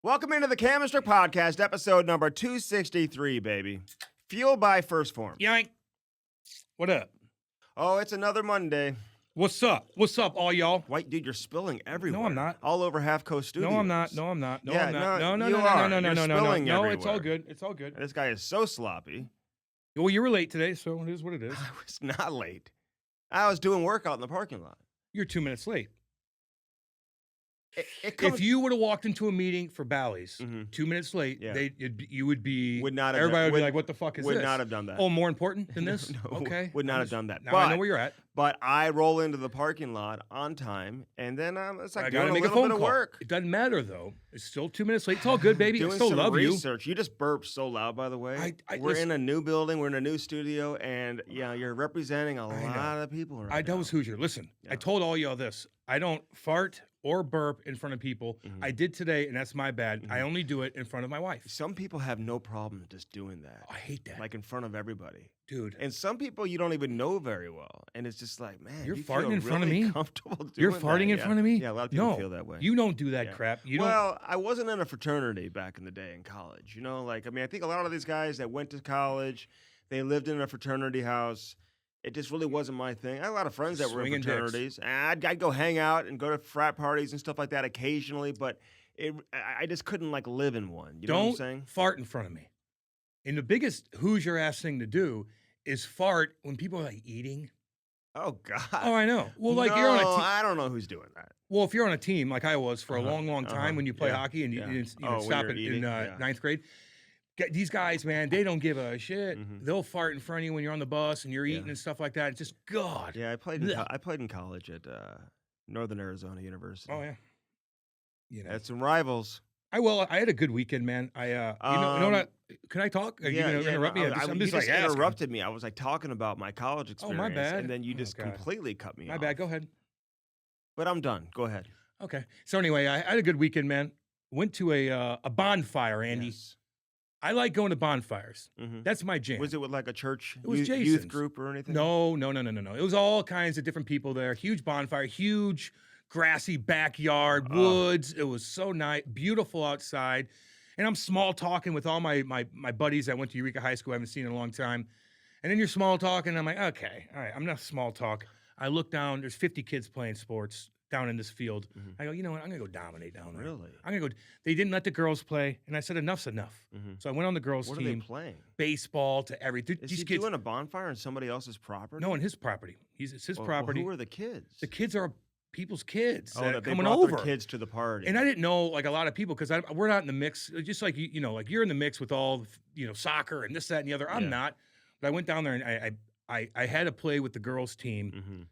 Welcome into the Cam Strick Podcast, episode number 263, baby. Fueled by First Form. Yank. What up? Oh, it's another Monday. What's up? What's up, all y'all? White dude, you're spilling everywhere. No, I'm not. All over Half Coast Studios. No, I'm not. No, I'm not. No, Yeah, I'm not. no, No, you no, are. no, no, You're no, no, no, spilling no. It's all everywhere. good. It's all good. This guy is so sloppy. Well, you were late today, so it is what it is. I was not late. I was doing workout in the parking lot. You're 2 minutes late. It comes, If you would have walked into a meeting for Bally's Mhm. 2 minutes late, Yeah. you would be. Would not have Everybody done- would be like, "What the fuck is would this?" not have done that. Oh, more important than this? No, Okay. would not have done that. Now But I know where you're at. But I roll into the parking lot on time, and then it's like I doing gotta a make a little phone bit of call. work. It doesn't matter though. It's still 2 minutes late. It's all good, baby. I Doing still some love you. research. You just burped so loud, by the way. We're in a new building. We're in a new studio, and yeah, you're representing a lot of people right That now. was Hoosier. Listen, Yeah. I told all y'all this. I don't fart or burp in front of people. Mhm. I did today, and that's my bad. I Mhm. only do it in front of my wife. Some people have no problem just doing that, I hate that, like in front of everybody. dude. And some people you don't even know very well, and it's just like, man, You're you farting feel in front of really me? comfortable doing You're that. farting in Yeah. front of me? Yeah, a lot of people No, feel that way. You don't do that Yeah. crap. You don't. Well, I wasn't in a fraternity back in the day in college. You know, like, I mean, I think a lot of these guys that went to college, they lived in a fraternity house. It just really wasn't my thing. I had a lot of friends that were in Swinging dicks. fraternities. And I'd go hang out and go to frat parties and stuff like that occasionally, but I just couldn't, like, live in one. You know what I'm Don't saying? fart in front of me. And the biggest Hoosier ass thing to do is fart when people are like eating. Oh, God. Oh, I know. Well, like you're on a No, team. I don't know who's doing that. Well, if you're on a team like I was for a Uh-huh, long time uh-huh, when you play yeah, hockey and you, yeah. you didn't Oh, when stop you're it eating, in yeah. ninth grade. These guys, man, they don't give a shit. Mhm. They'll fart in front of you when you're on the bus and you're Yeah. eating and stuff like that. It's just God. Yeah, I played Blech. I played in college at Northern Arizona University. Oh yeah. You know. Had some rivals. I had a good weekend, man. You know what? Can I talk? Are you gonna interrupt me? no, I'm you just like asking. interrupted me. I was like talking about my college Oh, experience. my bad. And then you Oh, just God. completely cut me My off. bad. Go ahead. But I'm done. Go ahead. Okay. So anyway, I had a good weekend, man. Went to a bonfire, Andy. Yes. I like going to bonfires. Mhm. That's my jam. Was it with like a church It was youth Jason's. group or anything? No. It was all kinds of different people there. Huge bonfire, huge grassy backyard, Oh. woods. It was so nice, beautiful outside. And I'm small talking with all my buddies that went to Eureka High School I haven't seen in a long time. And then you're small talking, and I'm like, okay, all right, I'm not small talk. I look down, there's 50 kids playing sports down in this field. Mhm. I go, you know what, I'm gonna go dominate down there. Really? I'm gonna go. They didn't let the girls play, and I said, enough's enough. Mhm. So I went on the girls' What are they team, playing? baseball to everything. Is These he kids, doing a bonfire on somebody else's property? no, on his property. It's his Well, property. who are the kids? The kids are people's kids Oh, that are that they coming brought over. their kids to the party. And I didn't know like a lot of people because we're not in the mix. Just like you know, like you're in the mix with all soccer and this, that, and the other. I'm Yeah. not. But I went down there and I had to play with the girls' team Mhm.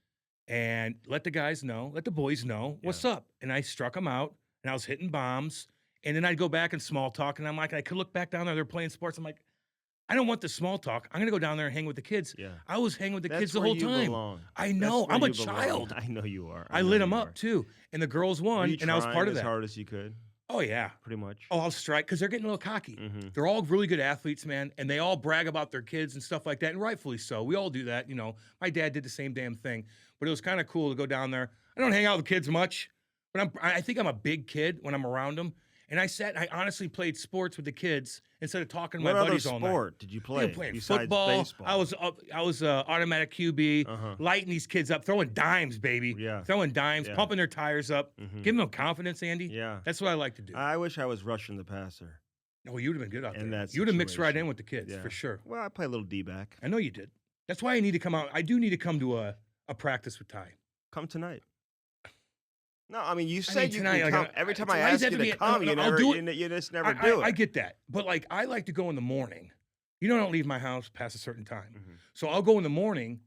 and let the guys know, let the boys know what's up. And I struck them out and I was hitting bombs. And then I'd go back and small talk. And I'm like, I could look back down there. They're playing sports. I'm like, I don't want the small talk. I'm gonna go down there and hang with the kids. Yeah. I was hanging with the That's kids the where whole you time. belong. I That's know. where I'm a you belong. child. I know you are. I know lit you them are. up too, and the girls won, Were you and I was part trying of as that. hard as you could, Oh yeah. pretty much. Oh, I'll strike because they're getting a little cocky. Mhm. They're all really good athletes, man, and they all brag about their kids and stuff like that, and rightfully so. We all do that, you know. My dad did the same damn thing, but it was kind of cool to go down there. I don't hang out with kids much, but I think I'm a big kid when I'm around them. And I honestly played sports with the kids instead of talking to What my other buddies all night. sport did you play Playing besides football. baseball? I was automatic QB, Uh-huh. lighting these kids up, throwing dimes, baby. Yeah. Throwing dimes, Yeah. pumping their tires up, Mhm. giving them confidence, Andy. Yeah. That's what I like to do. I wish I was rushing the passer. Oh, you would have been good out in there. that You would have mixed right situation. in with the kids Yeah. for sure. Well, I play a little D-back. I know you did. That's why I need to come out. I do need to come to a practice with Ty. Come tonight. No, I mean, you I said mean, you tonight, can like, come. Every time why I does ask it you have to to be- come, no, you I'll never, do you just never do it. I get that, but like I like to go in the morning. You know, I don't leave my house past a certain time, Mhm. so I'll go in the morning,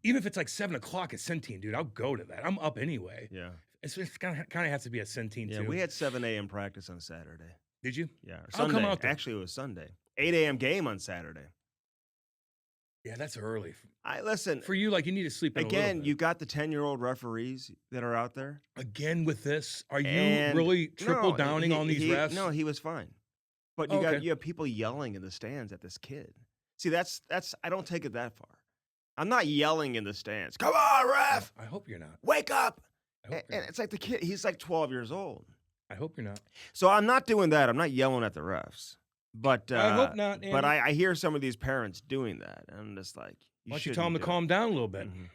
even if it's like 7 o'clock at Centene, dude. I'll go to that. I'm up anyway. Yeah. It's kind of has to be at Centene Yeah, too. we had 7 a.m. practice on Saturday. Did you? Yeah, or I'll Sunday. come out there. Actually, it was Sunday. 8 a.m. game on Saturday. Yeah, that's early I listen. for you. Like you need to sleep in a little Again, bit. you got the 10-year-old referees that are out there. Again with this. Are you And- really triple No, downing he- on these he- refs? No, he was fine. But Oh, okay. you have people yelling in the stands at this kid. See, that's I don't take it that far. I'm not yelling in the stands. Come on, ref! I hope you're not. Wake up! I hope And you're not. it's like the kid, he's like 12 years old. I hope you're not. So I'm not doing that. I'm not yelling at the refs. But I hope not, But Andy. I hear some of these parents doing that, and I'm just like, Why don't you tell them to calm down a little bit? Mhm.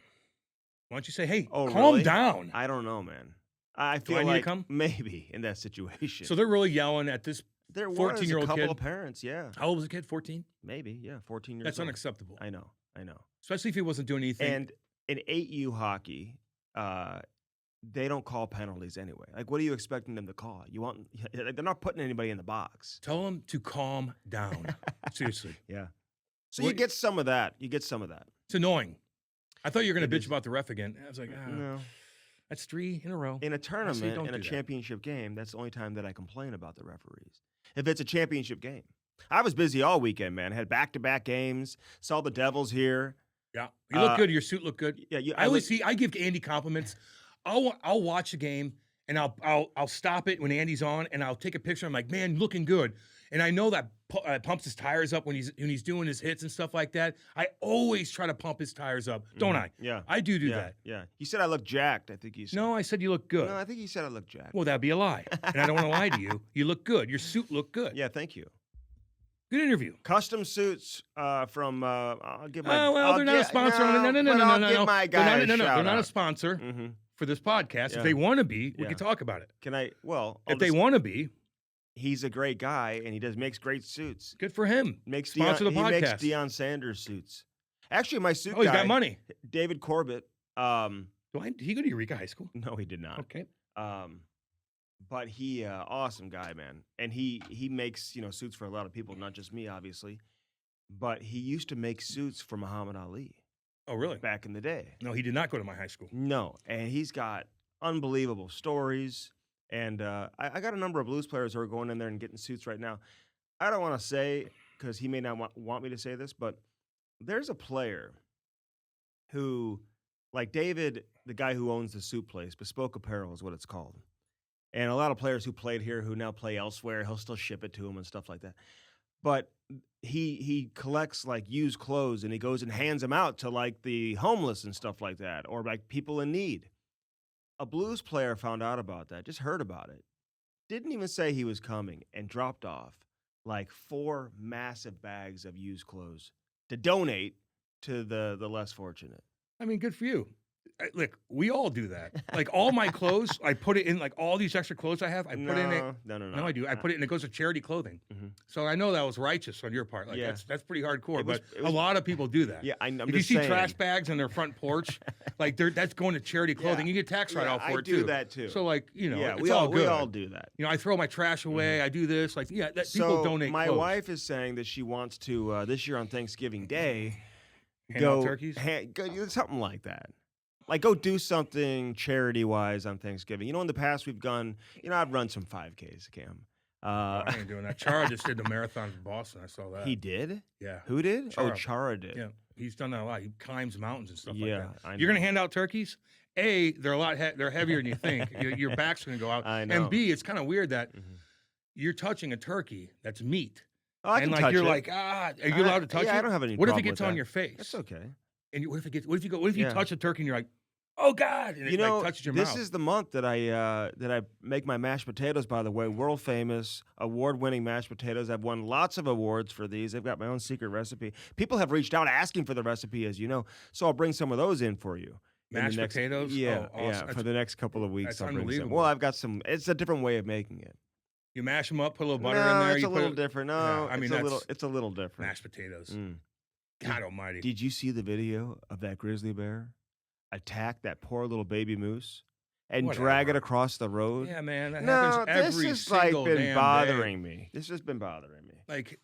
Why don't you say, hey, Oh, calm really? down? I don't know, man. I feel I need to like come? maybe in that situation. So they're really yelling at this there was 14-year-old a couple kid. of parents, yeah, How old was the kid? 14? maybe, yeah, 14 years That's old. unacceptable. I know. Especially if he wasn't doing anything. And in 8U hockey, they don't call penalties anyway. Like, what are you expecting them to call? They're not putting anybody in the box. Tell them to calm down. Seriously. Yeah. So you get some of that. It's annoying. I thought you were going to It bitch is. about the ref again. I was like, No. that's 3 in a row. In a tournament, don't in a do that. championship game, that's the only time that I complain about the referees. If it's a championship game. I was busy all weekend, man. Had back-to-back games. Saw the Devils here. Yeah. You look good. Your suit looked good. Yeah, I give Andy compliments. I'll watch the game and I'll stop it when Andy's on and I'll take a picture. I'm like, man, looking good. And I know that pumps his tires up when he's doing his hits and stuff like that. I always try to pump his tires up, don't I? Yeah. I do that. Yeah. He said I look jacked, I think he said. No, I said you look good. No, I think he said I look jacked. Well, that'd be a lie. And I don't want to lie to you. You look good. Your suit looked good. Yeah, thank you. Good interview. Custom suits from I'll give my They're not a sponsor on it. No. I'll give my guy a They're not a shout-out. sponsor Mhm. for this podcast. Yeah. If they want to be, we Yeah. can talk about it. Can I? Well, If they want to be, he's a great guy and he makes great suits. good for him. Makes Sponsor the He makes podcast. Deion Sanders suits. Actually, my suit Oh, he's guy, got money. David Corbett. Did he go to Eureka High School? No, he did not. Okay. But he awesome guy, man. And he makes, suits for a lot of people, not just me, obviously. But he used to make suits for Muhammad Ali Oh, really? back in the day. No, he did not go to my high school. No, and he's got unbelievable stories. And I got a number of blues players who are going in there and getting suits right now. I don't want to say, because he may not want me to say this, but there's a player who, like David, the guy who owns the suit place, Bespoke Apparel is what it's called. And a lot of players who played here who now play elsewhere, he'll still ship it to them and stuff like that. But he collects like used clothes and he goes and hands them out to like the homeless and stuff like that, or like people in need. A blues player found out about that, just heard about it, didn't even say he was coming, and dropped off like 4 massive bags of used clothes to donate to the less fortunate. I mean, good for you. Look, we all do that. Like all my clothes, I put it in like all these extra clothes I have. I put in it. No. No, I do. I put it and it goes to charity clothing. Mhm. So I know that was righteous on your part. Like Yeah. that's pretty hardcore. It was- But it was- a lot of people do that. Yeah, I'm if you just see saying. trash bags on their front porch, like that's going to charity clothing. Yeah. You get tax write-off Yeah, for I it do too. that too. So like yeah, it's we all good. we all do that. I throw my trash away. I do this. Like people So donate. my clothes. wife is saying that she wants to this year on Thanksgiving Day Hand out turkeys? go something like that. Like go do something charity wise on Thanksgiving. In the past we've gone. I've run some 5Ks, Cam. I ain't doing that. Chara just did the marathon in Boston. I saw that. He did. Yeah. Who did? Chara. Oh, Chara did. Yeah, he's done that a lot. He climbs mountains and stuff Yeah, like that. I You're gonna know. hand out turkeys. A, they're a lot. They're heavier than you think. Your back's gonna go out. I know. And B, it's kind of weird that Mhm. you're touching a turkey that's meat, Oh, I and can like touch you're it. like, are you allowed to touch it? Yeah, I don't have any. What if it problem gets with on that. your face? That's okay. And what if you Yeah. touch a turkey and you're like, oh God, and it like touches your this mouth. is the month that I make my mashed potatoes. By the way, world famous, award-winning mashed potatoes. I've won lots of awards for these. I've got my own secret recipe. People have reached out asking for the recipe, as you know. So I'll bring some of those in for you. in the Mashed next- potatoes? Yeah, Oh, awesome. yeah. For the next couple of weeks, that's I'll bring some. unbelievable. Well, I've got some. It's a different way of making it. You mash them up, put a little butter no, in there. it's you a put little different. No, Yeah, I mean, it's a little different. mashed potatoes. Mm. God Almighty. Did you see the video of that grizzly bear attack that poor little baby moose and drag it Whatever. across the road? Yeah, man, that No, happens this every has like single been damn bothering day. me. This has been bothering me.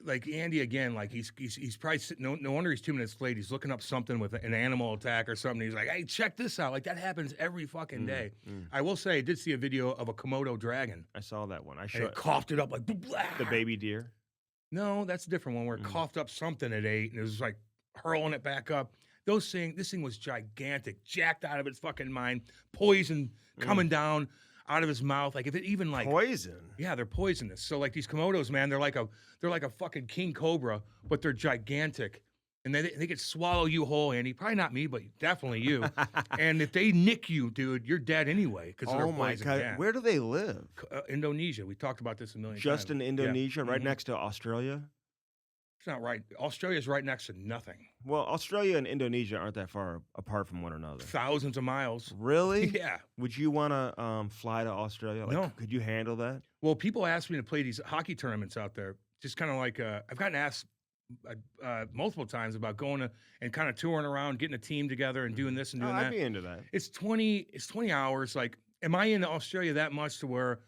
Like Andy again, like he's probably sitting, no wonder he's 2 minutes late. He's looking up something with an animal attack or something. He's like, hey, check this out. Like that happens every fucking day. I will say, I did see a video of a Komodo dragon. I saw that one. I And showed it coughed it up like blah. the baby deer. No, that's a different one where it coughed up something at 8 and it was like hurling it back up. This thing was gigantic, jacked out of its fucking mind, poison coming down out of his mouth. Like if it even like Poison. yeah, they're poisonous. So like these Komodos, man, they're like a fucking king cobra, but they're gigantic. and they could swallow you whole, Andy. Probably not me, but definitely you. And if they nick you, dude, you're dead anyway. Because Oh my God, where do they live? Indonesia. We talked about this a million times. Just in Indonesia, right next to Australia? It's not right. Australia's right next to nothing. Well, Australia and Indonesia aren't that far apart from one another. Thousands of miles. Really? Yeah. Would you want to fly to Australia? Like, No. Could you handle that? Well, people ask me to play these hockey tournaments out there. Just kind of like I've gotten asked multiple times about going to and kind of touring around, getting a team together and doing this and doing that. I'd be into that. It's 20 hours. Like, am I in Australia that much to where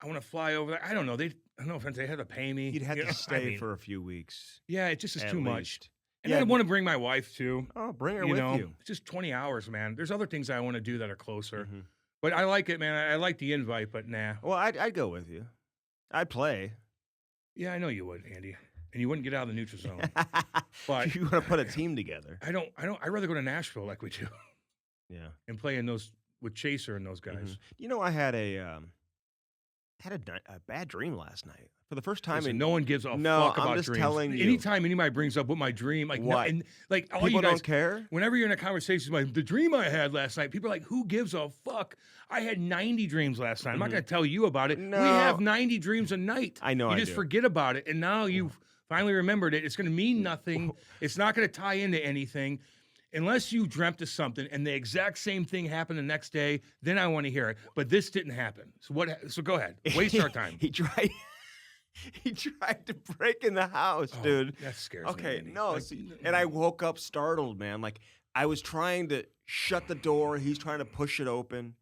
I want to fly over there? I don't know. I don't know if they had to pay me. You'd have to stay for a few weeks. Yeah, it just is too much. And Yeah, I want to bring my wife too. Oh, bring her with you. It's just 20 hours, man. There's other things I want to do that are closer. Mhm. But I like it, man. I like the invite, but nah. Well, I'd go with you. I'd play. Yeah, I know you would, Andy. And you wouldn't get out of the neutral zone. But you want to put a team together. I'd rather go to Nashville like we do. Yeah. And play in those with Chaser and those guys. Mhm. You know, I had a bad dream last night. For the first time Listen, no one gives a fuck about I'm just dreams. telling you. Anytime anybody brings up what my dream, like, What? and like all People you guys don't care? Whenever you're in a conversation, like the dream I had last night, people are like, "Who gives a fuck?" I had 90 dreams last night. I'm not going to tell you about it. No. We have 90 dreams a night. I know You I just do. forget about it, and now you've finally remembered it. It's going to mean nothing. It's not going to tie into anything. Unless you dreamt of something and the exact same thing happened the next day, then I want to hear it. But this didn't happen. So go ahead. Waste our time. He tried to break in the house, dude. That scares me. Okay, Andy. no. Like, See, and I woke up startled, man. Like, I was trying to shut the door. He's trying to push it open.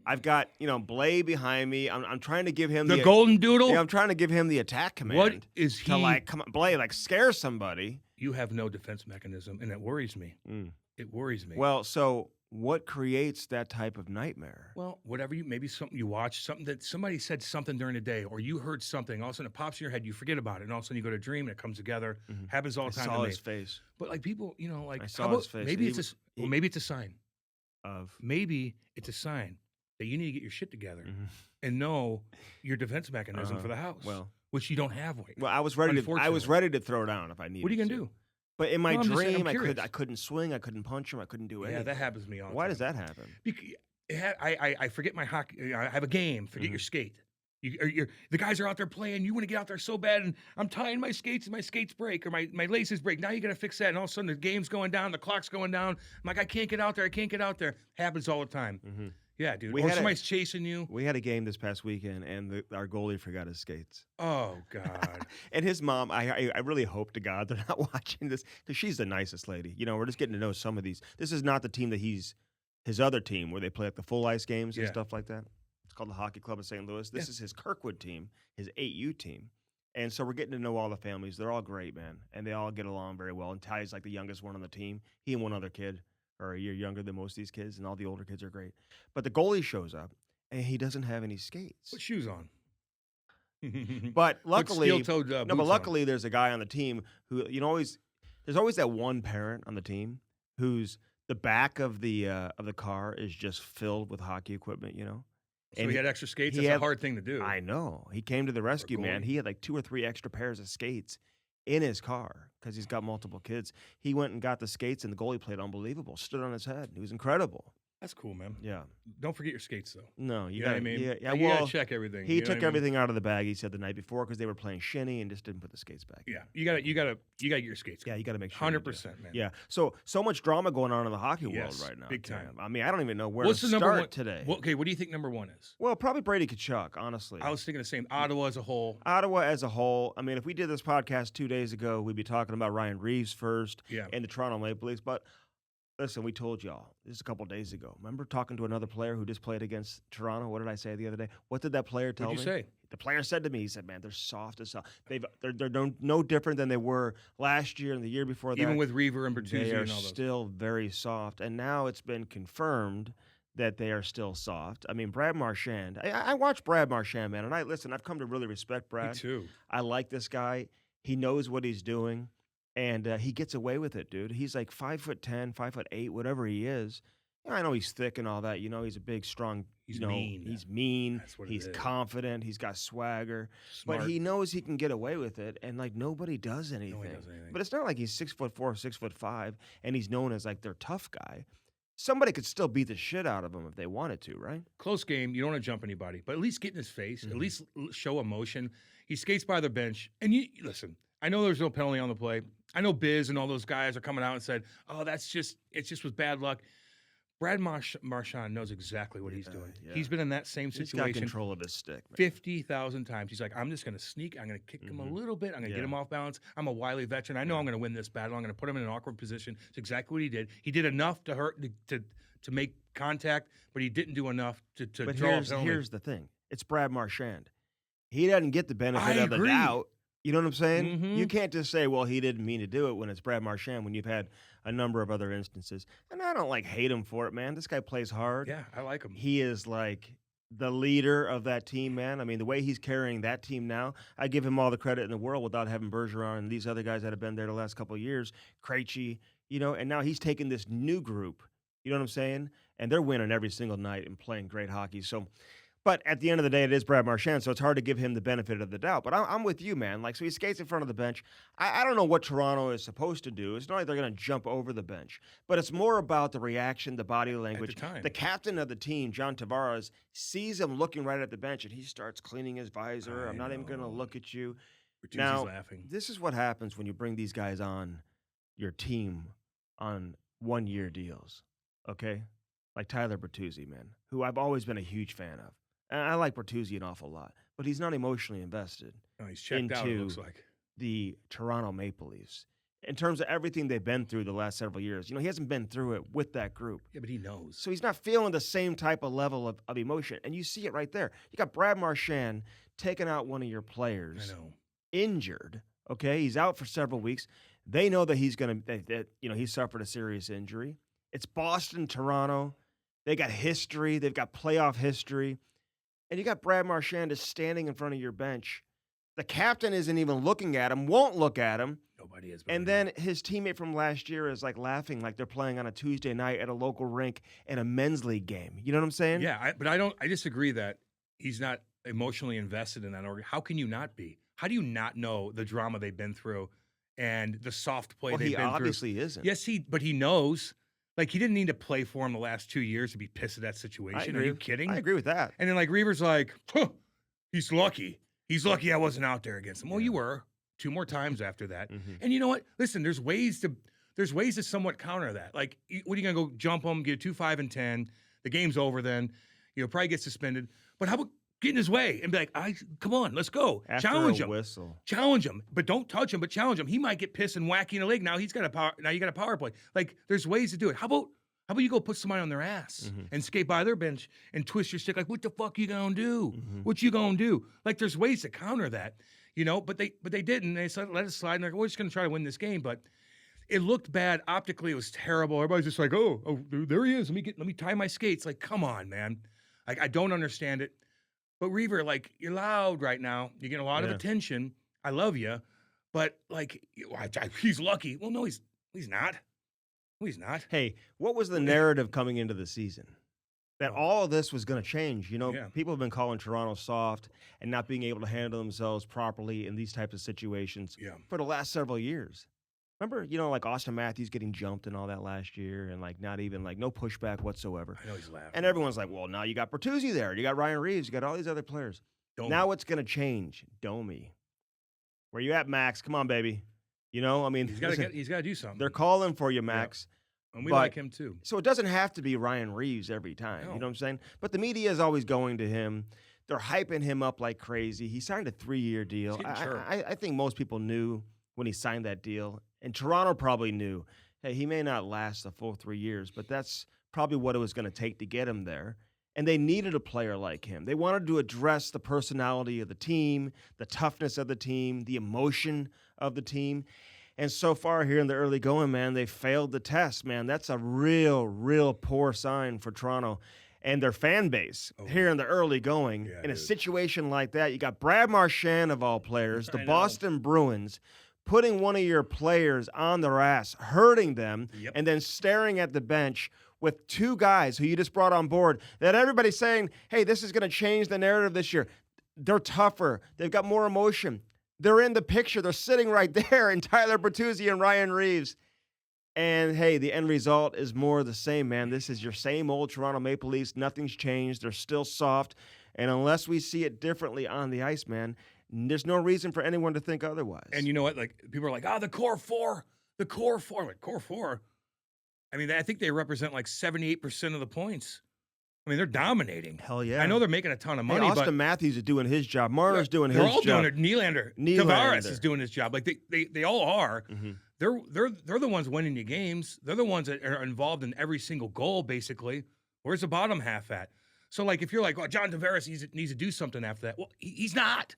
I've got, Blay behind me. I'm trying to give him the golden doodle. Yeah, I'm trying to give him the attack command. What is he? To like, come on, Blay, like scare somebody. You have no defense mechanism, and it worries me. It worries me. Well, so what creates that type of nightmare? Well, whatever maybe something you watch, something that somebody said something during the day, or you heard something, all of a sudden it pops in your head, you forget about it, and all of a sudden you go to dream and it comes together. Happens all the time. I saw to his me. face. But like people, like I saw his face. Maybe maybe it's a sign. Maybe it's a sign that you need to get your shit together and know your defense mechanism for the house. Well, which you don't have. Well, I was ready to throw down if I needed. What are you gonna do? But in my No, I'm just saying, dream, I'm I couldn't swing, I couldn't punch him, I couldn't do anything. Yeah, that happens to me all the Why time. does that happen? Because I forget my hockey. I have a game. Forget your skate. The guys are out there playing. You want to get out there so bad, and I'm tying my skates, and my skates break, or my laces break. Now you got to fix that, and all of a sudden the game's going down, the clock's going down. I'm like, I can't get out there. I can't get out there. Happens all the time. Yeah, dude. Or somebody's chasing you. We had a game this past weekend, and our goalie forgot his skates. Oh God. And his mom, I really hope to God they're not watching this, because she's the nicest lady. We're just getting to know some of these. This is not the team that his other team where they play like the full ice games and stuff like that. It's called the Hockey Club of St. Louis. This is his Kirkwood team, his 8U team. And so we're getting to know all the families. They're all great, man. And they all get along very well. And Ty's like the youngest one on the team. He and one other kid are a year younger than most of these kids, and all the older kids are great. But the goalie shows up, and he doesn't have any skates. Put shoes on. But luckily, luckily there's a guy on the team who, there's always that one parent on the team who's the back of the car is just filled with hockey equipment, So he had extra skates. That's a hard thing to do. I know. He came to the rescue, man. He had like 2 or 3 extra pairs of skates in his car because he's got multiple kids. He went and got the skates, and the goalie played unbelievable. Stood on his head. He was incredible. That's cool, man. Yeah. Don't forget your skates, though. No, you know what I mean? Yeah, you gotta check everything. He took everything out of the bag, he said, the night before because they were playing shinny and just didn't put the skates back. Yeah, you gotta get your skates. Yeah, you gotta make sure. 100%, man. Yeah. So much drama going on in the hockey world right now. Big time. I mean, I don't even know where What's to the number start one today. Okay, what do you think number one is? Well, probably Brady Tkachuk, honestly. I was thinking the same. Ottawa as a whole. Ottawa as a whole. I mean, if we did this podcast 2 days ago, we'd be talking about Ryan Reeves first and the Toronto Maple Leafs. But listen, we told y'all this a couple days ago. Remember talking to another player who just played against Toronto? What did I say the other day? What did that player tell me? What'd you say? The player said to me, he said, "Man, they're soft as hell. They're no different than they were last year and the year before that. Even with Reaver and Bertuzzi they are and all those. still very soft. And now it's been confirmed that they are still soft. I mean, Brad Marchand. I watch Brad Marchand, man, and I've come to really respect Brad. Me too. I like this guy. He knows what he's doing, and he gets away with it, dude. He's like 5'10", 5'8", whatever he is. I know he's thick and all that. He's a big, strong, He's mean. He's mean. That's what it He's is. confident. He's got swagger. Smart. But he knows he can get away with it, and like nobody does anything. But it's not like he's 6'4", 6'5", and he's known as like their tough guy. Somebody could still beat the shit out of him if they wanted to, right? Close game. You don't want to jump anybody, but at least get in his face. At least show emotion. He skates by the bench, and you listen. I know there's no penalty on the play. I know Biz and all those guys are coming out and said, "Oh, it just was bad luck." Brad Marchand knows exactly what he's doing. Yeah. He's been in that same situation. He's got control of his stick. 50,000 times. He's like, I'm just going to sneak. I'm going to kick him a little bit. I'm going to get him off balance. I'm a wily veteran. I know I'm going to win this battle. I'm going to put him in an awkward position. It's exactly what he did. He did enough to hurt, to make contact, but he didn't do enough to draw a penalty. Here's the thing. It's Brad Marchand. He doesn't get the benefit of the doubt. You know what I'm saying? You can't just say, well, he didn't mean to do it when it's Brad Marchand, when you've had a number of other instances. And I don't hate him for it, man. This guy plays hard. Yeah, I like him. He is like the leader of that team, man. I mean, the way he's carrying that team now, I give him all the credit in the world without having Bergeron and these other guys that have been there the last couple of years, Krejci, and now he's taking this new group, you know what I'm saying? And they're winning every single night and playing great hockey. So, but at the end of the day, it is Brad Marchand, so it's hard to give him the benefit of the doubt. But I'm with you, man. So he skates in front of the bench. I don't know what Toronto is supposed to do. It's not like they're going to jump over the bench. But it's more about the reaction, the body language. The captain of the team, John Tavares, sees him looking right at the bench, and he starts cleaning his visor. I'm not even going to look at you. Now, laughing. This is what happens when you bring these guys on your team on one-year deals, okay? Like Tyler Bertuzzi, man, who I've always been a huge fan of. And I like Bertuzzi an awful lot, but he's not emotionally invested he's checked out, it looks like. The Toronto Maple Leafs. In terms of everything they've been through the last several years, he hasn't been through it with that group. Yeah, but he knows. So he's not feeling the same type of level of emotion. And you see it right there. You got Brad Marchand taking out one of your players. I know. Injured, okay? He's out for several weeks. They know that he's going to, he suffered a serious injury. It's Boston, Toronto. They got history. They've got playoff history. And you got Brad Marchand just standing in front of your bench. The captain isn't even looking at him, won't look at him. Nobody is. And then his teammate from last year is laughing like they're playing on a Tuesday night at a local rink in a men's league game. You know what I'm saying? Yeah, but I disagree that he's not emotionally invested in that organ. How can you not be? How do you not know the drama they've been through and the soft play they've been through? He obviously isn't. Yes, but he knows. He didn't need to play for him the last 2 years to be pissed at that situation. Are you kidding? I agree with that. And then Reaver's like, he's lucky. He's lucky I wasn't out there against him. Well, you were 2 more times after that. And you know what? Listen, there's ways to somewhat counter that. What are you gonna go jump him, get 2, 5, and 10? The game's over then. Probably get suspended. But how about get in his way and be like, come on, let's go. After challenge a him. Whistle. Challenge him. But don't touch him, but challenge him. He might get pissed and wacky in the leg. Now you got a power play. There's ways to do it. How about you go put somebody on their ass and skate by their bench and twist your stick? What the fuck you gonna do? What you gonna do? There's ways to counter that, but they didn't. They said, let it slide. And they're like, we're just gonna try to win this game. But it looked bad. Optically, it was terrible. Everybody's just like, oh, there he is. Let me tie my skates. Come on, man. I don't understand it. But Reaver, you're loud right now. You're getting a lot of attention. I love you, but he's lucky. Well, no, he's not. No, he's not. Hey, what was the narrative coming into the season? That all of this was going to change. People have been calling Toronto soft and not being able to handle themselves properly in these types of situations for the last several years. Remember, Austin Matthews getting jumped and all that last year and not even no pushback whatsoever. I know he's laughing. And everyone's like, well, now you got Bertuzzi there. You got Ryan Reeves. You got all these other players. Now it's going to change. Domi. Where you at, Max? Come on, baby. He's got to do something. They're calling for you, Max. Yeah. And we like him too. So it doesn't have to be Ryan Reeves every time. No. You know what I'm saying? But the media is always going to him. They're hyping him up like crazy. He signed a 3-year deal. I think most people knew when he signed that deal. And Toronto probably knew, hey, he may not last the full 3 years, but that's probably what it was going to take to get him there. And they needed a player like him. They wanted to address the personality of the team, the toughness of the team, the emotion of the team. And so far here in the early going, man, they failed the test, man. That's a real poor sign for Toronto and their fan base here in the early going. In a situation like that, you got Brad Marchand, of all players, the Boston Bruins, putting one of your players on their ass, hurting them, and then staring at the bench with two guys who you just brought on board that everybody's saying, hey, this is going to change the narrative this year. They're tougher. They've got more emotion. They're in the picture. They're sitting right there in Tyler Bertuzzi and Ryan Reeves. And, hey, the end result is more of the same, man. This is your same old Toronto Maple Leafs. Nothing's changed. They're still soft. And unless we see it differently on the ice, man, there's no reason for anyone to think otherwise. And you know what? Like, people are like, the core four. The core four. I'm like, core four? I mean, I think they represent like 78% of the points. I mean, they're dominating. Hell yeah. I know they're making a ton of money, Austin but Matthews is doing his job. Marner's doing his job. They're all doing it. Nylander. Tavares is doing his job. Like, they all are. Mm-hmm. They're the ones winning you games. They're the ones that are involved in every single goal, basically. Where's the bottom half at? So, like, if you're like, John Tavares needs to do something after that. Well, he's not.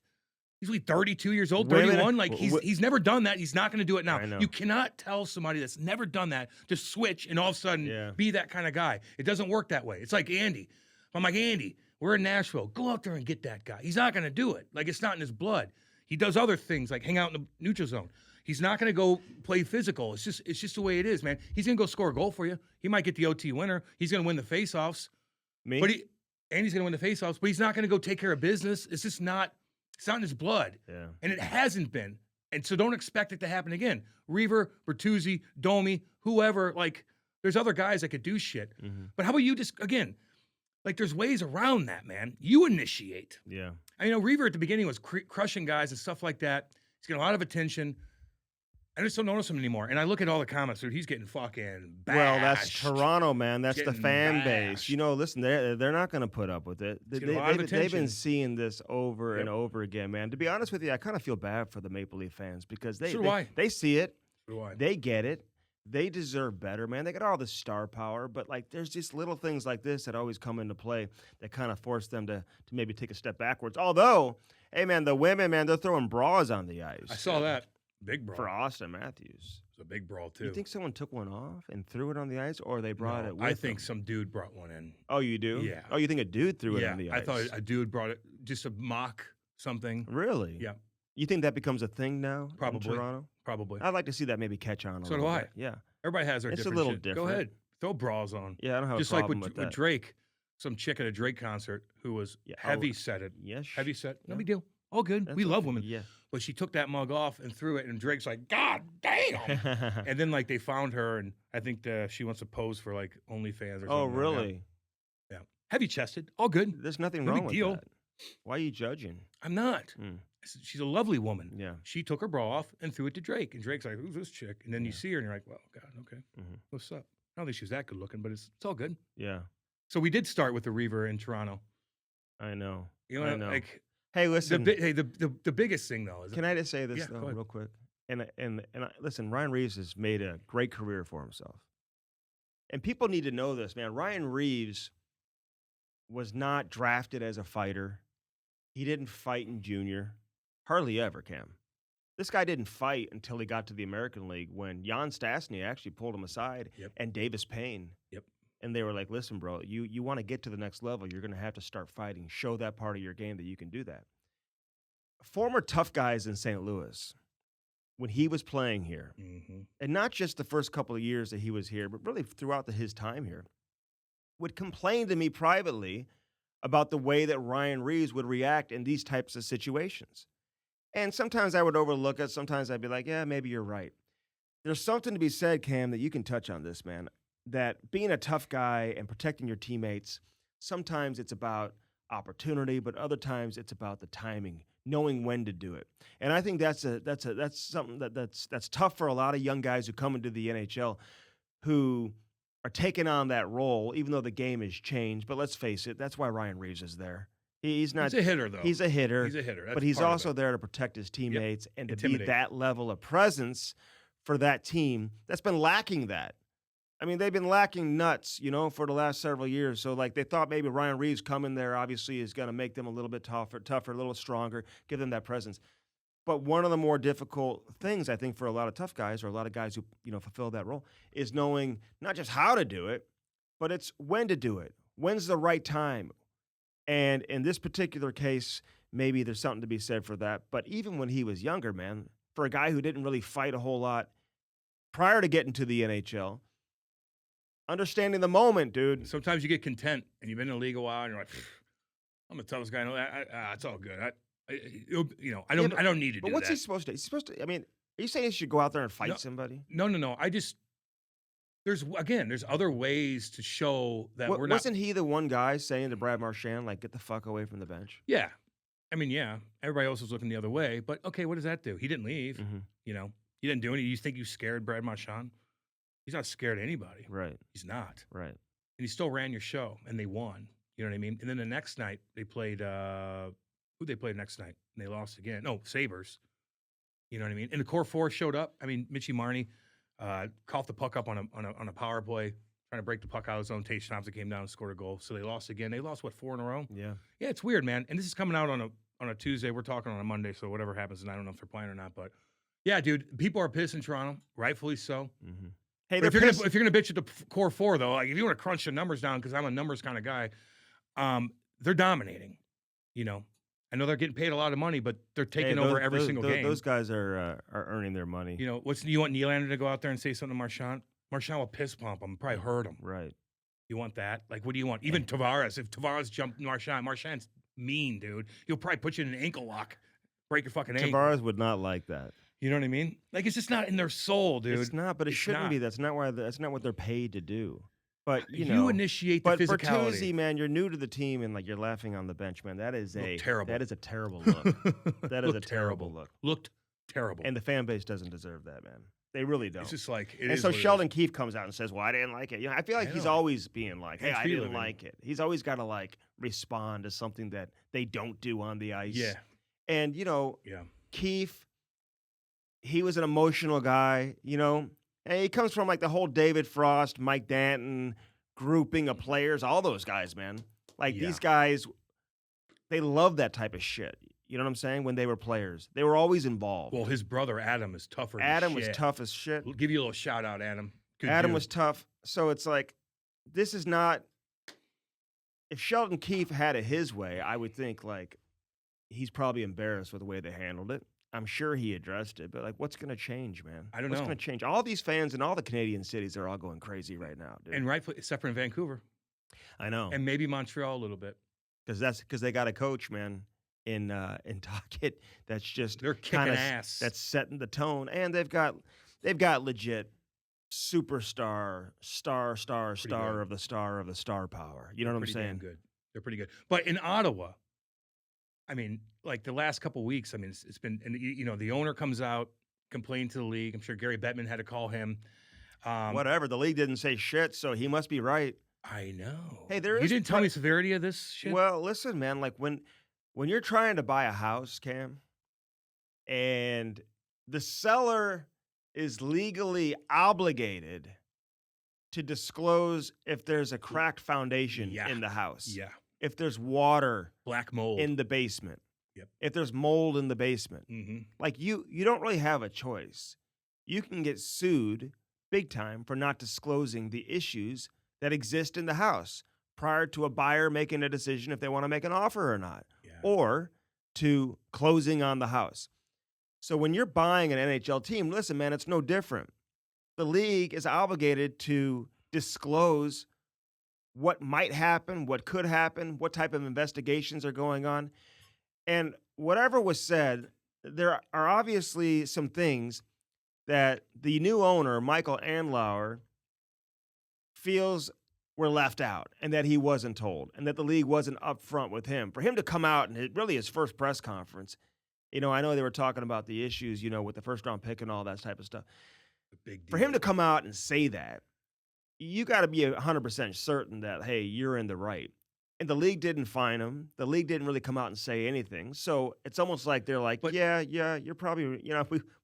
He's only 32 years old, 31. Like, he's never done that. He's not going to do it now. You cannot tell somebody that's never done that to switch and all of a sudden be that kind of guy. It doesn't work that way. It's like Andy. I'm like, Andy, we're in Nashville. Go out there and get that guy. He's not going to do it. Like, it's not in his blood. He does other things, like hang out in the neutral zone. He's not going to go play physical. It's just the way it is, man. He's going to go score a goal for you. He might get the OT winner. He's going to win the faceoffs. Me? And he's going to win the faceoffs, but he's not going to go take care of business. It's just not. It's not in his blood. Yeah. And it hasn't been. And so don't expect it to happen again. Reaver, Bertuzzi, Domi, whoever. Like, there's other guys that could do shit. Mm-hmm. But how about you just again? Like, there's ways around that, man. You initiate. Yeah. I know Reaver at the beginning was crushing guys and stuff like that. He's getting a lot of attention. I just don't notice him anymore. And I look at all the comments, dude, he's getting fucking bashed. Well, that's Toronto, man. That's the fan base. You know, listen, they're not going to put up with it. They've been seeing this over and over again, man. To be honest with you, I kind of feel bad for the Maple Leaf fans because they see it. They get it. They deserve better, man. They got all this star power, but like there's just little things like this that always come into play that kind of force them to maybe take a step backwards. Although, hey, man, the women, man, they're throwing bras on the ice. I saw that. Big brawl. For Austin Matthews. It's a big brawl, too. You think someone took one off and threw it on the ice, or they brought it with I think them? some dude brought one in. Oh, you do? Yeah. Oh, you think a dude threw it on the ice? I thought a dude brought it just to mock something. Really? Yeah. You think that becomes a thing now Probably. in Toronto? Probably. I'd like to see that maybe catch on a So little do I. bit. Yeah. Everybody has their It's different a little shit. different. Go ahead. Throw bras on. Yeah, I don't have just a problem like with with Drake. Some chick at a Drake concert who was heavy set it. Yes. Heavy set. No big deal. All good. We love women. Yeah. But she took that mug off and threw it, and Drake's like, God damn. And then, like, they found her, and I think she wants to pose for, like, OnlyFans or something. Oh, really? Yeah. Heavy chested. All good. There's nothing No wrong big with deal. that. Why are you judging? I'm not. She's a lovely woman. Yeah. She took her bra off and threw it to Drake. And Drake's like, who's this chick? And then you see her, and you're like, well, God, okay. What's up? I don't think she's that good looking, but it's all good. Yeah. So we did start with the Reaver in Toronto. I know. You know, like, hey, listen. The biggest thing though is can I just say this though, real quick? And listen, Ryan Reeves has made a great career for himself, and people need to know this, man. Ryan Reeves was not drafted as a fighter. He didn't fight in junior, hardly ever. Cam, this guy didn't fight until he got to the American League when Jan Stastny actually pulled him aside, and Davis Payne. And they were like, listen, bro, you want to get to the next level, you're going to have to start fighting. Show that part of your game that you can do that. Former tough guys in St. Louis, when he was playing here, and not just the first couple of years that he was here, but really throughout his time here, would complain to me privately about the way that Ryan Reeves would react in these types of situations. And sometimes I would overlook it. Sometimes I'd be like, yeah, maybe you're right. There's something to be said, Cam, that you can touch on this, man. That being a tough guy and protecting your teammates, sometimes it's about opportunity, but other times it's about the timing, knowing when to do it. And I think that's something that's tough for a lot of young guys who come into the NHL who are taking on that role, even though the game has changed. But let's face it, that's why Ryan Reeves is there. He's not. He's a hitter, though. He's a hitter. That's but he's also there to protect his teammates and to be that level of presence for that team that's been lacking that. I mean, they've been lacking nuts, for the last several years. So, like, they thought maybe Ryan Reeves coming there obviously is going to make them a little bit tougher, a little stronger, give them that presence. But one of the more difficult things, I think, for a lot of tough guys or a lot of guys who, fulfill that role is knowing not just how to do it, but it's when to do it. When's the right time? And in this particular case, maybe there's something to be said for that. But even when he was younger, man, for a guy who didn't really fight a whole lot prior to getting to the NHL, Understanding the moment, dude. Sometimes you get content, and you've been in the league a while, and you're like, I'm the toughest guy. It's all good. I don't need to do But what's that. he supposed to? He's supposed to. I mean, are you saying he should go out there and fight somebody? No. There's other ways to show that we're not. Wasn't he the one guy saying to Brad Marchand, like, get the fuck away from the bench? Yeah. I mean, yeah. Everybody else was looking the other way, but okay, what does that do? He didn't leave. Mm-hmm. You know, he didn't do anything. You think you scared Brad Marchand? He's not scared of anybody. Right. He's not. Right. And he still ran your show, and they won. You know what I mean? And then the next night they played. Who they played next night? And they lost again. No, Sabres. You know what I mean? And the core four showed up. I mean, Mitchie Marnie coughed the puck up on a power play, trying to break the puck out of his own. Tage Thompson came down and scored a goal. So they lost again. They lost, 4 in a row? Yeah. Yeah, it's weird, man. And this is coming out on a Tuesday. We're talking on a Monday, so whatever happens, and I don't know if they're playing or not. But, yeah, dude, people are pissed in Toronto, rightfully so. Mm-hmm. Hey, if you're gonna bitch at the core four, though, like if you want to crunch the numbers down, because I'm a numbers kind of guy, they're dominating. You know, I know they're getting paid a lot of money, but they're taking over every single game. Those guys are earning their money. You know, you want Nylander to go out there and say something to Marchand? Marchand will piss pump him, probably hurt him. Right. You want that? Like, what do you want? Even Tavares. If Tavares jumped Marchand's mean, dude. He'll probably put you in an ankle lock, break your fucking ankle. Tavares would not like that. You know what I mean? Like, it's just not in their soul, dude. It's not, but it shouldn't be. That's not what they're paid to do. But you initiate the physicality. But for Tuesday, man, you're new to the team and like you're laughing on the bench, man. That is terrible. That is a terrible look. That is a terrible look. Looked terrible. And the fan base doesn't deserve that, man. They really don't. It's just like and so Sheldon Keefe comes out and says, "Well, I didn't like it." You know, I feel like he's always being like, "Hey, I didn't like it." He's always got to like respond to something that they don't do on the ice. Yeah. And Keefe, he was an emotional guy, and he comes from like the whole David Frost, Mike Danton grouping of players, all those guys, man. Like these guys, they love that type of shit. You know what I'm saying? When they were players, they were always involved. Well, his brother Adam is tougher. Adam was tough as shit. We'll give you a little shout out, Adam. Adam was tough. So it's like, this is not. If Sheldon Keefe had it his way, I would think like he's probably embarrassed with the way they handled it. I'm sure he addressed it, but like, what's going to change, man? I don't know. What's going to change? All these fans in all the Canadian cities are all going crazy right now, dude. And rightfully, except for in Vancouver. I know. And maybe Montreal a little bit. Because they got a coach, man, in Tocchet that's just they're kicking ass. That's setting the tone, and they've got legit superstar, star of the star power. You know what I'm saying? Good. They're pretty good. But in Ottawa, I mean, like the last couple of weeks, I mean, it's been, and the owner comes out, complained to the league. I'm sure Gary Bettman had to call him. Whatever. The league didn't say shit, so he must be right. I know. Hey, you didn't tell me the severity of this shit? Well, listen, man, like when you're trying to buy a house, Cam, and the seller is legally obligated to disclose if there's a cracked foundation in the house. Yeah. If there's water, black mold in the basement. Yep. If there's mold in the basement. Mm-hmm. Like you don't really have a choice. You can get sued big time for not disclosing the issues that exist in the house prior to a buyer making a decision if they want to make an offer or not, or to closing on the house. So when you're buying an NHL team, listen, man, it's no different. The league is obligated to disclose what might happen, what could happen, what type of investigations are going on. And whatever was said, there are obviously some things that the new owner, Michael Andlauer, feels were left out and that he wasn't told and that the league wasn't upfront with him. For him to come out and really his first press conference, I know they were talking about the issues, with the first round pick and all that type of stuff. Big deal. For him to come out and say that, you got to be 100% certain that, hey, you're in the right. And the league didn't fine him. The league didn't really come out and say anything. So it's almost like they're like, you're probably,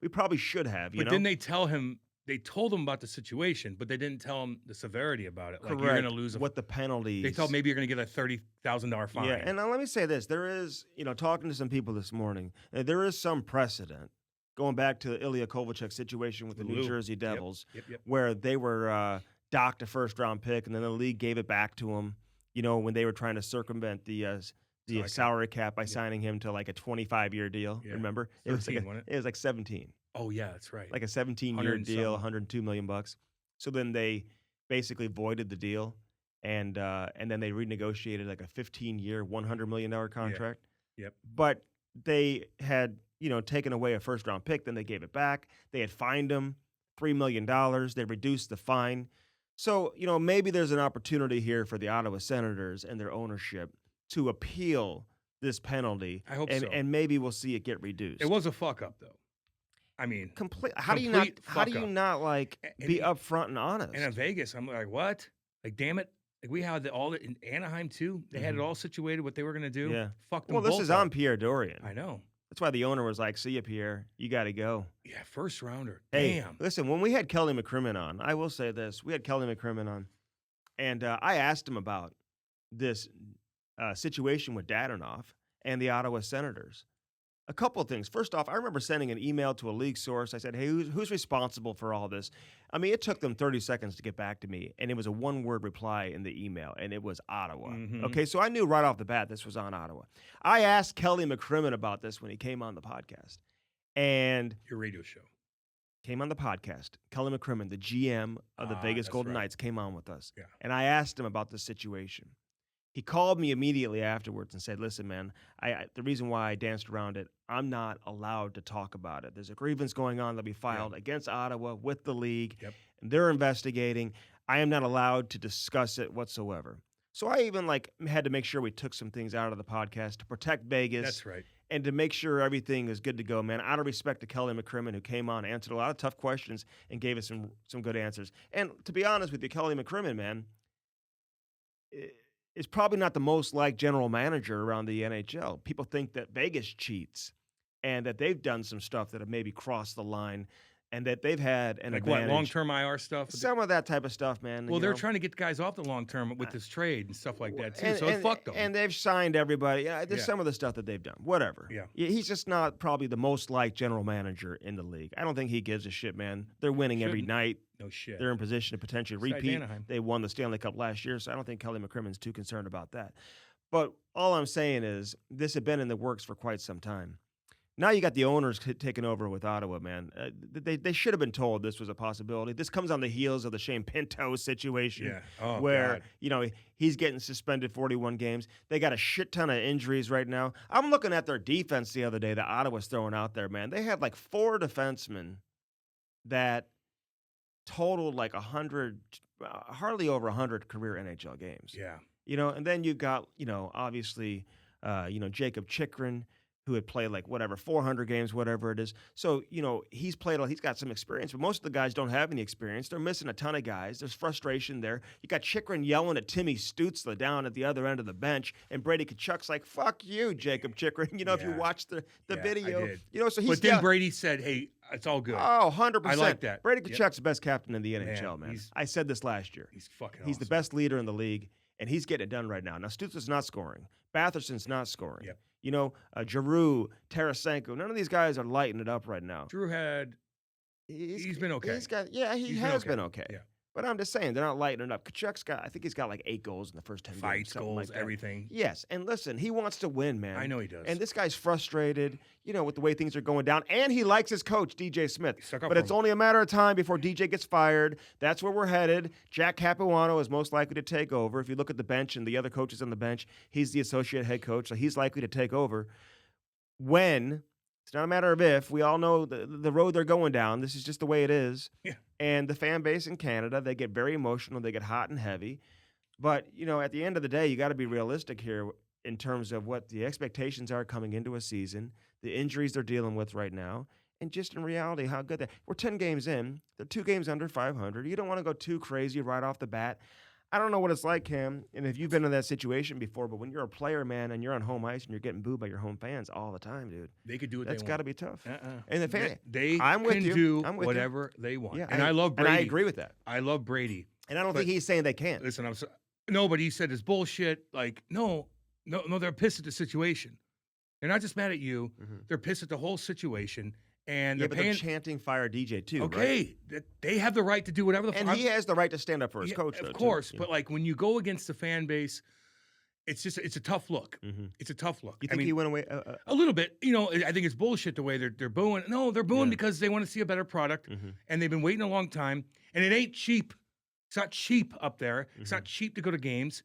we probably should have, But didn't they tell him, they told him about the situation, but they didn't tell him the severity about it. Like Correct. You're going to lose what the penalties. They thought maybe you're going to get a $30,000 fine. Yeah, and now let me say this. There is, talking to some people this morning, there is some precedent going back to the Ilya Kovalchuk situation with the New Jersey Devils, Yep. where they were docked a first-round pick, and then the league gave it back to him, when they were trying to circumvent the salary cap by signing him to like a 25-year deal. Yeah. Remember? 13, it was like 17. Oh, yeah, that's right. Like a 17-year deal, $102 million. So then they basically voided the deal, and then they renegotiated like a 15-year, $100 million contract. Yep. But they had, taken away a first-round pick, then they gave it back. They had fined him $3 million. They reduced the fine. So, maybe there's an opportunity here for the Ottawa Senators and their ownership to appeal this penalty. I hope so. And maybe we'll see it get reduced. It was a fuck up, though. I mean, How do you not like be upfront and honest? And in Vegas, I'm like, what? Like, damn it! Like, we had all in Anaheim too. They had it all situated what they were gonna do. Yeah. Fuck them. Well, this both is up. on Pierre Dorian. I know. That's why the owner was like, "See you, Pierre. You got to go." Yeah, first rounder. Hey, Damn. listen. When we had Kelly McCrimmon on, I will say this: we had Kelly McCrimmon on, and I asked him about this situation with Dadonov and the Ottawa Senators. A couple of things. First off, I remember sending an email to a league source. I said, hey, who's responsible for all this? I mean, it took them 30 seconds to get back to me, and it was a one-word reply in the email, and it was Ottawa. Mm-hmm. Okay, so I knew right off the bat this was on Ottawa. I asked Kelly McCrimmon about this when he came on the podcast, and Your radio show. came on the podcast. Kelly McCrimmon, the GM of the Vegas Golden Knights, came on with us, and I asked him about the situation. He called me immediately afterwards and said, listen, man, the reason why I danced around it, I'm not allowed to talk about it. There's a grievance going on that'll be filed against Ottawa with the league, and they're investigating. I am not allowed to discuss it whatsoever. So I even had to make sure we took some things out of the podcast to protect Vegas. That's right. And to make sure everything is good to go, man. Out of respect to Kelly McCrimmon, who came on, answered a lot of tough questions, and gave us some good answers. And to be honest with you, Kelly McCrimmon, man, is probably not the most liked general manager around the NHL. People think that Vegas cheats and that they've done some stuff that have maybe crossed the line and that they've had an advantage. What, long-term IR stuff? Some of that type of stuff, man. Well, they're trying to get guys off the long-term with this trade and stuff like that, too. So fuck them. And they've signed everybody. There's some of the stuff that they've done. Whatever. Yeah. He's just not probably the most liked general manager in the league. I don't think he gives a shit, man. They're winning every night. No shit. They're in position to potentially repeat. They won the Stanley Cup last year, so I don't think Kelly McCrimmon's too concerned about that. But all I'm saying is this had been in the works for quite some time. Now you got the owners taking over with Ottawa, man. They should have been told this was a possibility. This comes on the heels of the Shane Pinto situation, where he's getting suspended 41 games. They got a shit ton of injuries right now. I'm looking at their defense the other day that Ottawa's throwing out there, man. They had 4 defensemen that totaled 100, hardly over 100 career NHL games. Yeah. And then you got obviously Jacob Chikrin, who had played 400 games, whatever it is. So, he's got some experience, but most of the guys don't have any experience. They're missing a ton of guys. There's frustration there. You got Chikrin yelling at Timmy Stützle down at the other end of the bench, and Brady Tkachuk's like, fuck you, Jacob Chikrin. If you watch the video. I did. So he's But then Brady said, hey, it's all good. Oh, 100%. I like that. Brady Tkachuk's the best captain in the NHL, man. I said this last year. He's fucking He's the awesome. best leader in the league, and he's getting it done right now. Now, Stützle's not scoring. Batherson's not scoring. Yep. Giroux, Tarasenko, none of these guys are lighting it up right now. Drew he's been okay. He has been okay. Yeah. But I'm just saying, they're not lighting it up. Kachuk's I think he's got 8 goals in the first 10 games. Fights, goals, that. everything. Yes, and listen, he wants to win, man. I know he does. And this guy's frustrated, with the way things are going down. And he likes his coach, DJ Smith. But it's only a matter of time before DJ gets fired. That's where we're headed. Jack Capuano is most likely to take over. If you look at the bench and the other coaches on the bench, he's the associate head coach, so he's likely to take over. When, it's not a matter of if, we all know the road they're going down. This is just the way it is. Yeah. And the fan base in Canada, they get very emotional. They get hot and heavy. But, at the end of the day, you got to be realistic here in terms of what the expectations are coming into a season, the injuries they're dealing with right now, and just in reality, how good they. We're 10 games in. They're 2 games under 500. You don't want to go too crazy right off the bat. I don't know what it's like, Cam, and if you've been in that situation before, but when you're a player, man, and you're on home ice and you're getting booed by your home fans all the time, dude. They could do what That's they got to want. be tough. Uh-uh. And the fan, they I'm with can you. do I'm with whatever they want. Yeah, and I love Brady. And I agree with that. I love Brady. And I don't think he's saying they can't. Listen, no, but he said it's bullshit. No, they're pissed at the situation. They're not just mad at you. Mm-hmm. They're pissed at the whole situation. And they're but paying, they're chanting fire DJ too, okay, right? They have the right to do whatever the fuck. And he has the right to stand up for his coach, of though, course. too. But when you go against the fan base, it's a tough look. Mm-hmm. It's a tough look. You think he went away? A little bit. I think it's bullshit the way they're booing. No, they're booing because they want to see a better product, and they've been waiting a long time. And it ain't cheap It's not cheap up there. It's not cheap to go to games.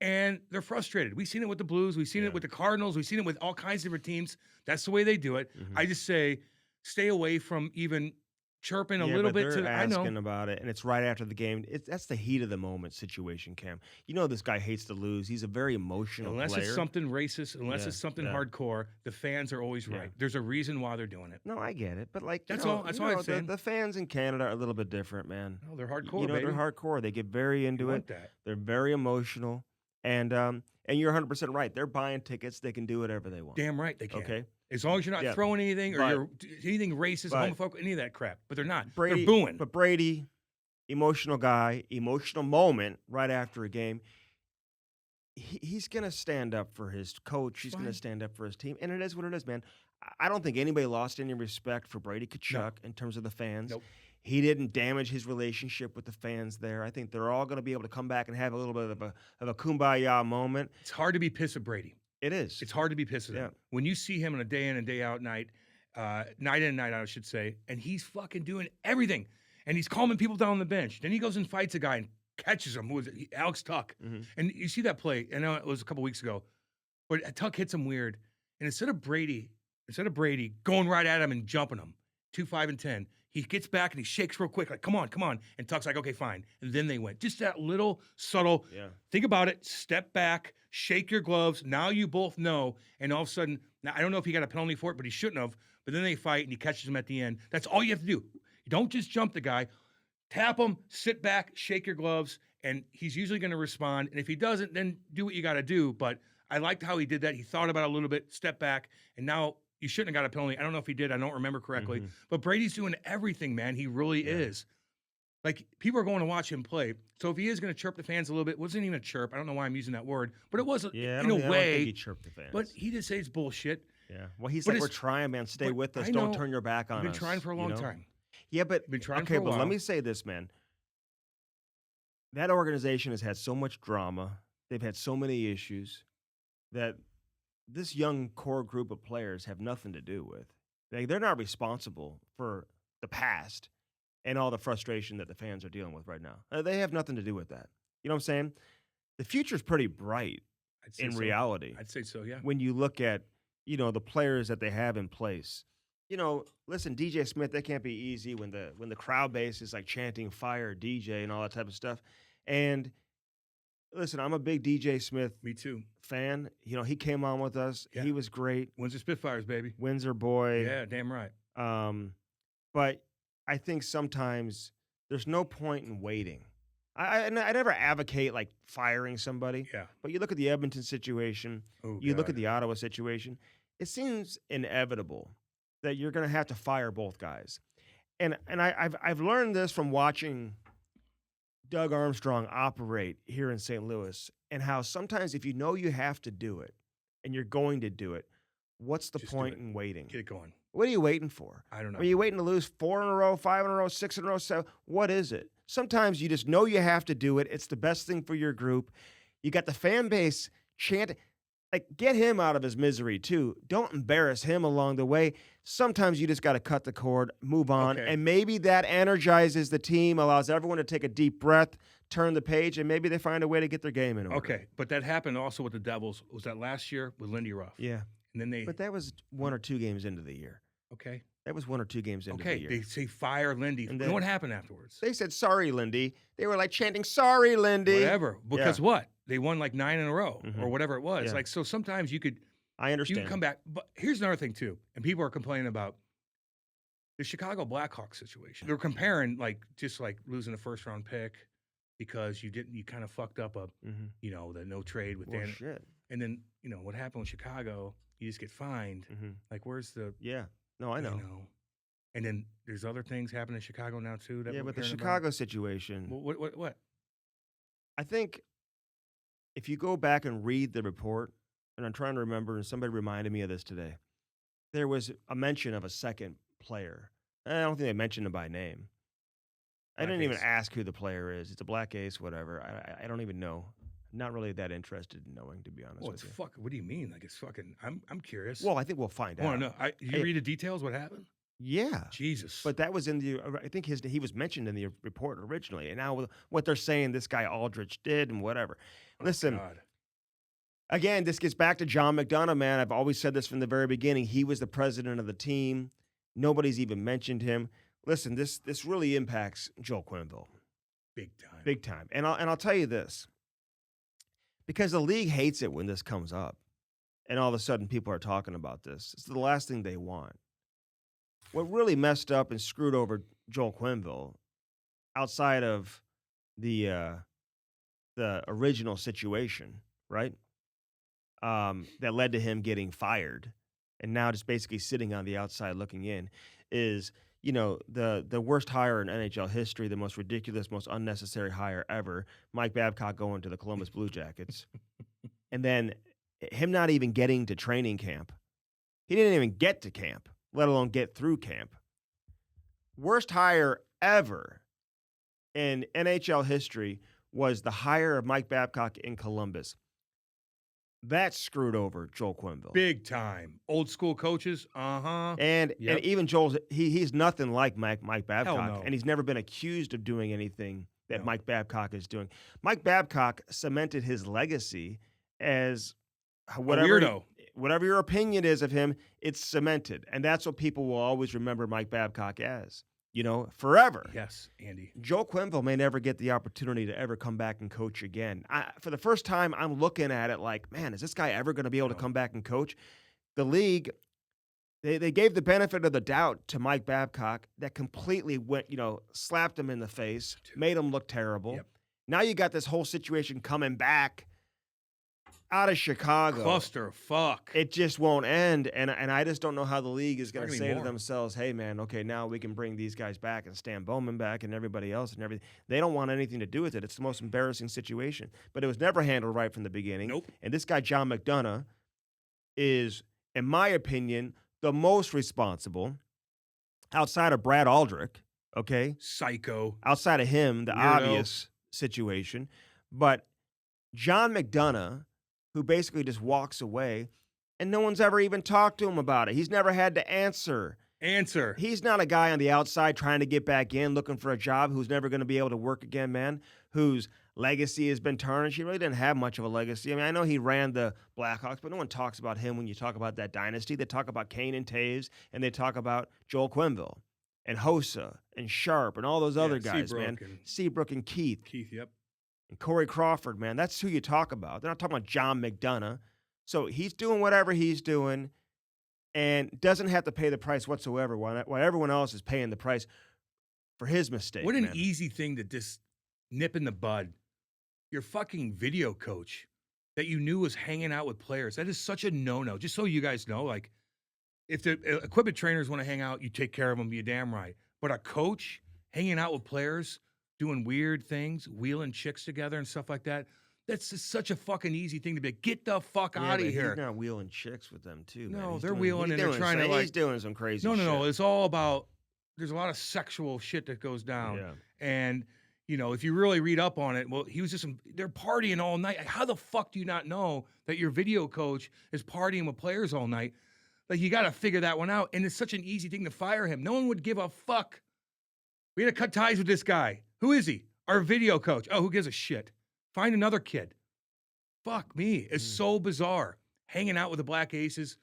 And they're frustrated. We've seen it with the Blues. We've seen it with the Cardinals. We've seen it with all kinds of different teams. That's the way they do it. I just say stay away from even chirping a little bit. They're I know. asking about it, and it's right after the game. That's the heat of the moment situation, Cam. You know this guy hates to lose. He's a very emotional Unless player. it's something racist, unless it's something hardcore, the fans are always right. There's a reason why they're doing it. No, I get it, but like that's all. That's all I'm saying. The fans in Canada are a little bit different, man. No, they're hardcore. You know, baby. they're hardcore. They get very into it. That. They're very emotional, and you're 100% right. They're buying tickets. They can do whatever they want. Damn right they can. Okay. As long as you're not throwing anything or you're anything racist, homophobic, any of that crap. But they're not. They're booing. But Brady, emotional guy, emotional moment right after a game. He's going to stand up for his coach. He's going to stand up for his team. And it is what it is, man. I don't think anybody lost any respect for Brady Tkachuk in terms of the fans. Nope. He didn't damage his relationship with the fans there. I think they're all going to be able to come back and have a little bit of a kumbaya moment. It's hard to be pissed at Brady. It is. It's hard to be pissed at him. When you see him on a day in and day out night in and night out, I should say, and he's fucking doing everything. And he's calming people down on the bench. Then he goes and fights a guy and catches him. Who was it? Alex Tuck. And you see that play. I know it was a couple weeks ago. But Tuck hits him weird. And instead of Brady going right at him and jumping him, 2, 5, and 10, he gets back and he shakes real quick, like, come on. And Tuck's like, okay, fine. And then they went. Just that little subtle, think about it, step back, shake your gloves. Now you both know. And all of a sudden, now I don't know if he got a penalty for it, but he shouldn't have. But then they fight and he catches him at the end. That's all you have to do. You don't just jump the guy. Tap him, sit back, shake your gloves, and he's usually going to respond. And if he doesn't, then do what you got to do. But I liked how he did that. He thought about it a little bit, step back, and now you shouldn't have got a penalty. I don't know if he did. I don't remember correctly. But Brady's doing everything, man. He really is. Like, people are going to watch him play. So if he is going to chirp the fans a little bit, it wasn't even a chirp. I don't know why I'm using that word. But it was, in a way. I don't think he chirped the fans. But he did say it's bullshit. Yeah. Well, he's like, we're trying, man. Stay with us. Don't turn your back on us. We've been trying for a long time. Yeah, but been trying for a while. Let me say this, man. That organization has had so much drama. They've had so many issues that this young core group of players have nothing to do with. They're not responsible for the past and all the frustration that the fans are dealing with right now. They have nothing to do with that. You know what I'm saying? The future's pretty bright in reality. I'd say so, yeah. When you look at, the players that they have in place. Listen, DJ Smith, that can't be easy when the crowd base is like chanting fire DJ and all that type of stuff. And listen, I'm a big DJ Smith Me too. fan. He came on with us. Yeah. He was great. Windsor Spitfires, baby. Windsor boy. Yeah, damn right. But I think sometimes there's no point in waiting. I never advocate like firing somebody. Yeah. But you look at the Edmonton situation. Look at the Ottawa situation. It seems inevitable that you're going to have to fire both guys. And I've learned this from watching Doug Armstrong operate here in St. Louis, and how sometimes if you know you have to do it and you're going to do it, what's the point in waiting? Get it going. What are you waiting for? I don't know. Are you waiting to lose 4 in a row, 5 in a row, 6 in a row, 7? What is it? Sometimes you just know you have to do it. It's the best thing for your group. You got the fan base chanting. Like, get him out of his misery, too. Don't embarrass him along the way. Sometimes you just got to cut the cord, move on, and maybe that energizes the team, allows everyone to take a deep breath, turn the page, and maybe they find a way to get their game in order. Okay, but that happened also with the Devils. Was that last year with Lindy Ruff? Yeah. And then But that was 1 or 2 games into the year. Okay. That was 1 or 2 games into the year. They say fire Lindy. And then what happened afterwards? They said, sorry, Lindy. They were like chanting, sorry, Lindy. Whatever. Because what? They won like 9 in a row or whatever it was. Yeah. Like, so sometimes you could. I understand. You can come back. But here's another thing, too. And people are complaining about the Chicago Blackhawks situation. They're comparing, just like losing a first-round pick because you kind of fucked up the no trade with Dan. Shit. And then, what happened with Chicago, you just get fined. Like, where's the. Yeah. No, I know. And then there's other things happening in Chicago now, too. But the Chicago situation. What? I think if you go back and read the report, and I'm trying to remember, and somebody reminded me of this today, there was a mention of a second player. I don't think they mentioned him by name. I didn't even ask who the player is. It's a Black Ace, whatever. I don't even know. Not really that interested in knowing, to be honest with you. What do you mean? Like, it's fucking. I'm curious. Well, I think we'll find out. No. You read the details? What happened? Yeah. Jesus. But that was in the, I think he was mentioned in the report originally. And now what they're saying this guy Aldrich did and whatever. Listen, God. again, this gets back to John McDonough, man. I've always said this from the very beginning. He was the president of the team. Nobody's even mentioned him. Listen, this really impacts Joel Quenneville. Big time. Big time. And I'll tell you this. Because the league hates it when this comes up. And all of a sudden people are talking about this. It's the last thing they want. What really messed up and screwed over Joel Quenneville, outside of the original situation, right? That led to him getting fired and now just basically sitting on the outside looking in, is, the worst hire in NHL history, the most ridiculous, most unnecessary hire ever, Mike Babcock going to the Columbus Blue Jackets. And then him not even getting to training camp. He didn't even get to camp, let alone get through camp. Worst hire ever in NHL history was the hire of Mike Babcock in Columbus. That screwed over Joel Quenneville. Big time. Old school coaches. And even Joel's, he's nothing like Mike Babcock. Hell no. And he's never been accused of doing anything that Mike Babcock is doing. Mike Babcock cemented his legacy as whatever, a weirdo. Whatever your opinion is of him, it's cemented. And that's what people will always remember Mike Babcock as, forever. Yes, Andy. Joel Quenneville may never get the opportunity to ever come back and coach again. For the first time, I'm looking at it like, man, is this guy ever going to be able to come back and coach? The league, they gave the benefit of the doubt to Mike Babcock that completely went, slapped him in the face, made him look terrible. Yep. Now you got this whole situation coming back out of Chicago. Cluster fuck. It just won't end, and I just don't know how the league is going to say to more. themselves, hey, man, okay, now we can bring these guys back and Stan Bowman back and everybody else and everything. They don't want anything to do with it. It's the most embarrassing situation. But it was never handled right from the beginning. Nope. And this guy, John McDonough, is, in my opinion, the most responsible outside of Brad Aldrich, okay? Psycho. Outside of him, the Weirdo. obvious situation. But John McDonough, who basically just walks away, and no one's ever even talked to him about it. He's never had to answer. He's not a guy on the outside trying to get back in, looking for a job, who's never going to be able to work again, man, whose legacy has been tarnished. He really didn't have much of a legacy. I mean, I know he ran the Blackhawks, but no one talks about him when you talk about that dynasty. They talk about Kane and Taves, and they talk about Joel Quenneville and Hossa and Sharp and all those other guys, man. Seabrook and Keith. Yep. And Corey Crawford, man, that's who you talk about. They're not talking about John McDonough. So he's doing whatever he's doing and doesn't have to pay the price whatsoever while everyone else is paying the price for his mistake. What an easy thing to just nip in the bud. Your fucking video coach that you knew was hanging out with players. That is such a no-no. Just so you guys know, like, if the equipment trainers want to hang out, you take care of them, you're damn right. But a coach hanging out with players, doing weird things, wheeling chicks together and stuff like that. That's just such a fucking easy thing to be. Get the fuck out of here. He's not wheeling chicks with them too, man. No, they're wheeling and they're trying to, like, he's doing some crazy shit. No. It's all about, there's a lot of sexual shit that goes down. Yeah. And, if you really read up on it, well, he was just, they're partying all night. How the fuck do you not know that your video coach is partying with players all night? Like, you got to figure that one out. And it's such an easy thing to fire him. No one would give a fuck. We had to cut ties with this guy. Who is he? Our video coach. Oh, who gives a shit? Find another kid. Fuck me. It's so bizarre. Hanging out with the Black Aces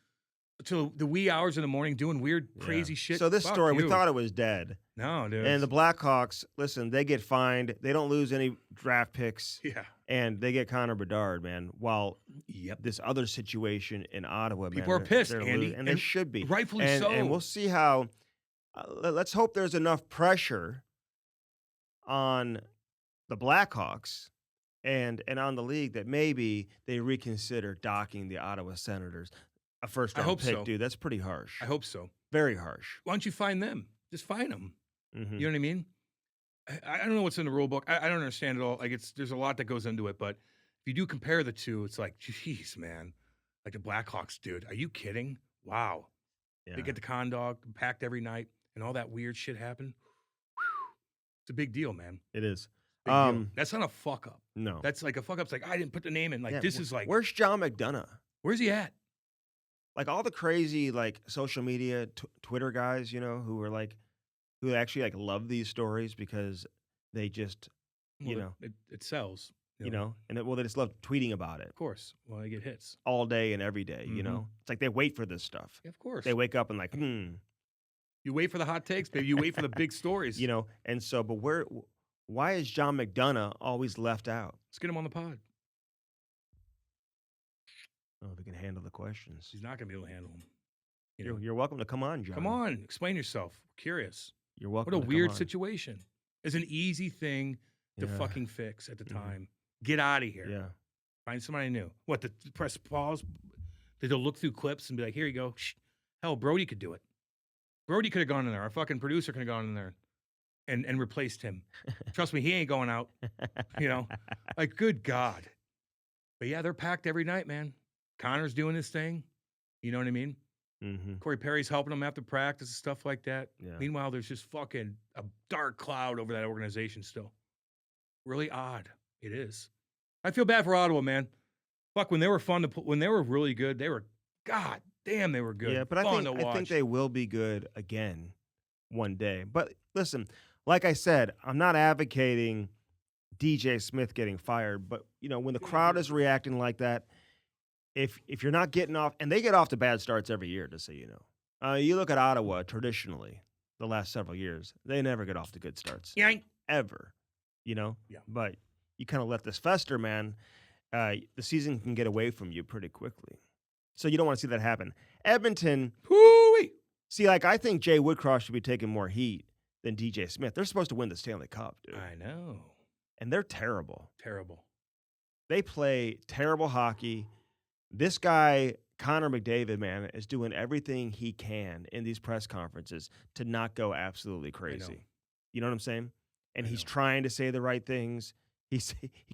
till the wee hours in the morning doing weird, crazy shit. So this Fuck story, you. we thought it was dead. No, dude. And the Blackhawks, listen, they get fined. They don't lose any draft picks. Yeah. And they get Connor Bedard, man. While this other situation in Ottawa, people are pissed, Andy. And they should be. Rightfully so. And we'll see how, let's hope there's enough pressure on the Blackhawks and on the league that maybe they reconsider docking the Ottawa Senators a first-round pick, so. dude. That's pretty harsh. I hope so. Very harsh. Why don't you find them? Just find them. Mm-hmm. You know what I mean? I don't know what's in the rule book. I don't understand it all. Like, there's a lot that goes into it, but if you do compare the two, it's like, geez, man. Like the Blackhawks, dude. Are you kidding? Wow. Yeah. They get the con dog packed every night, and all that weird shit happened. It's a big deal, man. It is. Big deal. That's not a fuck up. No. That's like a fuck up's like, I didn't put the name in. Like, this is like, where's John McDonough? where's he at? like all the crazy like social media Twitter guys, who actually like love these stories because they just, you Well, know, it sells. You know, they just love tweeting about it of course. Well, they get hits. all day and every day. Mhm. It's like they wait for this stuff. Yeah, of course. They wake up and like, You wait for the hot takes, baby. You wait for the big stories. and so, but why is John McDonough always left out? Let's get him on the pod. I don't know if he can handle the questions. He's not going to be able to handle them. You know, You're welcome to come on, John. come on, explain yourself. Curious. You're welcome. What a to come weird on. situation. It's an easy thing to Yeah. fucking fix at the Mhm. time. Get out of here. Yeah. Find somebody new. What, to press pause? They'll look through clips and be like, here you go. Shh. Hell, Brody could do it. Brody could have gone in there. Our fucking producer could have gone in there and replaced him. Trust me, he ain't going out. Like, good God. But yeah, they're packed every night, man. Connor's doing his thing. You know what I mean? Mm-hmm. Corey Perry's helping him after practice and stuff like that. Yeah. Meanwhile, there's just fucking a dark cloud over that organization still. Really odd. It is. I feel bad for Ottawa, man. Fuck, when they were fun to put, when they were really good, they were, God damn, they were good. Yeah, but Fun I to watch. think they will be good again one day. But listen, like I said, I'm not advocating DJ Smith getting fired. But when the crowd is reacting like that, if you're not getting off, and they get off to bad starts every year, just so you know. You look at Ottawa traditionally, the last several years, they never get off to good starts. Yank. Ever. Yeah. But you kind of let this fester, man. The season can get away from you pretty quickly. So you don't want to see that happen. Edmonton, Hoo-wee. see, like I think Jay Woodcroft should be taking more heat than DJ Smith. They're supposed to win the Stanley Cup, dude. I know. And they're terrible. Terrible. They play terrible hockey. This guy, Connor McDavid, man, is doing everything he can in these press conferences to not go absolutely crazy. You know what I'm saying? And he's trying to say the right things. He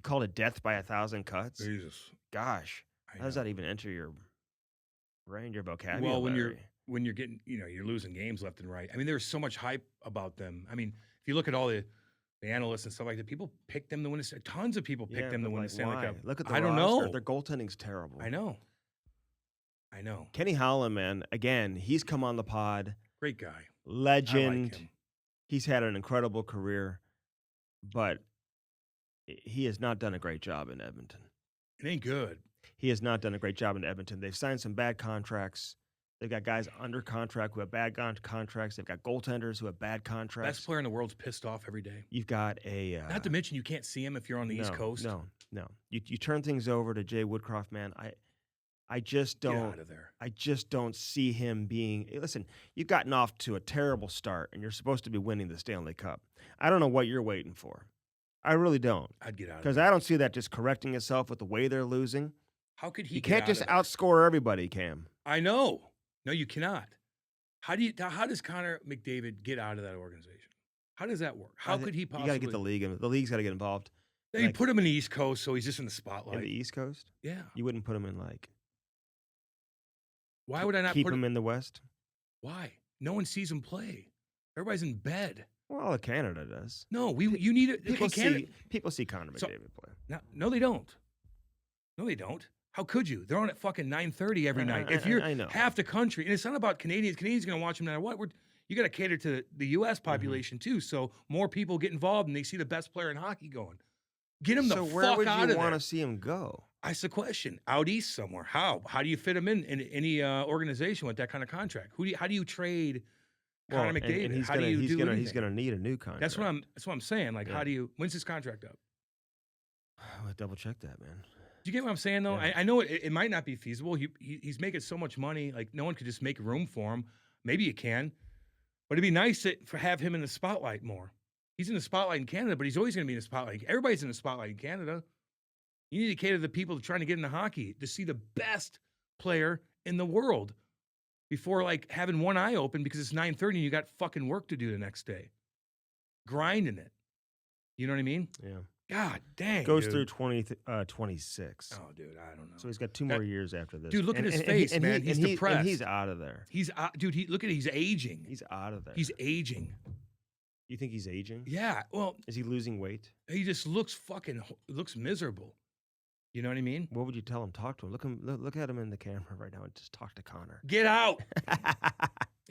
called it death by 1,000 cuts. Jesus. Gosh, how does that even enter your brain, your vocabulary? Well, when you're getting, you're losing games left and right. I mean, there's so much hype about them. I mean, if you look at all the analysts and stuff like that, people pick them to win. Tons of people pick them to win the Stanley Cup. Look at the I don't roster. know. Their goaltending's terrible. I know. Kenny Holland, man, again, he's come on the pod. Great guy. Legend. I like him. He's had an incredible career, but he has not done a great job in Edmonton. It ain't good. He has not done a great job in Edmonton. They've signed some bad contracts. They've got guys under contract who have bad contracts. They've got goaltenders who have bad contracts. Best player in the world's pissed off every day. You've got a... Not to mention you can't see him if you're on the East Coast. No. You turn things over to Jay Woodcroft, man. I just don't... Get out of there. I just don't see him being... Listen, you've gotten off to a terrible start, and you're supposed to be winning the Stanley Cup. I don't know what you're waiting for. I really don't. I'd get out of there. Because I don't see that just correcting itself with the way they're losing. How could he You get can't out just of there? outscore everybody, Cam. I know. No, you cannot. How does Connor McDavid get out of that organization? How does that work? How could he possibly? You got to get the league in. The league's got to get involved. You put him in the East Coast, so he's just in the In spotlight. the East Coast? Yeah. You wouldn't put him in like... Why would I not keep put him in the West? Why? No one sees him play. Everybody's in bed. Well, Canada does. No, you need it. People see Connor McDavid play. No, they don't. No, they don't. How could you? They're on at fucking 9:30 every night. If you're I know. half the country, and it's not about Canadians. Canadians are going to watch them no matter what. You got to cater to the U.S. population too, so more people get involved and they see the best player in hockey going. Get him the fuck out of there. So where would you want to see him go? That's the question. Out east somewhere. How? How do you fit him in any organization with that kind of contract? How do you trade Connor McDavid? And how do you do anything? He's gonna need a new contract. That's what I'm saying. Like, how do you? When's his contract up? I'll double check that, man. Do you get what I'm saying, though? Yeah. I know it might not be feasible. He's making so much money, like no one could just make room for him. Maybe you can, but it'd be nice to have him in the spotlight more. He's in the spotlight in Canada, but he's always going to be in the spotlight. Everybody's in the spotlight in Canada. You need to cater to the people trying to get into hockey to see the best player in the world before like having one eye open because it's 9:30 and you got fucking work to do the next day. Grinding it. You know what I mean? Yeah. God dang. Goes dude. through 26. Oh, dude, I don't know. So he's got 2 more years after this. Dude, look at his face, man. He's depressed. And he's out of there. He's dude. Look at it. He's aging. He's out of there. He's aging. You think he's aging? Yeah. Well, Is he losing weight? he just looks looks miserable. You know what I mean? What would you tell him? Talk to him. Look at him in the camera right now and just talk to Connor. Get out.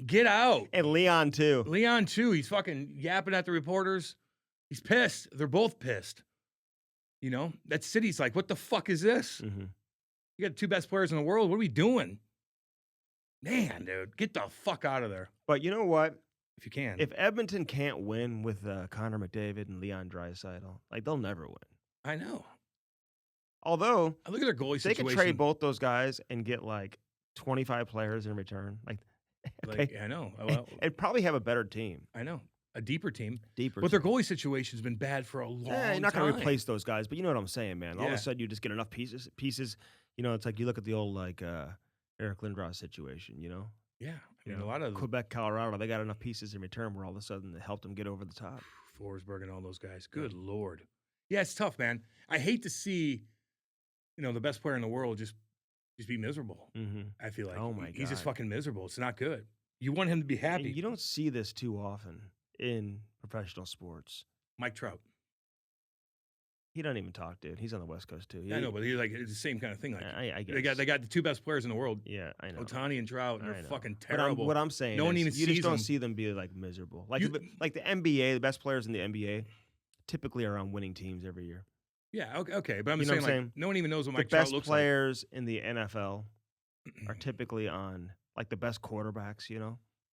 Get out. And Leon too. Leon too. He's fucking yapping at the reporters. He's pissed. They're both pissed. You know, that city's like, what the fuck is this? Mm-hmm. You got the 2 best players in the world. What are we doing? Man, dude, get the fuck out of there. But you know what? If you can. If Edmonton can't win with Connor McDavid and Leon Draisaitl, like they'll never win. I know. Although I look at their goalie they situation. could trade both those guys and get like 25 players in return. Like I know. Well, and probably have a better team. I know. A deeper team. Deeper. But their goalie situation's been bad for a long time. You're not going to replace those guys, but you know what I'm saying, man. All of Yeah. a sudden, you just get enough pieces. You know, it's like you look at the old like Eric Lindros situation. You know, Yeah. I mean, a lot of Quebec, Colorado, they got enough pieces in return where all of a sudden it helped them get over the top. Forsberg and all those guys. Good Lord. Yeah, it's tough, man. I hate to see, the best player in the world just be miserable. Mm-hmm. I feel like Oh my he's just God. fucking miserable. It's not good. You want him to be happy. And you don't see this too often in professional sports. Mike Trout. He doesn't even talk, dude. He's on the West Coast too. I know, but he's like it's the same kind of thing. Like I guess they got the 2 best players in the world, Yeah, I know. Otani and Trout, and I they're know. fucking But terrible. what I'm saying, No one is even you just sees don't them. see them be like miserable. Like You- like the NBA, the best players in the NBA typically are on winning teams every year. Yeah, okay, but I'm You know saying, what I'm like, saying? no one even knows what The Mike Trout best looks players in the NFL are typically on like the best quarterbacks.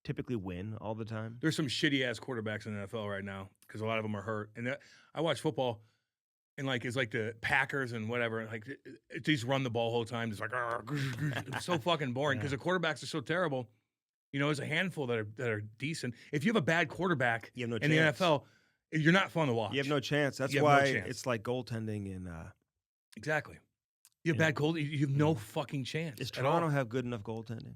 Typically win all the time. There's some shitty ass quarterbacks in the NFL right now because a lot of them are hurt. And I watch football, and like it's like the Packers and whatever. Like they just run the ball the whole time. It's like it's so fucking boring because the quarterbacks are so terrible. There's a handful that are decent. If you have a bad quarterback You have no in chance. the NFL, you're not fun to watch. You have no chance. That's You have no why chance. it's like goaltending in. Exactly. You have Yeah. bad goal. You have no fucking chance. Does at all. Toronto have good enough goaltending?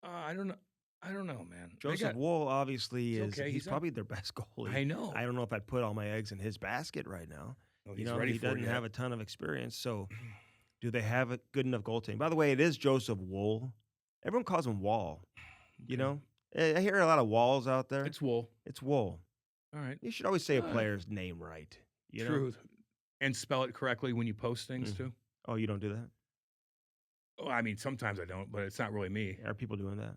I don't know. I don't know, man. They Joseph got- Wool obviously It's is. okay. He's He's not- probably their best goalie. I know. I don't know if I'd put all my eggs in his basket right now. Oh, he's ready he for it doesn't yet. have a ton of experience. So, do they have a good enough goaltending? By the way, it is Joseph Wool. Everyone calls him Wall. I hear a lot of Walls out there. It's Wool. It's Wool. All right. You should always say a player's name right. You know? Truth. And spell it correctly when you post things Mhm. too. Oh, you don't do that? Oh, I mean, sometimes I don't, but it's not really me. Are people doing that?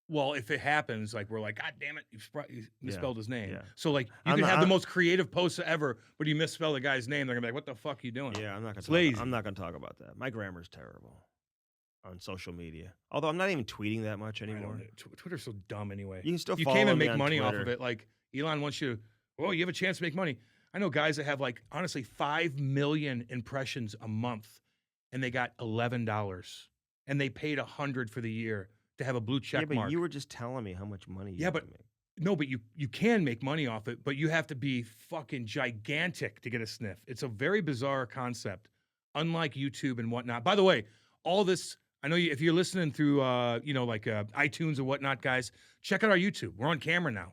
Well, if it happens, like we're like, God damn it, you misspelled his name. yeah. So like, you I'm can not- have the I'm- most creative posts ever, but you misspell the guy's name. They're gonna be like, what the fuck are you doing? Yeah, I'm not It's gonna. lazy. I'm not gonna talk about that. My grammar's terrible on social media. Although I'm not even tweeting that much I don't anymore. know. Twitter's so dumb anyway. You can still You follow can't even me make on money off Twitter. of it. Like Elon wants you. Oh, you have a chance to make money. I know guys that have like honestly 5 million impressions a month, and they got $11, and they paid $100 for the year to have a blue check Yeah, but mark. you were just telling me how much money. Yeah, have but to make. No, but you can make money off it, but you have to be fucking gigantic to get a sniff. It's a very bizarre concept, unlike YouTube and whatnot. By the way, all this, I know if you're listening through, iTunes and whatnot, guys, check out our YouTube. We're on camera now.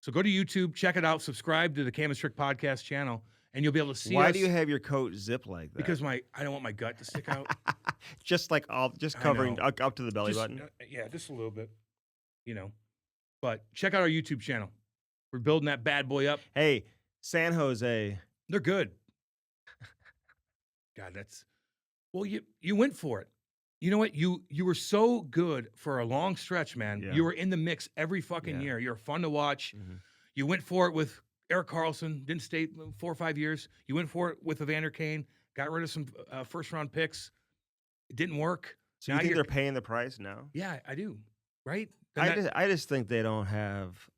So go to YouTube, check it out, subscribe to the Cam Strick Podcast channel, and you'll be able to see Why us. do you have your coat zipped like that? Because I don't want my gut to stick out. just like just I covering know. up to the belly Just- button. Yeah, just a little bit, But check out our YouTube channel. We're building that bad boy up. Hey, San Jose. They're good. God, you went for it. You know what? You were so good for a long stretch, man. Yeah. You were in the mix every fucking Yeah. year. You're fun to watch. Mhm. You went for it with Eric Carlson, didn't stay 4 or 5 years. You went for it with Evander Kane, got rid of some first round picks. It didn't work. So Now you think you're- they're paying the price now? Yeah, I do. Right? And I just think they don't have,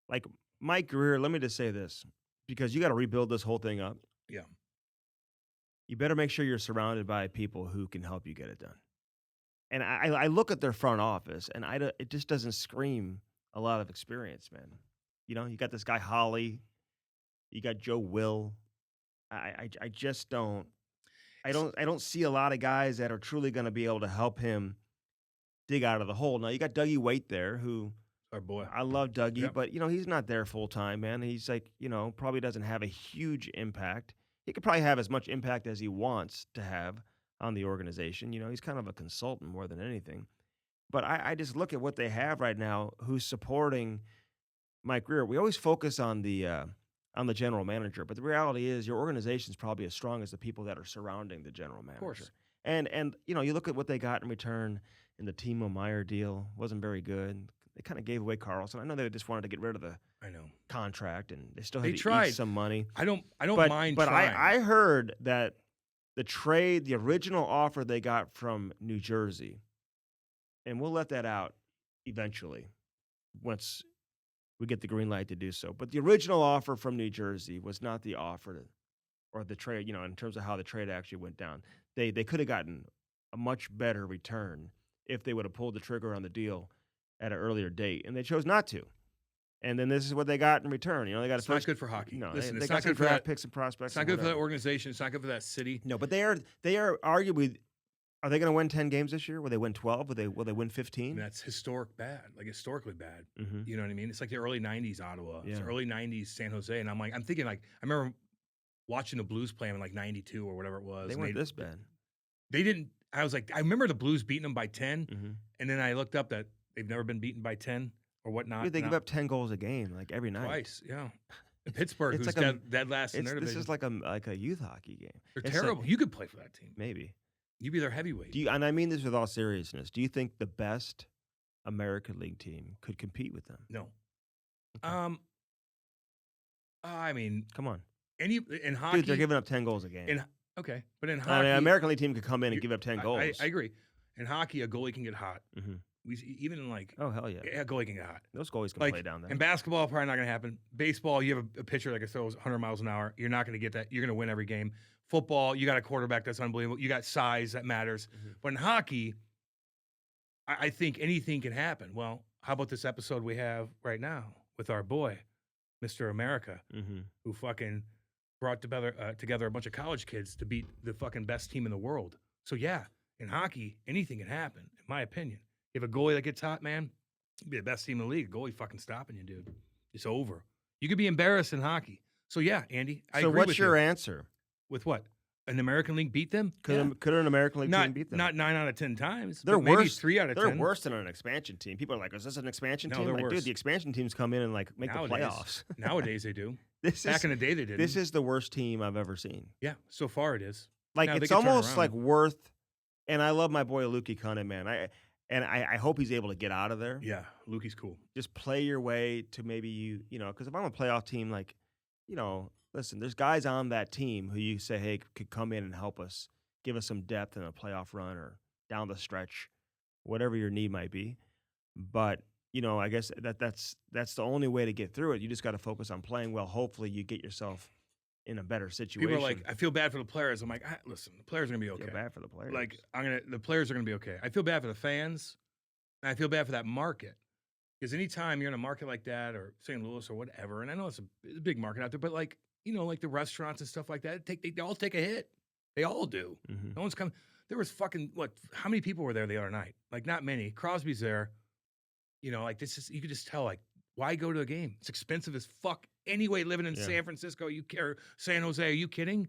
like Mike Greer. Let me just say this, because you got to rebuild this whole thing up. Yeah. You better make sure you're surrounded by people who can help you get it done. And I look at their front office, and it just doesn't scream a lot of experience, man. You got this guy Holly, you got Joe Will. I just don't. I don't see a lot of guys that are truly going to be able to help him dig out of the hole. Now you got Dougie Waite there, who our boy. I love Dougie, Yep. but he's not there full time, man. He's like, probably doesn't have a huge impact. He could probably have as much impact as he wants to have on the organization. He's kind of a consultant more than anything. But I just look at what they have right now, who's supporting Mike Greer. We always focus on the on the general manager. But the reality is your organization is probably as strong as the people that are surrounding the general manager. Of course. And you look at what they got in return in the Timo Meyer deal. Wasn't very good. They kind of gave away Carlson. I know they just wanted to get rid of the contract, and they still had to tried. eat some money. I don't mind But trying. I heard that the original offer they got from New Jersey, and we'll let that out eventually once we get the green light to do so. But the original offer from New Jersey was not the offer or the trade, in terms of how the trade actually went down. They could have gotten a much better return if they would have pulled the trigger on the deal at an earlier date, and they chose not to. And then this is what they got in return. They got it's not good for hockey. No, Listen, they it's got not some good for draft that. picks and prospects. It's not good for that organization. It's not good for that city. No, but they are arguably. Are they going to win 10 games this year? Will they win 12? Will they win 15? I mean, that's historically bad. Mm-hmm. You know what I mean? It's like the early '90s Ottawa. Yeah. It's the early '90s San Jose, and I'm thinking I remember watching the Blues play them in like '92 or whatever it was. They weren't this bad. They didn't. I was like, I remember the Blues beating them by 10, Mm-hmm. and then I looked up that they've never been beaten by 10 or whatnot. Dude, they give up 10 goals a game like every night. Twice, yeah. And Pittsburgh, It's who's like dead last in their This division. is like a youth hockey game. They're It's terrible. You could play for that team. Maybe. You'd be their heavyweight. And I mean this with all seriousness. Do you think the best American League team could compete with them? No. Okay. I mean, Come on. In hockey, Dude, they're giving up 10 goals a game. But in hockey, I mean, American League team could come in and give up 10 goals. I agree. In hockey, a goalie can get hot. Mm-hmm. Even in like, oh hell yeah, a goalie can get hot. Those goalies can Like, play down there. In basketball, probably not going to happen. Baseball, you have a pitcher that can throw 100 miles an hour. You're not going to get that. You're going to win every game. Football, you got a quarterback that's unbelievable. You got size that matters. Mm-hmm. But in hockey, I think anything can happen. Well, how about this episode we have right now with our boy, Mr. America, Mm-hmm. who fucking brought together a bunch of college kids to beat the fucking best team in the world. So yeah, in hockey, anything can happen, in my opinion. If a goalie that gets hot, man, you'd be the best team in the league. A goalie fucking stopping you, dude. It's over. You could be embarrassed in hockey. So yeah, Andy, I agree with you. So what's your answer? With what? An American League beat them? Could an American League team beat them? Not 9 out of 10 times. They're but maybe worse. 3 out of 10. They're worse than an expansion team. People are like, "Is this an expansion No, team?" they're Like, worse. dude, the expansion teams come in and like make Nowadays. the playoffs. Nowadays they do. Back in the day they didn't. This is the worst team I've ever seen. Yeah, so far it is. Like Now, they it's could turn almost around. like worth. And I love my boy Lukey Cunningham, man. I hope he's able to get out of there. Yeah, Lukey's cool. Just play your way to maybe because if I'm a playoff team, like, listen, there's guys on that team who you say, hey, could come in and help us, give us some depth in a playoff run or down the stretch, whatever your need might be. But, I guess that's the only way to get through it. You just got to focus on playing well. Hopefully you get yourself in a better situation. People are like, I feel bad for the players. I'm like, listen, the players are gonna be okay. Feel bad for the players. Like the players are gonna be okay. I feel bad for the fans, and I feel bad for that market. Because anytime you're in a market like that, or St. Louis or whatever, and I know it's a big market out there, but like like the restaurants and stuff like that, they all take a hit. They all do. Mm-hmm. No one's coming. There was how many people were there the other night? Like not many. Crosby's there. Like this is, you could just tell, like, why go to a game? It's expensive as fuck. Anyway, living in San Francisco, or San Jose, are you kidding?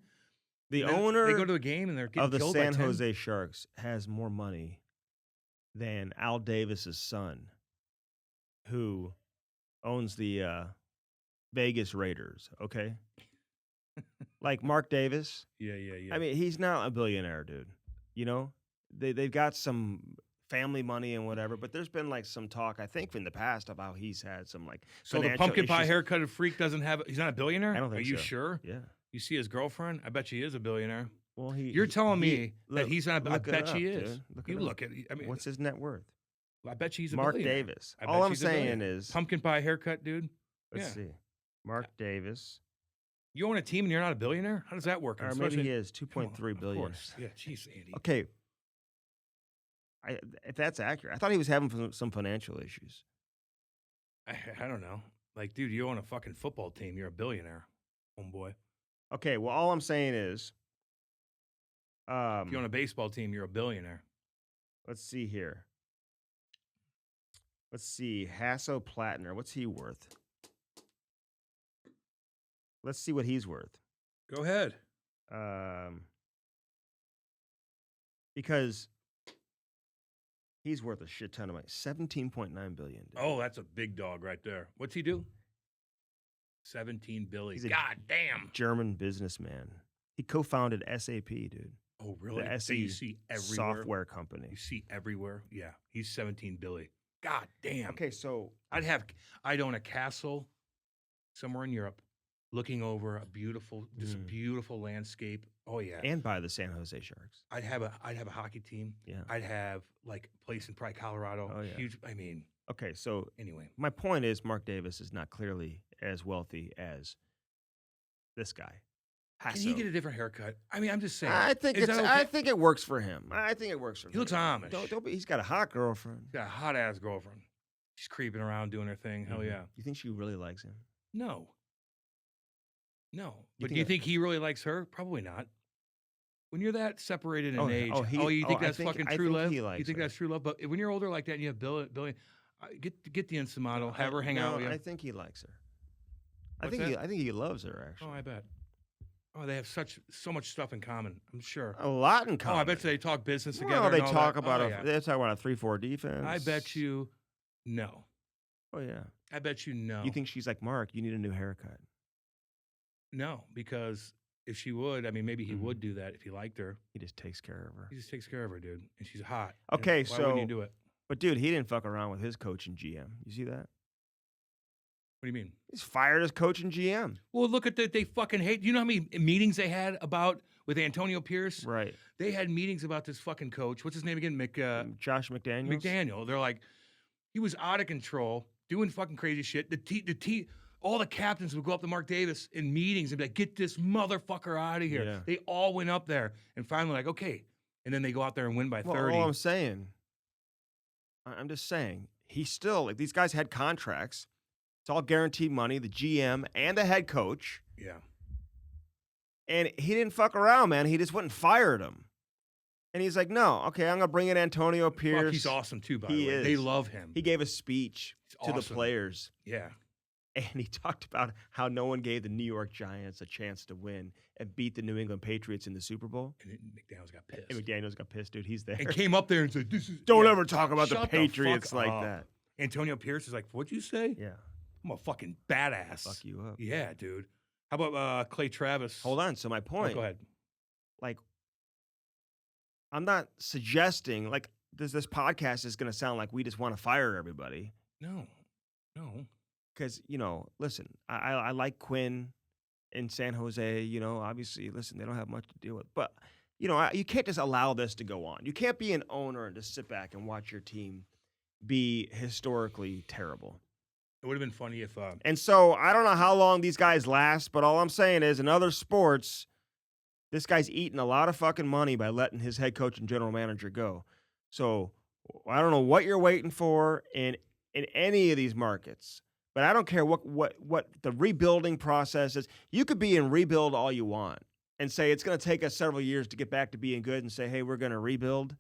The owner they go to a game and they're getting of the killed San by 10. Jose Sharks has more money than Al Davis's son, who owns the Vegas Raiders. Okay, like Mark Davis. Yeah. I mean, he's not a billionaire, dude. They've got some family money and whatever, but there's been like some talk, I think, in the past about he's had some like. So the pumpkin pie haircutted freak doesn't have. He's not a billionaire. I don't think Are you so. sure? Yeah. You see his girlfriend? I bet she is a billionaire. Well, you're telling me that he's not. I bet she is. Dude. You look at. I mean, what's his net worth? I bet she's a Mark billionaire. Davis. I bet All I'm she's a saying billionaire. is Pumpkin pie haircut, dude. Let's see. Mark Davis. You own a team and you're not a billionaire? How does that work? Or maybe he is 2.3 billion. Of course. Yeah, jeez, Andy. Okay. If that's accurate, I thought he was having some financial issues. I don't know. Like, dude, you own a fucking football team. You're a billionaire, homeboy. Okay, well, all I'm saying is, If you own a baseball team, you're a billionaire. let's see here. Let's see, Hasso Plattner. What's he worth? Let's see what he's worth. Go ahead. Because he's worth a shit ton of money. $17.9 billion. Dude. Oh, that's a big dog right there. What's he do? $17 billion. He's a God damn. German businessman. He co-founded SAP, dude. Oh, really? The That SE you see everywhere. software company. You see everywhere. Yeah, he's $17 billion. God damn. Okay, so I'd own a castle somewhere in Europe, looking over a beautiful landscape. Oh yeah. and by the San Jose Sharks. I'd have a hockey team. Yeah. I'd have like a place in probably Colorado. Oh, yeah. Huge. I mean, Okay, so anyway. my point is Mark Davis is not clearly as wealthy as this guy. Can he get a different haircut? I mean, I'm just saying. I think Is that okay? I think it works for him. I think it works for him. He looks Amish. Don't be, he's got a hot girlfriend. He's got a hot ass girlfriend. She's creeping around doing her thing. Hell yeah. You think she really likes him? No. No. You But do you think he really likes her? Probably not. When you're that separated in age, you think that's fucking true love? You think that's true love? But when you're older like that and you have billion, get the instant model, have her hang out with you. I think he likes her. I What's think he loves her actually. Oh, I bet. Oh, they have so much stuff in common. I'm sure. A lot in common. Oh, I bet you they talk business together. Well, they and all talk that. about Oh, a yeah. they talk about a 3-4 defense. I bet you, no. Oh yeah. I bet you no. You think she's like, Mark, you need a new haircut? No, because if she would, I mean, maybe he would do that if he liked her. He just takes care of her. He just takes care of her, dude, and she's hot. Okay, Why wouldn't so you do it? But dude, he didn't fuck around with his coach and GM. You see that? What do you mean? He's fired his coach and GM. Well, look at that. They fucking hate. You know how many meetings they had about with Antonio Pierce? Right. They had meetings about this fucking coach. What's his name again? Josh McDaniels. McDaniel. They're like, he was out of control, doing fucking crazy shit. All the captains would go up to Mark Davis in meetings and be like, "Get this motherfucker out of here." Yeah. They all went up there and finally like, okay. And then they go out there and win by 30. All I'm saying, I'm just saying, he's still like these guys had contracts. It's all guaranteed money, the GM and the head coach. Yeah. And he didn't fuck around, man. He just went and fired him. And he's like, no, okay, I'm going to bring in Antonio Pierce. Fuck, he's awesome too, by the way. is. They love him. He gave a speech to the awesome. players. Yeah. And he talked about how no one gave the New York Giants a chance to win and beat the New England Patriots in the Super Bowl. And McDaniels got pissed. And McDaniels got pissed, dude. He's there. And came up there and said, Don't ever talk about the Shut Patriots fuck like up. that. Antonio Pierce is like, what'd you say? Yeah. I'm a fucking badass. Fuck you up. Yeah, dude. How about Clay Travis? Hold on. So my point. Go ahead. Like, I'm not suggesting, like, this podcast is going to sound like we just want to fire everybody. No. Because, listen, I like Quinn in San Jose, obviously, listen, they don't have much to deal with. But, you can't just allow this to go on. You can't be an owner and just sit back and watch your team be historically terrible. It would have been funny if... And so I don't know how long these guys last, but all I'm saying is in other sports, this guy's eating a lot of fucking money by letting his head coach and general manager go. So I don't know what you're waiting for in any of these markets, but I don't care what the rebuilding process is. You could be in rebuild all you want and say it's going to take us several years to get back to being good and say, hey, we're going to rebuild.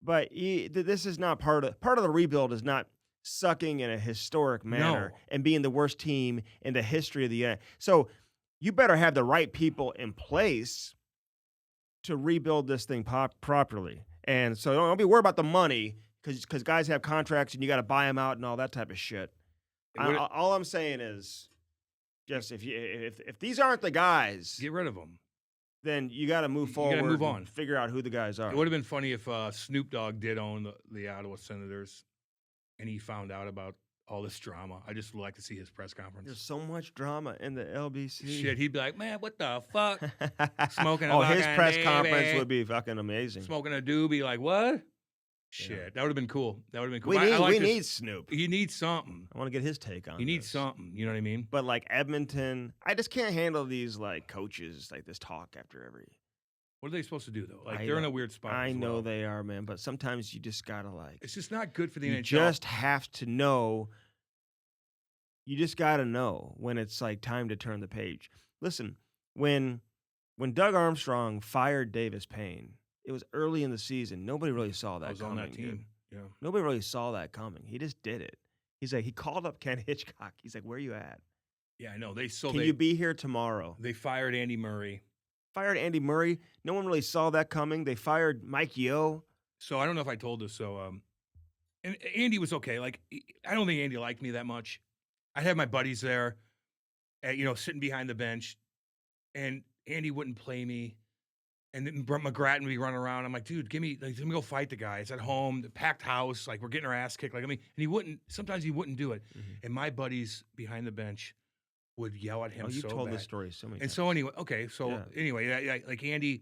But this is not part of the rebuild is not sucking in a historic manner and being the worst team in the history of the NFL. So you better have the right people in place to rebuild this thing properly. And so don't be worried about the money because guys have contracts and you got to buy them out and all that type of shit. All I'm saying is just if these aren't the guys, get rid of them. Then you got to move forward. You got to move on. And figure out who the guys are. It would have been funny if Snoop Dogg did own the Ottawa Senators, and he found out about all this drama. I just would like to see his press conference. There's so much drama in the LBC. Shit, he'd be like, man, what the fuck? Smoking a his press doobie. conference would be fucking amazing. Smoking a doobie, like what? Shit, that would have been cool. We need Snoop. He needs something. I want to get his take on. He needs something. You know what I mean? But like Edmonton, I just can't handle these like coaches like this talk after every. What are they supposed to do though? Like they're in a weird spot. I know they are, man. But sometimes you just gotta like. It's just not good for the NHL. You just have to know. You just gotta know when it's like time to turn the page. Listen, when Doug Armstrong fired Davis Payne. It was early in the season. Nobody really saw that coming. I was on that team. Dude. Yeah. Nobody really saw that coming. He just did it. He's like, he called up Ken Hitchcock. He's like, where are you at? Yeah, I know. Can you be here tomorrow? They fired Andy Murray. No one really saw that coming. They fired Mike Yeo. So I don't know if I told this. So, and Andy was okay. Like, I don't think Andy liked me that much. I had my buddies there. sitting behind the bench, and Andy wouldn't play me. And then Brent McGrattan would be running around. I'm like, dude, let me go fight the guy. It's at home, the packed house, like we're getting our ass kicked. And he wouldn't, sometimes he wouldn't do it. Mm-hmm. And my buddies behind the bench would yell at him so bad. You told this story so many times. So anyway, Andy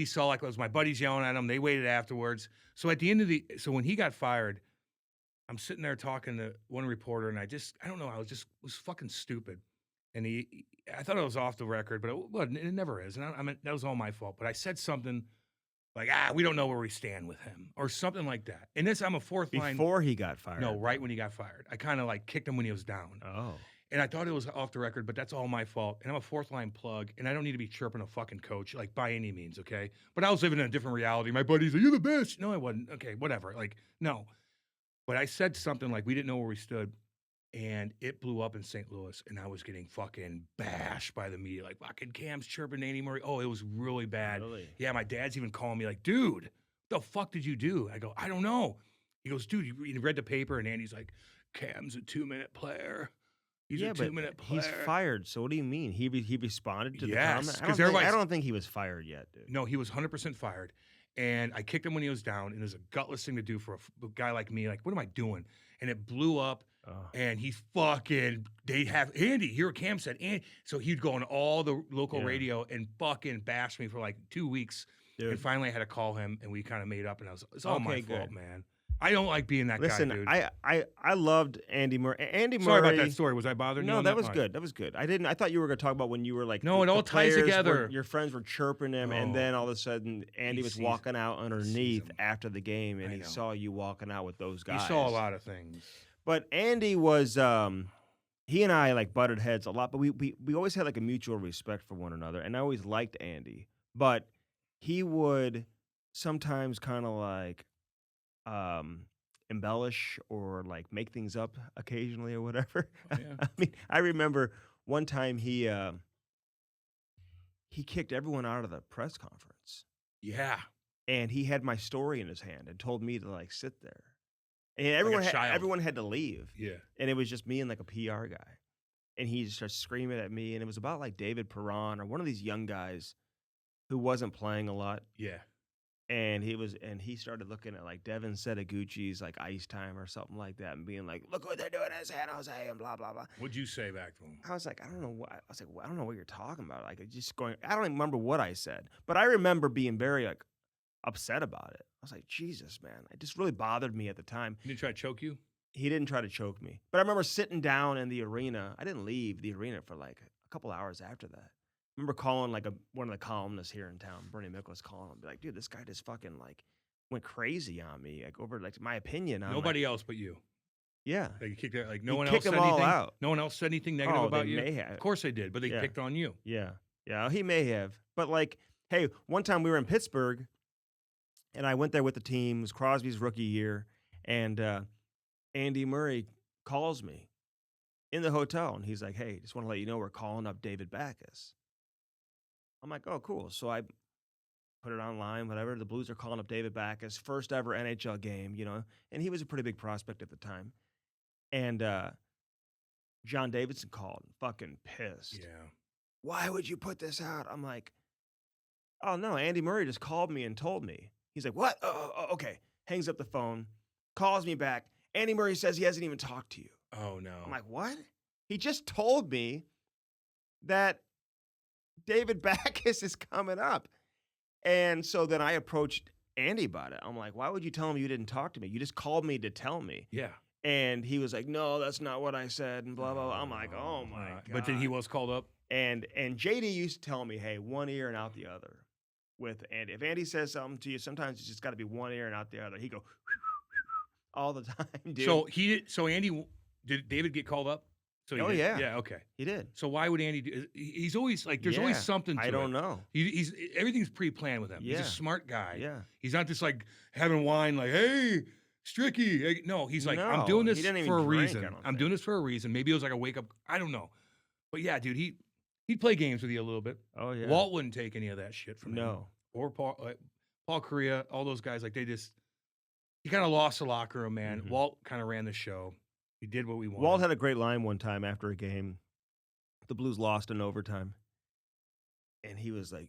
saw like it was my buddies yelling at him. They waited afterwards. So at the end of when he got fired, I'm sitting there talking to one reporter, and I don't know, was fucking stupid. And I thought it was off the record, but it never is. And I mean, that was all my fault. But I said something like, we don't know where we stand with him, or something like that. And I'm a fourth line. Before he got fired? No, right when he got fired. I kind of like kicked him when he was down. Oh. And I thought it was off the record, but that's all my fault. And I'm a fourth line plug, and I don't need to be chirping a fucking coach, like by any means, okay? But I was living in a different reality. My buddies are, you're the best. No, I wasn't. Okay, whatever. Like, no. But I said something like, we didn't know where we stood. And it blew up in St. Louis, and I was getting fucking bashed by the media. Like, fucking Cam's chirping Andy Murray. Oh, it was really bad. Really? Yeah, my dad's even calling me like, dude, what the fuck did you do? I go, I don't know. He goes, dude, you read the paper? And Andy's like, Cam's a 2-minute player. He's a 2-minute player. He's fired. So what do you mean? He responded to the Yes, comment? I don't think he was fired yet, dude. No, he was 100% fired. And I kicked him when he was down, and it was a gutless thing to do for a guy like me. Like, what am I doing? And it blew up. And they'd have Andy, hear what Cam said. And so he'd go on all the local radio and fucking bash me for like 2 weeks. Dude. And finally I had to call him, and we kind of made up, and it's all my fault, man. I don't like being that guy, dude. I loved Andy Murray. Sorry about that story. Was I bothering you? No, that was good. That was good. I thought you were going to talk about when you were like, no, it all ties together. Your friends were chirping him, and then all of a sudden Andy was walking out underneath after the game, and he saw you walking out with those guys. He saw a lot of things. But Andy was, he and I like butted heads a lot, but we always had like a mutual respect for one another, and I always liked Andy. But he would sometimes kind of like embellish or like make things up occasionally or whatever. Oh, yeah. I mean, I remember one time he kicked everyone out of the press conference. Yeah. And he had my story in his hand and told me to like sit there. And everyone had to leave. Yeah. And it was just me and like a PR guy. And he just started screaming at me. And it was about like David Perron or one of these young guys who wasn't playing a lot. Yeah. And he started looking at like Devin Setaguchi's like Ice Time or something like that and being like, look what they're doing in San Jose and blah, blah, blah. What'd you say back to him? I was like, I don't know what. I was like, well, I don't know what you're talking about. Like, I don't even remember what I said. But I remember being very like upset about it. I was like, Jesus, man. It just really bothered me at the time. He didn't try to choke you? He didn't try to choke me. But I remember sitting down in the arena. I didn't leave the arena for like a couple hours after that. I remember calling like one of the columnists here in town, Bernie Mikla's, calling him, be like, dude, this guy just fucking like went crazy on me, like over like my opinion on nobody else but you. Yeah. Like you kicked like no one else said anything. Out. No one else said anything negative about you. May have. Of course they did, but they picked on you. Yeah. Yeah, he may have. But like, hey, one time we were in Pittsburgh. And I went there with the team. It was Crosby's rookie year. And Andy Murray calls me in the hotel. And he's like, hey, just want to let you know we're calling up David Backes. I'm like, oh, cool. So I put it online, whatever. The Blues are calling up David Backes, first ever NHL game, you know. And he was a pretty big prospect at the time. And John Davidson called, fucking pissed. Yeah. Why would you put this out? I'm like, oh, no, Andy Murray just called me and told me. He's like, what? Oh, okay. Hangs up the phone, calls me back. Andy Murray says he hasn't even talked to you. Oh, no. I'm like, what? He just told me that David Backes is coming up. And so then I approached Andy about it. I'm like, why would you tell him you didn't talk to me? You just called me to tell me. Yeah. And he was like, no, that's not what I said, and blah, blah, blah. I'm like, oh, my God. But then he was called up? And JD used to tell me, hey, one ear and out the other. With Andy. If Andy says something to you, sometimes it's just got to be one ear and out the other. He go all the time, dude. So Andy, did David get called up? So he did. Yeah. Yeah, okay. He did. So why would Andy do? He's always like, there's always something to it. I don't know. He's everything's pre-planned with him. Yeah. He's a smart guy. Yeah. He's not just like having wine like, hey, Stricky. No, he's like, I'm doing this for a reason. I'm doing this for a reason. Maybe it was like a wake up. I don't know. But yeah, dude, he'd play games with you a little bit. Oh, yeah. Walt wouldn't take any of that shit from him. No. Or Paul Correa, all those guys, like he kind of lost the locker room, man. Mm-hmm. Walt kind of ran the show. He did what we wanted. Walt had a great line one time after a game. the Blues lost in overtime. And he was like,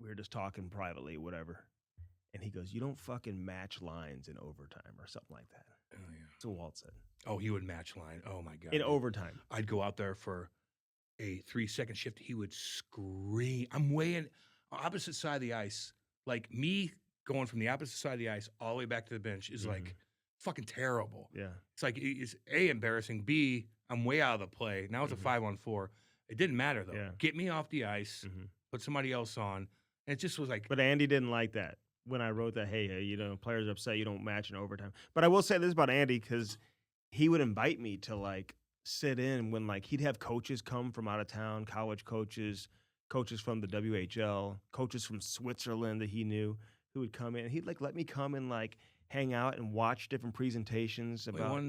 we were just talking privately, whatever. And he goes, you don't fucking match lines in overtime or something like that. Oh, yeah. That's what Walt said. Oh, he would match line. Oh, my God. In overtime. I'd go out there for a 3-second shift. He would scream. I'm way in opposite side of the ice. Like me going from the opposite side of the ice all the way back to the bench is like fucking terrible. Yeah. It's like, it's A, embarrassing. B, I'm way out of the play. Now it's a 5-on-4. It didn't matter, though. Yeah. Get me off the ice, put somebody else on. And it just was like. But Andy didn't like that when I wrote that, hey, you know, players are upset you don't match in overtime. But I will say this about Andy, because he would invite me to, like, sit in when, like, he'd have coaches come from out of town, college coaches, coaches from the WHL, coaches from Switzerland that he knew who would come in. He'd, like, let me come and, like, hang out and watch different presentations about.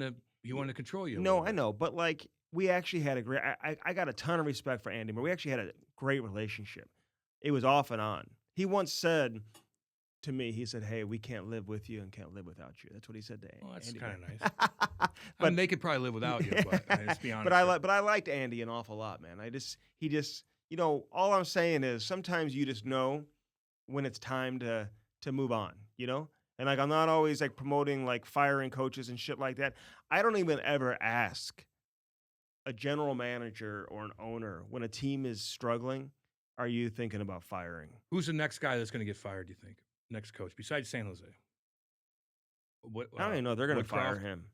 He wanted to control you. No, I know. But, like, we actually had a great – I got a ton of respect for Andy, but we actually had a great relationship. It was off and on. He once said to me, he said, hey, we can't live with you and can't live without you. That's what he said to Andy. Well, that's kind of nice. But they could probably live without you, but let's be honest. But I liked Andy an awful lot, man. He just, you know, all I'm saying is sometimes you just know when it's time to move on, you know? And, like, I'm not always, like, promoting, like, firing coaches and shit like that. I don't even ever ask a general manager or an owner when a team is struggling, are you thinking about firing? Who's the next guy that's going to get fired, do you think? Next coach, besides San Jose? I don't even know. They're going to fire him.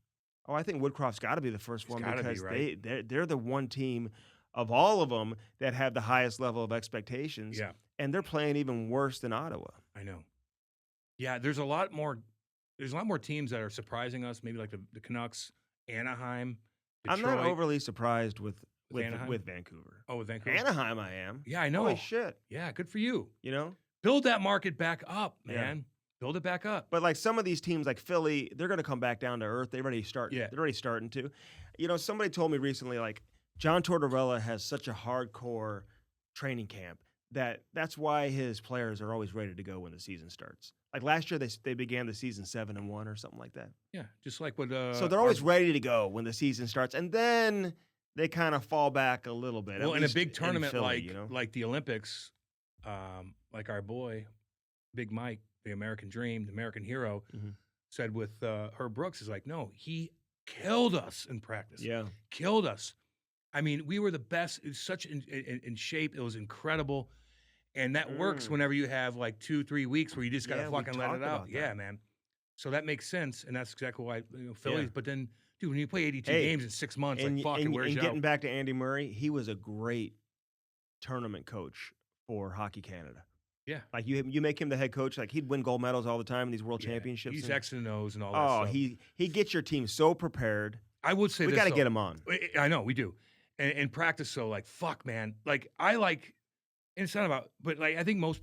Oh, I think Woodcroft's got to be the first one because right? they're the one team of all of them that have the highest level of expectations. Yeah. And they're playing even worse than Ottawa. I know. Yeah, there's a lot more teams that are surprising us, maybe like the Canucks, Anaheim, Detroit. I'm not overly surprised with Vancouver. Oh, with Vancouver? Anaheim, I am. Yeah, I know. Holy shit. Yeah, good for you. You know? Build that market back up, man. Yeah. Build it back up. But, like, some of these teams, like Philly, they're going to come back down to earth. They're already starting to. You know, somebody told me recently, like, John Tortorella has such a hardcore training camp that's why his players are always ready to go when the season starts. Like last year, they began the season 7-1 or something like that. Yeah, just like what. So they're always ready to go when the season starts, and then they kind of fall back a little bit. Well, in a big tournament Philly, like the Olympics, like our boy, Big Mike, the American Dream, the American hero, said with Herb Brooks, is like, no, he killed us in practice. Yeah, killed us. I mean, we were the best. It was such in shape. It was incredible. And that works whenever you have like 2-3 weeks where you just got to fucking let it out. Yeah, man. So that makes sense. And that's exactly why Phillies. Yeah. But then, dude, when you play 82 games in 6 months, like fucking where's you getting back to Andy Murray, he was a great tournament coach for Hockey Canada. Yeah. Like you make him the head coach, like he'd win gold medals all the time in these world championships. He's X and O's and all that stuff. Oh, he gets your team so prepared. I would say we got to get him on. I know, we do. And practice, so like, fuck, man. Like, I like, and it's not about, but like, I think most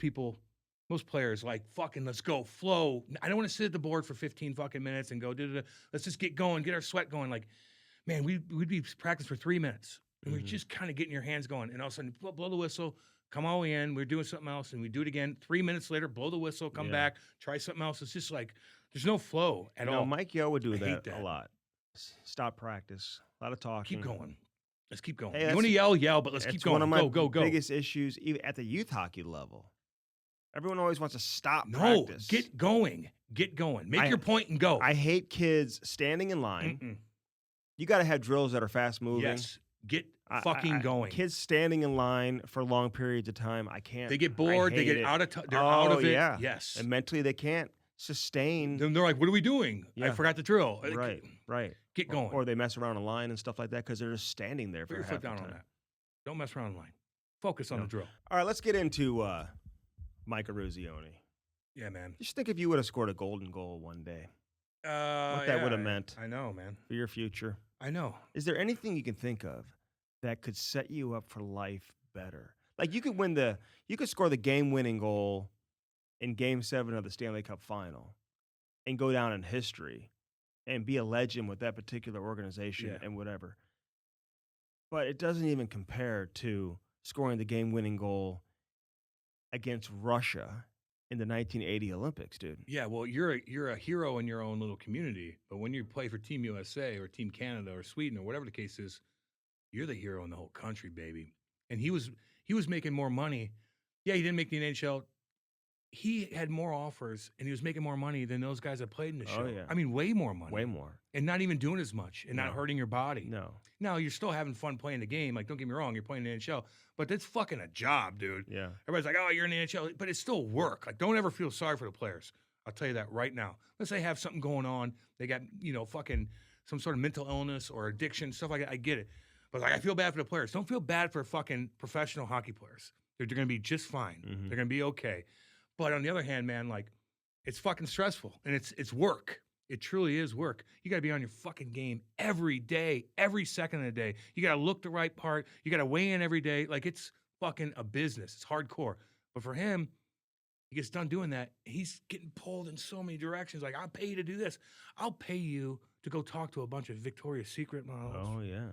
players like, fucking, let's go, flow. I don't want to sit at the board for 15 fucking minutes and go, let's just get going, get our sweat going. Like, man, we'd be practicing for 3 minutes. And we're just kind of getting your hands going. And all of a sudden, blow the whistle, come all the way in. We're doing something else, and we do it again. 3 minutes later, blow the whistle, come back, try something else. It's just like, there's no flow at all. Mike Yo would do that a lot. Stop practice. A lot of talking. Keep going. Let's keep going. Hey, you want to yell, but let's keep going. One of my go. biggest issues, even at the youth hockey level. Everyone always wants to stop No, practice. get going. Make your point and go. I hate kids standing in line. You got to have drills that are fast moving. Yes, get fucking going. Kids standing in line for long periods of time, I can't. They get bored. They get out of they're out of it. Yeah. Yes. And mentally they can't sustain. Then they're like, what are we doing? Yeah. I forgot the drill. Right. Get going. Or they mess around in line and stuff like that because they're just standing there for Put your foot down on that. Don't mess around in line. Focus on the drill. All right, let's get into Mike Eruzione. Yeah, man. Just think if you would have scored a golden goal one day. What that would have meant. I know, man. For your future. I know. Is there anything you can think of that could set you up for life better? Like you could score the game-winning goal in Game 7 of the Stanley Cup Final and go down in history and be a legend with that particular organization and whatever. But it doesn't even compare to scoring the game-winning goal against Russia in the 1980 Olympics, dude. Yeah, well, you're a hero in your own little community, but when you play for Team USA or Team Canada or Sweden or whatever the case is, you're the hero in the whole country, baby. And he was making more money. Yeah, he didn't make the NHL. He had more offers, and he was making more money than those guys that played in the show. Oh, yeah. I mean, way more money. Way more. And not even doing as much and not No. hurting your body. No. Now, you're still having fun playing the game. Like, don't get me wrong, you're playing the NHL, but it's fucking a job, dude. Yeah. Everybody's like, oh, you're in the NHL, but it's still work. Like, don't ever feel sorry for the players. I'll tell you that right now. Let's say they have something going on. They got, fucking some sort of mental illness or addiction, stuff like that. I get it. But like, I feel bad for the players. Don't feel bad for fucking professional hockey players. They're going to be just fine. Mhm. They're going to be okay. But on the other hand, man, like, it's fucking stressful and it's work. It truly is work. You got to be on your fucking game every day, every second of the day. You got to look the right part. You got to weigh in every day. Like, it's fucking a business. It's hardcore. But for him, he gets done doing that. He's getting pulled in so many directions. Like, I'll pay you to do this. I'll pay you to go talk to a bunch of Victoria's Secret models. Oh, yeah.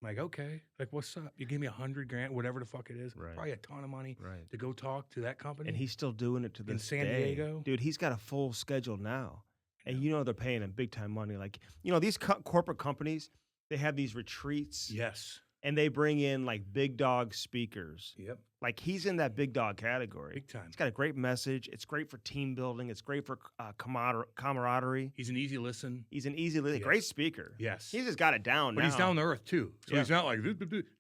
I'm like, okay, like, what's up? You give me $100,000, whatever the fuck it is. Right. Probably a ton of money Right. to go talk to that company. And he's still doing it to In this San day. Diego? Dude, he's got a full schedule now. And they're paying him big time money. Like, these corporate companies, they have these retreats. Yes. And they bring in like big dog speakers. Yep. Like, he's in that big dog category. Big time. It's got a great message. It's great for team building. It's great for camaraderie. He's an easy listen. He's an easy, Yes. great speaker. Yes. He's just got it down But now. he's down to earth too. So Yeah. he's not like,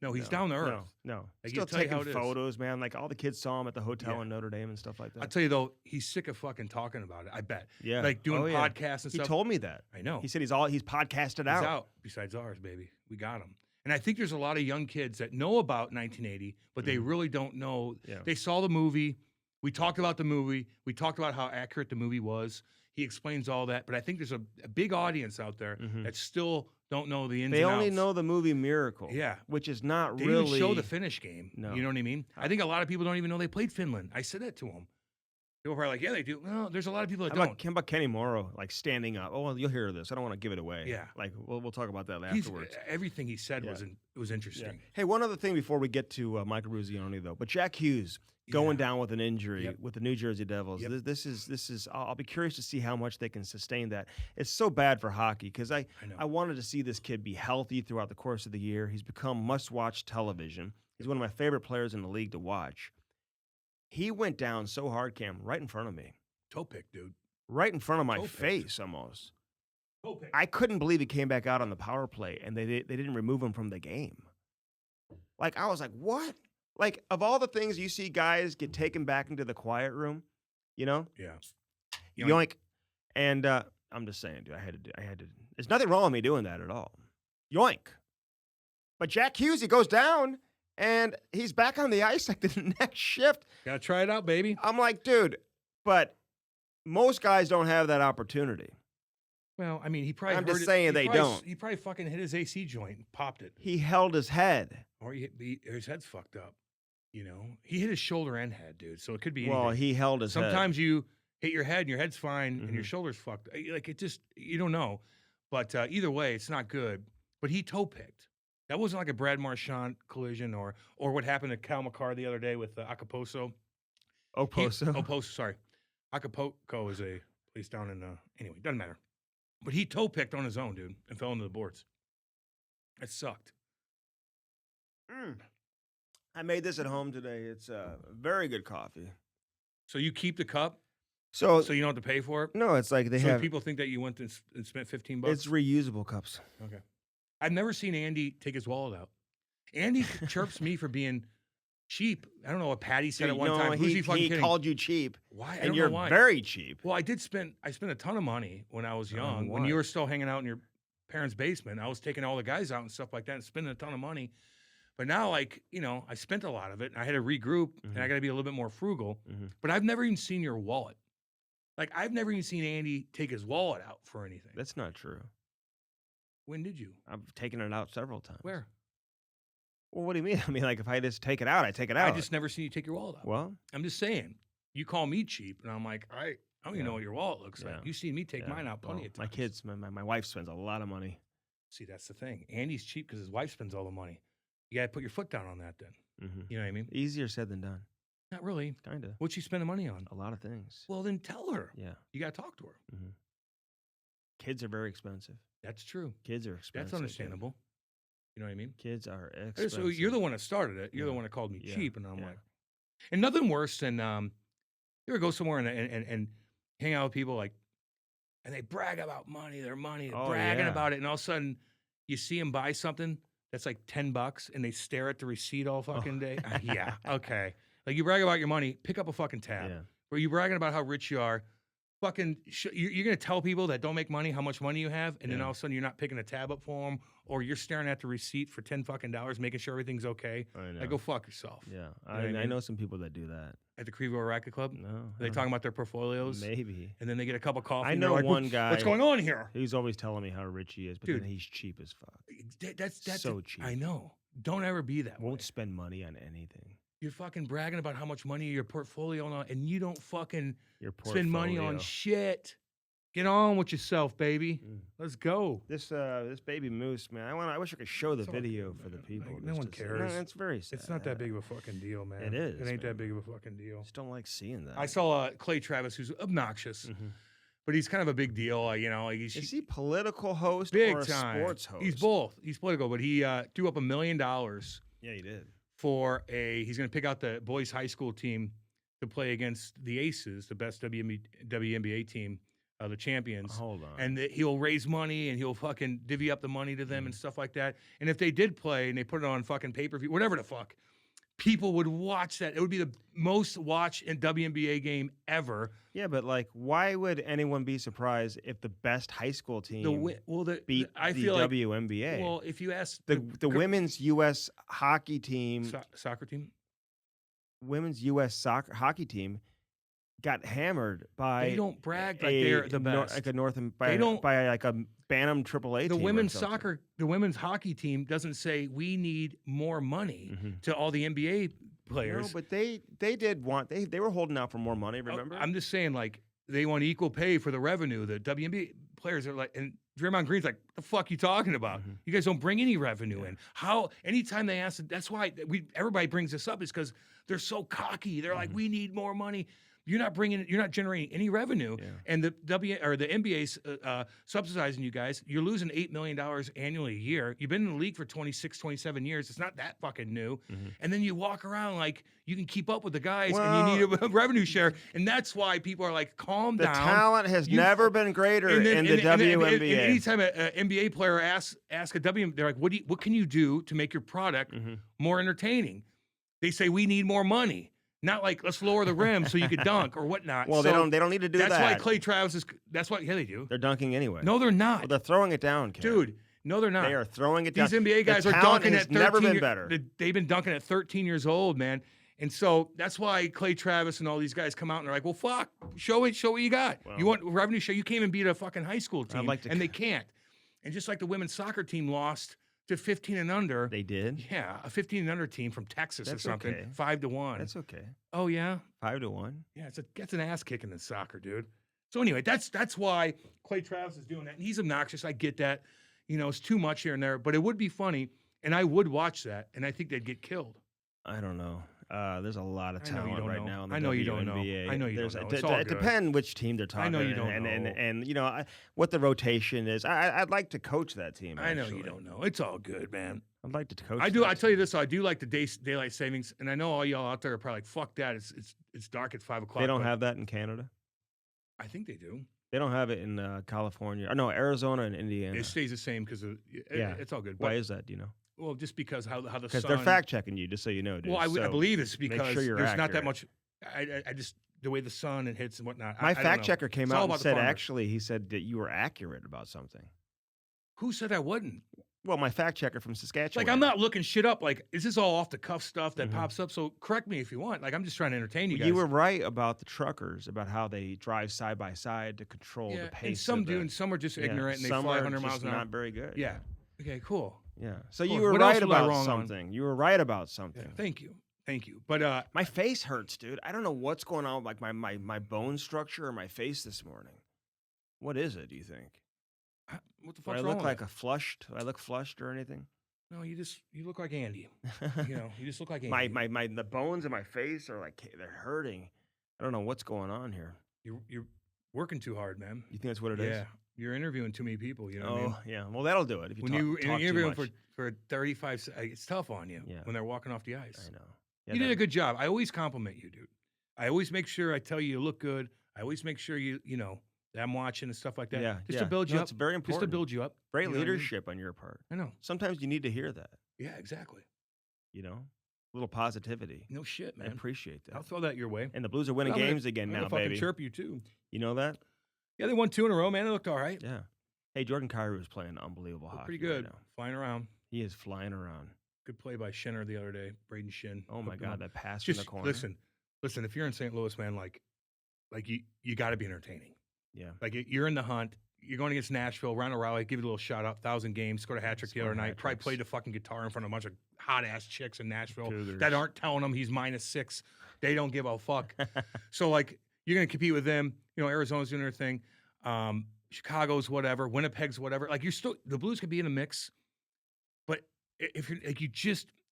no, he's down to earth. No. Like, Still he'll tell you how taking it is. photos, man. Like, all the kids saw him at the hotel Yeah. in Notre Dame and stuff like that. I'll tell you though, he's sick of fucking talking about it. I bet. Yeah. Like doing Oh, yeah. podcasts and He stuff. told me that. I know. He said he's podcasted He's out. out. Besides ours, baby. We got him. And I think there's a lot of young kids that know about 1980, but they really don't know. Yeah. They saw the movie. We talked about the movie. We talked about how accurate the movie was. He explains all that. But I think there's a big audience out there that still don't know the ins They and only outs. know the movie Miracle. Yeah. Which is not They really. didn't show the Finnish game. No. You know what I mean? I think a lot of people don't even know they played Finland. I said that to them. They were probably like, yeah, they do. Well, there's a lot of people that don't. How about Kenny Morrow, like, standing up? Oh, well, you'll hear this. I don't want to give it away. Yeah. Like, we'll talk about that He's- afterwards. everything he said Yeah. was interesting. Hey, one other thing before we get to Mike Eruzione, though. But Jack Hughes going down with an injury Yep. with the New Jersey Devils. Yep. This is. I'll be curious to see how much they can sustain that. It's so bad for hockey because I know. I wanted to see this kid be healthy throughout the course of the year. He's become must-watch television. He's one of my favorite players in the league to watch. He went down so hard, Cam, right in front of me. Toe pick, dude. Right in front of my Toe pick. face, almost. Toe pick. I couldn't believe he came back out on the power play and they didn't remove him from the game. Like, I was like, what? Like, of all the things you see guys get taken back into the quiet room, Yeah. yoink. And I'm just saying, dude, I had to. There's nothing wrong with me doing that at all. Yoink. But Jack Hughes, he goes down and he's back on the ice like the next shift. Gotta try it out, baby. I'm like, dude, but most guys don't have that opportunity. Well, I mean, he probably. I'm hurt just it- saying he they probably- don't. He probably fucking hit his AC joint and popped it, He held his head. or his head's fucked up. He hit his shoulder and head, dude. So it could be. Well, anything. he held his head. Sometimes you hit your head and your head's fine and your Mhm. shoulder's fucked. Like, it just, you don't know. But either way, it's not good. But he toe picked. That wasn't like a Brad Marchand collision or what happened to Cal McCarr the other day with Acapulco. Oposo. Oposo, sorry. Acapulco is a place down in, anyway, doesn't matter. But he toe picked on his own, dude, and fell into the boards. It sucked. I made this at home today. It's very good coffee. So you keep the cup So, so you don't have to pay for it? no, it's like they So have. people think that you went and spent $15? It's reusable cups. Okay. I've never seen Andy take his wallet out. Andy chirps me for being cheap. I don't know what Patty said at one No, time. Who's he fucking kidding? called you cheap, Why? I and don't you're know why. very cheap. Well, I spent a ton of money when I was young. When what? you were still hanging out in your parents' basement, I was taking all the guys out and stuff like that and spending a ton of money. But now, like, I spent a lot of it and I had to regroup and I got to be a little bit more frugal. Mhm. But I've never even seen your wallet. Like, I've never even seen Andy take his wallet out for anything. That's not true. When did you? I've taken it out several times. Where? Well, what do you mean? I mean, like, if I just take it out, I take it out. I just never seen you take your wallet out. Well, I'm just saying. You call me cheap, and I'm like, I don't even Yeah. know what your wallet looks Yeah. like. You seen me take yeah, mine out plenty well, of my times. kids, my wife spends a lot of money. See, that's the thing. Andy's cheap because his wife spends all the money. You got to put your foot down on that then. Hmm. You know what I mean? Easier said than done. Not really. Kind of. What's she spending money on? A lot of things. Well, then tell her. Yeah. You got to talk to her. Kids are very expensive. That's true. Kids are expensive. That's understandable. You know what I mean? Kids are So expensive. you're the one that started it. You're the Yeah. one that called me Yeah. cheap, and I'm Yeah. like, and nothing worse than you ever go somewhere and hang out with people like, and they brag about money, their money, they're Oh, bragging yeah. about it, and all of a sudden you see them buy something that's like $10, and they stare at the receipt all fucking day. Yeah, okay. Like you brag about your money, pick up a fucking tab. Yeah. Where you bragging about how rich you are, fucking, you're gonna tell people that don't make money how much money you have, and then Yeah. all of a sudden you're not picking a tab up for them, or you're staring at the receipt for $10 fucking, making sure everything's okay. I know. Like go fuck yourself. Yeah. what I I mean? know some people that do that. At the Creeville Racket Club, No. they talking about their portfolios, Maybe. and then they get a cup of coffee. I and they're know like, one guy. What's going on here? He's always telling me how rich he is, but Dude. then he's cheap as fuck. That's So cheap. I know. Don't ever be that way. Won't spend money on anything. You're fucking bragging about how much money your portfolio on, and you don't fucking Your spend money on portfolio. shit. Get on with yourself, baby. Mm. Let's go. This baby moose, man. I wish I could show the It's all video good, for the man. people. Like, no just one to see. cares. No, it's very sad. It's not that big of a fucking deal, man. It is, It ain't man. that big of a fucking deal. Just don't like seeing that. I saw Clay Travis, who's obnoxious, Mhm. but he's kind of a big deal. You know, like Is he political host big or a time. sports host? He's both. He's political, but he threw up $1 million Yeah, he did. for he's going to pick out the boys high school team to play against the Aces, the best WNBA team, the champions. Hold on. And he'll raise money and he'll fucking divvy up the money to them and stuff like that. And if they did play and they put it on fucking pay-per-view, whatever the fuck, people would watch that. It would be the most watched in WNBA game ever. Yeah, but like, why would anyone be surprised if the best high school team beat I the feel like, WNBA? well, if you ask the women's U.S. hockey team, soccer team, women's U.S. soccer hockey team, got hammered by. they don't brag like they're the best. Like a by like a Bantam AAA The team. women's soccer, the women's hockey team doesn't say we need more money to all the NBA players. No, but they did want they were holding out for more money. Remember? I'm just saying, like they want equal pay for the revenue. The WNBA players are like, and Draymond Green's like, "The fuck you talking about? You guys don't bring any revenue in. How? Anytime they ask, that's why everybody brings this up is because they're so cocky. They're like, we need more money. You're not generating any revenue, and the NBA's subsidizing you guys. You're losing $8 million annually a year. You've been in the league for 26, 27 years. It's not that fucking new. And then you walk around like you can keep up with the guys, and you need a revenue share. And that's why people are like, calm down. The talent has never been greater in the WNBA. And anytime an NBA player asks a they're like, what can you do to make your product more entertaining? They say we need more money. Not like let's lower the rim so you could dunk or whatnot. Well, so they don't need to do that. That's why Clay Travis is. That's why they do. They're dunking anyway. No, they're not. Well, they're throwing it down, Cam. Dude. No, they're not. They are throwing it down. These NBA guys the are talent dunking has at 13. Never been better. They've been dunking at 13 years old, man. And so that's why Clay Travis and all these guys come out and they're like, well, fuck, show what you got. Well, you want revenue share? You can't even beat a fucking high school team, like to and they can't. And just like the women's soccer team lost to 15 and under. They did? Yeah, a 15 and under team from Texas That's or something, okay. 5-1. That's okay. Oh yeah, 5-1. yeah. That's an ass kicking in soccer, dude. So anyway, that's why Clay Travis is doing that, and he's obnoxious. I get that. You know, it's too much here and there, but it would be funny, and I would watch that, and I think they'd get killed. I don't know. There's a lot of I know you talent don't right know. now in the I know you don't know. WNBA. I know you don't know. It's It all good. depends which team they're talking. I know you don't know. And you know what the rotation is. I'd like to coach that team. I know actually. you don't know. It's all good, man. I'd like to coach. I do. that I tell you team. this. I do like the daylight savings, and I know all y'all out there are probably like, "Fuck that! It's dark at 5 o'clock." They don't have that in Canada. I think they do. They don't have it in California. Or no, Arizona and Indiana. It stays the same because it's all good. Why is that? Do you know? Well, just because how the sun. Because they're fact checking you, just so you know, dude. Well, I So believe it's make because sure you're there's not that accurate. much. I just the way the sun and hits and whatnot. My I don't fact know. checker came It's all out and about the said farmers. actually he said that you were accurate about something. Who said I wasn't? Well, my fact checker from Saskatchewan. Like I'm not looking shit up. Like is this all off the cuff stuff that pops up? So correct me if you want. Like I'm just trying to entertain you guys. You were right about the truckers, about how they drive side by side to control the pace. and some of do, the, and some are just yeah, ignorant and they some fly are 100 miles just an hour. not very good. Yeah. Okay. Cool. Yeah. So Cool. you were What else right was I about wrong on? something. You were right about something. Yeah, thank you. But My face hurts, dude. I don't know what's going on with like my bone structure or my face this morning. What is it? Do you think? what the Do I fuck's wrong look with like it? a flushed? Do I look flushed or anything? No, you look like Andy. You know, you just look like Andy. my the bones in my face are like they're hurting. I don't know what's going on here. You're working too hard, man. You think that's what it is? Yeah. You're interviewing too many people. You know what I Oh, mean? yeah. Well, that'll do it. If you When talk, you talk too interview much. them for 35 seconds, it's tough on you Yeah. when they're walking off the ice. I know. Yeah, You did that- a good job. I always compliment you, dude. I always make sure I tell you look good. I always make sure you know that I'm watching and stuff like that. Yeah, Just yeah. to build you No, up. it's very Just to important. build you up. Great You know what I mean? leadership on your part. I know. Sometimes you need to hear that. Yeah, exactly. You know, a little positivity. No shit, I man. appreciate that. I'll throw that your way. And the Blues are winning I'm gonna- games again I'm now, gonna fucking baby. chirp you too. You know that? Yeah, they won 2 in a row, man. It looked all right. Yeah. Hey, Jordan Kyrou is playing unbelievable Looked hockey. pretty good. Right now. Flying around. He is flying around. Good play by Schenner the other day. Braden Shin. Oh my Hooked him God, up. that pass from Just the corner. listen. If you're in St. Louis, man, like you got to be entertaining. Yeah. Like you're in the hunt. You're going against Nashville, round of Raleigh, give it a little shout out. 1,000 games, scored a hat trick the Scored other night. Probably hat-tricks. played the fucking guitar in front of a bunch of hot ass chicks in Nashville Cougars. that aren't telling him he's -6. They don't give a fuck. So like you're gonna compete with them. You know, Arizona's doing their thing. Chicago's whatever. Winnipeg's whatever. Like the Blues could be in the mix, but if you're like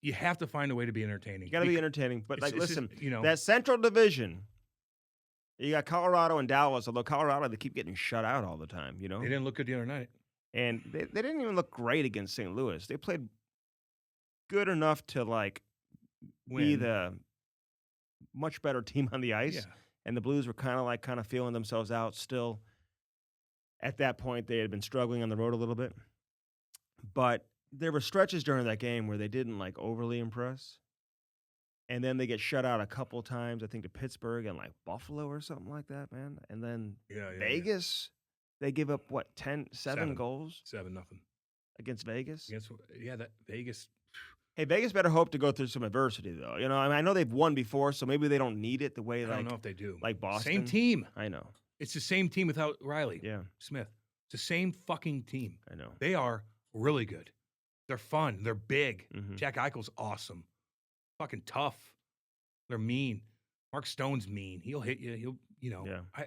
you have to find a way to be entertaining. You got to be entertaining. But like, It's just, listen, you know, that Central Division, you got Colorado and Dallas. Although Colorado, they keep getting shut out all the time. You know, they didn't look good the other night. and they didn't even look great against St. Louis. They played good enough to like be Win. the much better team on the ice. Yeah. And the Blues were kind of feeling themselves out still. At that point, they had been struggling on the road a little bit. But there were stretches during that game where they didn't like overly impress. And then they get shut out a couple times, I think to Pittsburgh and like Buffalo or something like that, man. And then Vegas, they give up what, 7 Seven. goals 7-0 against Vegas? that Vegas. Hey, Vegas better hope to go through some adversity though. You know, I know they've won before, so maybe they don't need it the way I like don't know if they do. like Boston. Same team. I know. It's the same team without Riley Yeah, Smith. It's the same fucking team. I know. They are really good. They're fun. They're big. Mhm. Jack Eichel's awesome. Fucking tough. They're mean. Mark Stone's mean. He'll hit you. He'll, you know. Yeah.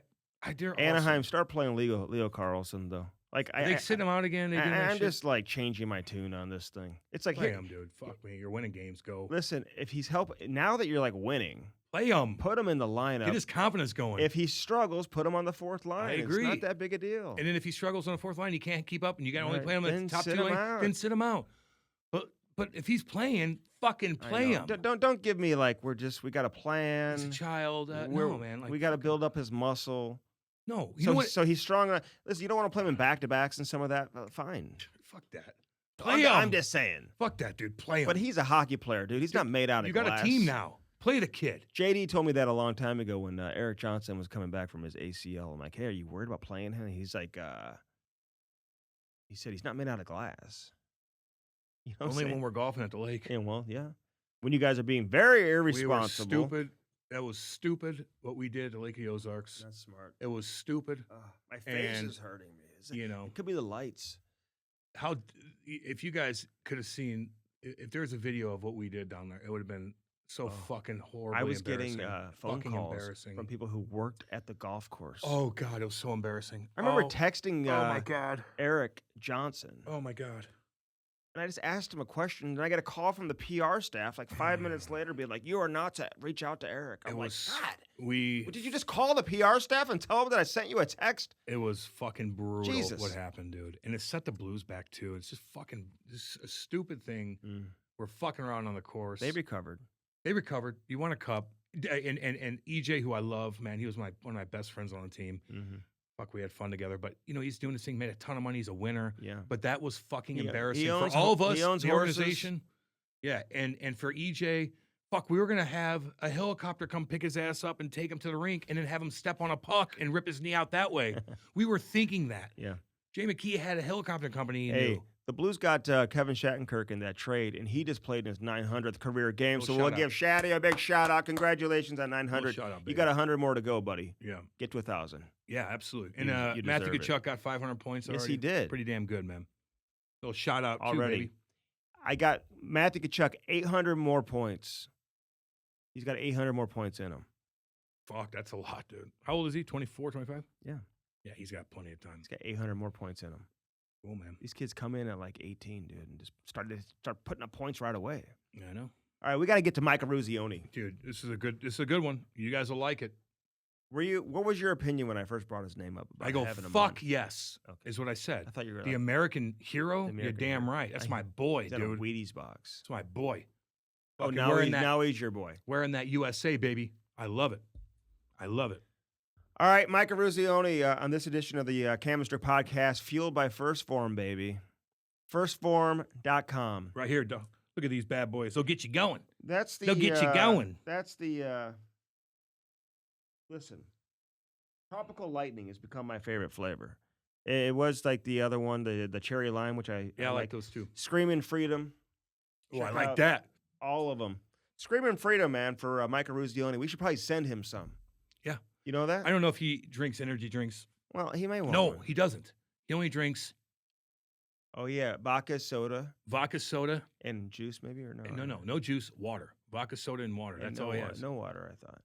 They're Anaheim, awesome. start playing Leo Carlson though. Like Are they sitting him out again? They doing that I'm shit? just like changing my tune on this thing. It's like, Play here, him, dude. Fuck me. You're winning games. Go. listen, if he's now that you're like winning, Play him. put him in the lineup. Get his confidence going. If he struggles, put him on the fourth line. agree. It's not that big a deal. And then if he struggles on the fourth line, you can't keep up, and you got to only Right. play him at Then the top sit 2 him lane, out. then sit him out. But if he's playing, fucking I play know. him. Don't give me like we got a plan. As a child, We're- no, man. Like, we got to build up his muscle. No, you So, know what? so he's strong enough. Listen, you don't want to play him in back-to-backs and some of that. Fine. Fuck that. Play I'm him. just saying. Fuck that, dude. Play him. But he's a hockey player, dude. He's not made out of You got glass. a team now. Play the kid. JD told me that a long time ago when Eric Johnson was coming back from his ACL. I'm like, hey, are you worried about playing him? He's like, he said he's not made out of glass. You know what I'm Only saying? when we're golfing at the lake. Yeah, well, yeah. When you guys are being very We were irresponsible. stupid. That was stupid what we did at Lake of the Ozarks. That's smart. It was stupid. My face And, is hurting me. You know, It could be the lights. if you guys could have seen, if there's a video of what we did down there, it would have been so fucking horrible. I was getting phone fucking calls embarrassing. from people who worked at the golf course. Oh God, it was so embarrassing. I remember Oh, texting oh my God. Eric Johnson. Oh my God. And I just asked him a question, and I get a call from the PR staff like 5 minutes later, being like, "You are not to reach out to Eric." I'm like, God, did you just call the PR staff and tell them that I sent you a text? It was fucking brutal Jesus. what happened, dude. And it set the Blues back too. It's just fucking just a stupid thing. We're fucking around on the course. They recovered. They recovered. You won a cup. And EJ, who I love, man, he was one of my best friends on the team. Mm-hmm. Fuck, we had fun together. But you know, he's doing this thing, made a ton of money. He's a winner. Yeah. But that was fucking He embarrassing owns for all of ho- us, he owns the horses. organization. Yeah, and for EJ, fuck, we were gonna have a helicopter come pick his ass up and take him to the rink, and then have him step on a puck and rip his knee out that way. We were thinking that. Yeah. Jay McKee had a helicopter company. He Hey, knew. the Blues got Kevin Shattenkirk in that trade, and he just played in his 900th career game. Little So we'll shout give Shatty a big shout out. Congratulations on Little 900. shout out, You baby. got 100 more to go, buddy. Yeah. Get to 1,000. Yeah, absolutely. And You Matthew deserve it. Tkachuk got 500 points Yes, already. he did. Pretty damn good, man. Little shout out Already. too, baby. I got Matthew Tkachuk 800 more points. He's got 800 more points in him. Fuck, that's a lot, dude. How old is he? 24, 25? Yeah. Yeah, he's got plenty of time. He's got 800 more points in him. Cool, man. These kids come in at like 18, dude, and just start putting up points right away. Yeah, I know. All right, we got to get to Mike Eruzione. Dude, this is a good one. You guys will like it. What was your opinion when I first brought his name up? About I go, having him fuck on? yes, Okay. is what I said. I thought you were The like, American hero? The You're American damn hero. right. That's I- my boy, he's in a dude. Wheaties box. That's my boy. Oh, Fucking now he's your boy. wearing that USA, baby. I love it. I love it. All right, Mike Eruzione on this edition of the Cam Strick Podcast, fueled by First Form, baby. Firstform.com. Right here, dog. Look at these bad boys. They'll get you going. That's the. They'll get you going. That's the. Listen, tropical lightning has become my favorite flavor. It was like the other one, the cherry lime, which I like those too. Screaming Freedom. Oh, I Check like out that. all of them. Screaming Freedom, man, for Mike Eruzione. We should probably send him some. Yeah. You know that? I don't know if he drinks energy drinks. Well, he may want No, one. he doesn't. He only drinks Oh, yeah. Vodka, soda, vodka soda. and juice, maybe, or no? No juice, water. Vodka soda and water. Yeah, That's no all he wa- has. No water, I thought.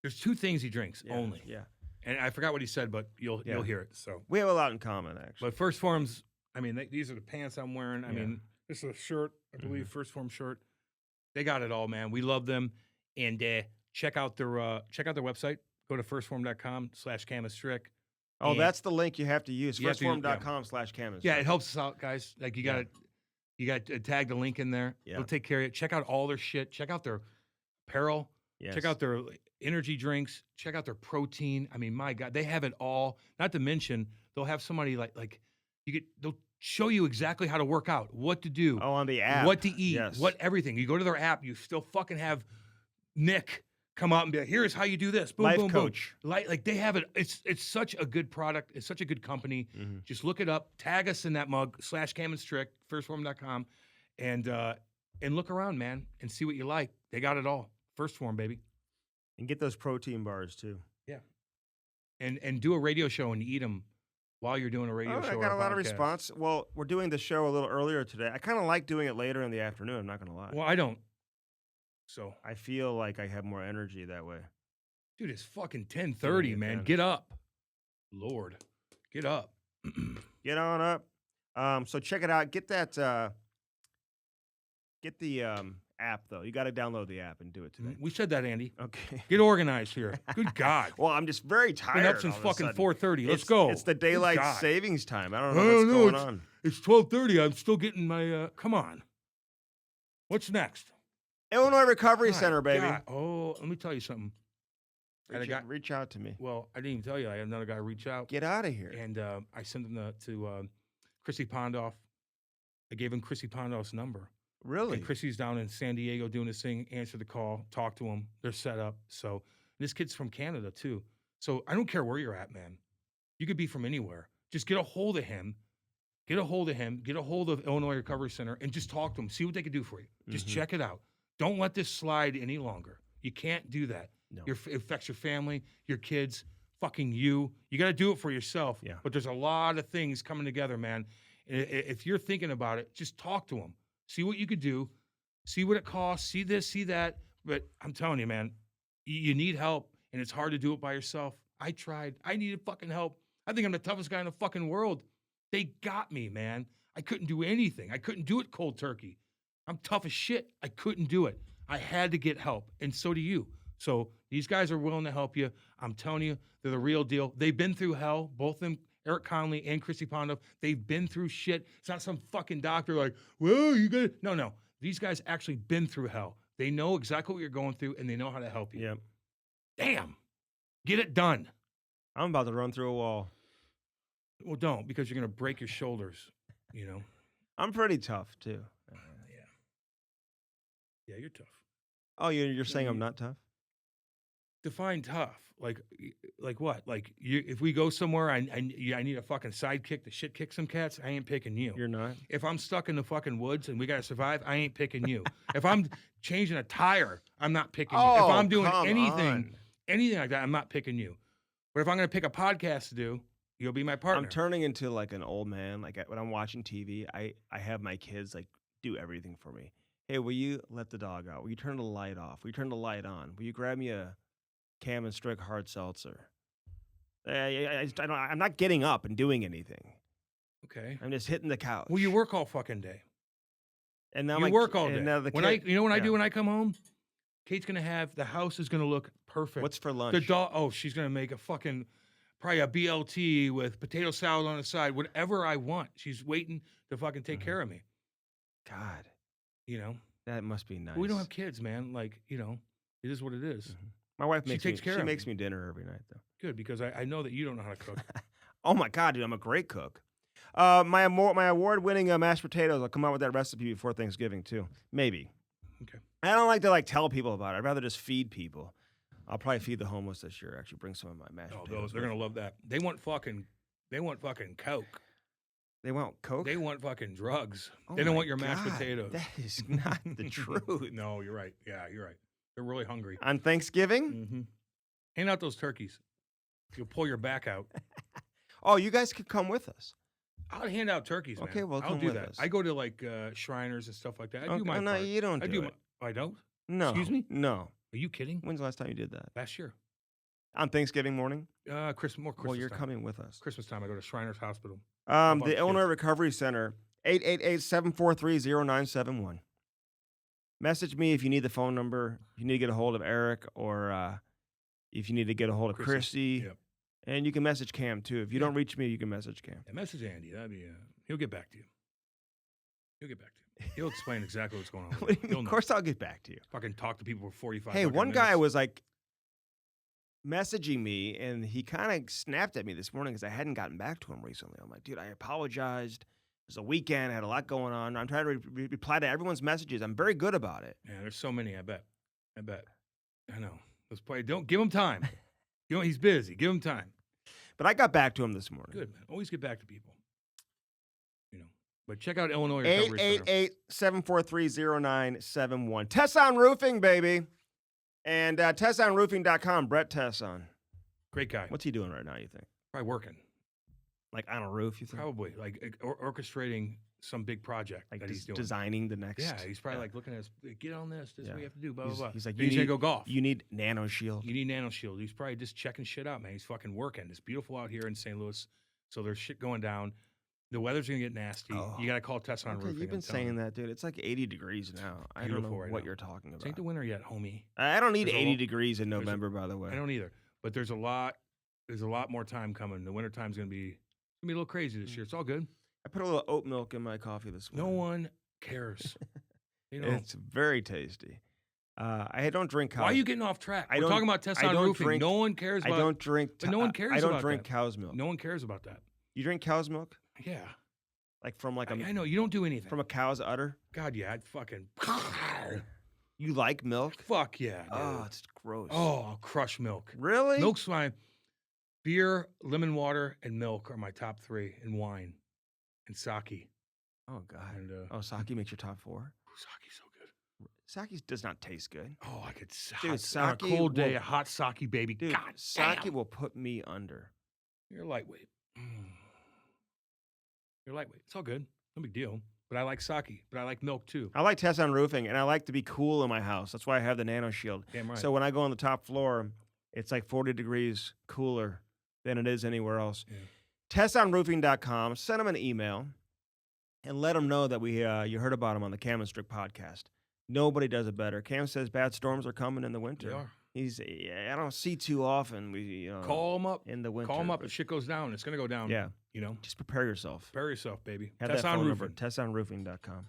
There's two things he drinks Yeah, only. Yeah. And I forgot what he said, but you'll Yeah. hear it. So, We have a lot in common, actually. but First Form's. I mean, these are the pants I'm wearing. I Yeah. mean, this is a shirt. I Mm-hmm. believe First Form shirt. They got it all, man. We love them. And check out their website. Go to firstform.com/Cam Strick. Oh, And- that's the link you have to use. You have to use- Firstform.com/Cam. Yeah, it helps us out, guys. Like you got to tag the link in there. Yeah. It'll take care of it. Check out all their shit. Check out their apparel. Yes. Check out their energy drinks. Check out their protein. I mean, my God, they have it all. Not to mention, they'll have somebody like they'll show you exactly how to work out, what to do, Oh, on the app. what to eat, Yes. what everything. You go to their app, you still fucking have Nick come out and be like, here's how you do this. Boom, Life boom, coach. boom. Like they have it. It's such a good product. It's such a good company. Mhm. Just look it up. Tag us in that mug /Cam Strick, firstform.com, and look around, man, and see what you like. They got it all. First Form, baby. And get those protein bars, too. And do a radio show and eat them while you're doing a radio show. I or got a lot of podcast. response. Well, we're doing the show a little earlier today. I kind of like doing it later in the afternoon. I'm not going to lie. Well, I don't. So, I feel like I have more energy that way. dude, it's fucking 10:30, Yeah, man. man. Get up. Lord, get up. Get on up. So check it out. Get that. Get the app though. You got to download the app and do it today. We said that, Andy. Okay. Get organized here. Good God. Well, I'm just very tired. Been up since all of a fucking sudden. 4:30. Let's It's- go. It's the Good daylight God. savings time. I don't I know what's don't know, going on. It's 12:30. I'm still getting my. Come on. What's next? Illinois Recovery My Center, baby. God. Oh, let me tell you something. Had a guy- Reach out to me. Well, I didn't even tell you. I had another guy reach out, Get out of here. and I sent him to Chrissy Pondoff. I gave him Chrissy Pondoff's number. Really? And Chrissy's down in San Diego doing his thing. Answer the call, talk to him. They're set up. So this kid's from Canada too. So I don't care where you're at, man. You could be from anywhere. Just get a hold of him. Get a hold of him. Get a hold of Illinois Recovery Center and just talk to them. See what they can do for you. Just Mhm. check it out. Don't let this slide any longer. You can't do that. No. It affects your family, your kids, fucking you. You got to do it for yourself. Yeah. But there's a lot of things coming together, man. If you're thinking about it, just talk to them. See what you could do. See what it costs. See this, see that. But I'm telling you, man, you need help, and it's hard to do it by yourself. I tried. I needed fucking help. I think I'm the toughest guy in the fucking world. They got me, man. I couldn't do anything. I couldn't do it cold turkey. I'm tough as shit. I couldn't do it. I had to get help, and so do you. So these guys are willing to help you. I'm telling you, they're the real deal. They've been through hell, both of them, Eric Conley and Chrissy Pondoff. They've been through shit. It's not some fucking doctor like, well, you got No. These guys actually been through hell. They know exactly what you're going through, and they know how to help you. Yep. Damn. Get it done. I'm about to run through a wall. Well, don't, because you're going to break your shoulders, you know? I'm pretty tough too. Yeah. Yeah, you're tough. Oh, you're saying I'm not tough? Define tough. Like what? Like if we go somewhere, I need a fucking sidekick to shit kick some cats. I ain't picking you. You're not. If I'm stuck in the fucking woods and we gotta survive, I ain't picking you. If I'm changing a tire, I'm not picking you. If Oh, I'm doing come anything on. like that, I'm not picking you. But if I'm gonna pick a podcast to do, you'll be my partner. I'm turning into like an old man. Like when I'm watching TV, I have my kids like do everything for me. Hey, will you let the dog out? Will you turn the light off? Will you turn the light on? Will you grab me a Cam and Strick hard seltzer? I'm not getting up and doing anything. Okay. I'm just hitting the couch. Well, you work all fucking day. and now You my work ki- all and day. now the When kid- you know what I yeah. do when I come home? Kate's gonna have the house is gonna look perfect. What's for lunch? The dog? Oh, she's gonna make a fucking probably a BLT with potato salad on the side. Whatever I want, she's waiting to fucking take care of me. God, You know, that must be nice. But we don't have kids, man. Like, you know, it is what it is. My wife She makes takes care she of makes me. me dinner every night though. Good, because I know that you don't know how to cook. Oh my God, dude, I'm a great cook. My award-winning mashed potatoes. I'll come out with that recipe before Thanksgiving too. Maybe. Okay. I don't like to tell people about it. I'd rather just feed people. I'll probably feed the homeless this year. Actually, bring some of my mashed potatoes. They're gonna love that. They want fucking coke. They want Coke. They want fucking drugs. Oh They don't my want your mashed God, potatoes. That is not the truth. No, you're right. Yeah, you're right. They're really hungry. On Thanksgiving? Mm-hmm. Hand out those turkeys. You'll pull your back out. Oh, you guys could come with us. I'll hand out turkeys, man. Okay, well, I'll come do with that. us. I go to like Shriners and stuff like that. I do my no, part. you don't do it. I don't? No. Excuse me? No. Are you kidding? When's the last time you did that? Last year. On Thanksgiving morning? Christmas Well, you're time. coming with us. Christmas time, I go to Shriners Hospital. The Illinois Recovery Center, 888-743-0971. Message me if you need the phone number, if you need to get a hold of Eric, or if you need to get a hold of Chrissy. Yep. And you can message Cam, too. If you don't reach me, you can message Cam. Yeah, message Andy. That'd be, he'll get back to you. He'll get back to you. He'll explain exactly what's going on. What do you mean? Of course I'll get back to you. Fucking talk to people for 45 Hey, fucking one guy minutes. was like messaging me, and he kind of snapped at me this morning because I hadn't gotten back to him recently. I'm like, dude, I apologized. It was a weekend. I had a lot going on. I'm trying to reply to everyone's messages. I'm very good about it. Yeah, there's so many, I bet. I know. Let's play. Don't give him time. He's busy. Give him time. But I got back to him this morning. Good, man. Always get back to people. You know. But check out Illinois Recovery Center. 888-743-0971. Tesson Roofing, baby. And TessonRoofing.com. Brett Tesson. Great guy. What's he doing right now, you think? Probably working. Like on a roof, you think? Probably. Like orchestrating some big project Like that he's doing. designing the next. Yeah, he's probably like looking at us, get on this. This is what you have to do, blah, blah, blah. He's like, Then he's going to go golf. You need Nano Shield. You need Nano Shield. He's probably just checking shit out, man. He's fucking working. It's beautiful out here in St. Louis. So there's shit going down. The weather's going to get nasty. Oh. You got to call Tesson Roofing. You've been saying that, dude. It's like 80 degrees now. I don't know what you're talking about. It ain't the winter yet, homie. I don't need 80 degrees in November, by the way. I don't either. But there's a lot more time coming. The winter time's going to be a little crazy this year. It's all good. I put a little oat milk in my coffee this morning. No one cares. It's very tasty. I don't drink cows. Why are you getting off track? We're talking about Tesson Roofing. No one cares about. I don't drink. But no one cares about I don't drink cow's milk. No one cares about that. You drink cow's milk? Yeah. Like from like I know you don't do anything from a cow's udder. God, yeah, I'd fucking. You like milk? Fuck yeah, dude. Oh, it's gross. Oh, I'll crush milk. Really? Milk's fine. Beer, lemon water, and milk are my top three, and wine, and sake. Oh God. And, sake makes your top 4. Sake's so good. Sake does not taste good. Oh, I could. Dude, on a cold day, a hot sake, baby. Dude, God sake damn. will put me under. You're lightweight. You're lightweight. It's all good. No big deal. But I like sake. But I like milk too. I like Tesson Roofing, and I like to be cool in my house. That's why I have the Nano Shield. Damn right. So when I go on the top floor, it's like 40 degrees cooler than it is anywhere else. Yeah. TessonRoofing.com. Send them an email and let them know that you heard about them on the Cam Strick Podcast. Nobody does it better. Cam says bad storms are coming in the winter. They are. I don't see too often. Call them up in the winter. Call them up if shit goes down. It's going to go down. Yeah. You know? Just prepare yourself. Prepare yourself, baby. Have that phone number, Tesson TessonRoofing.com.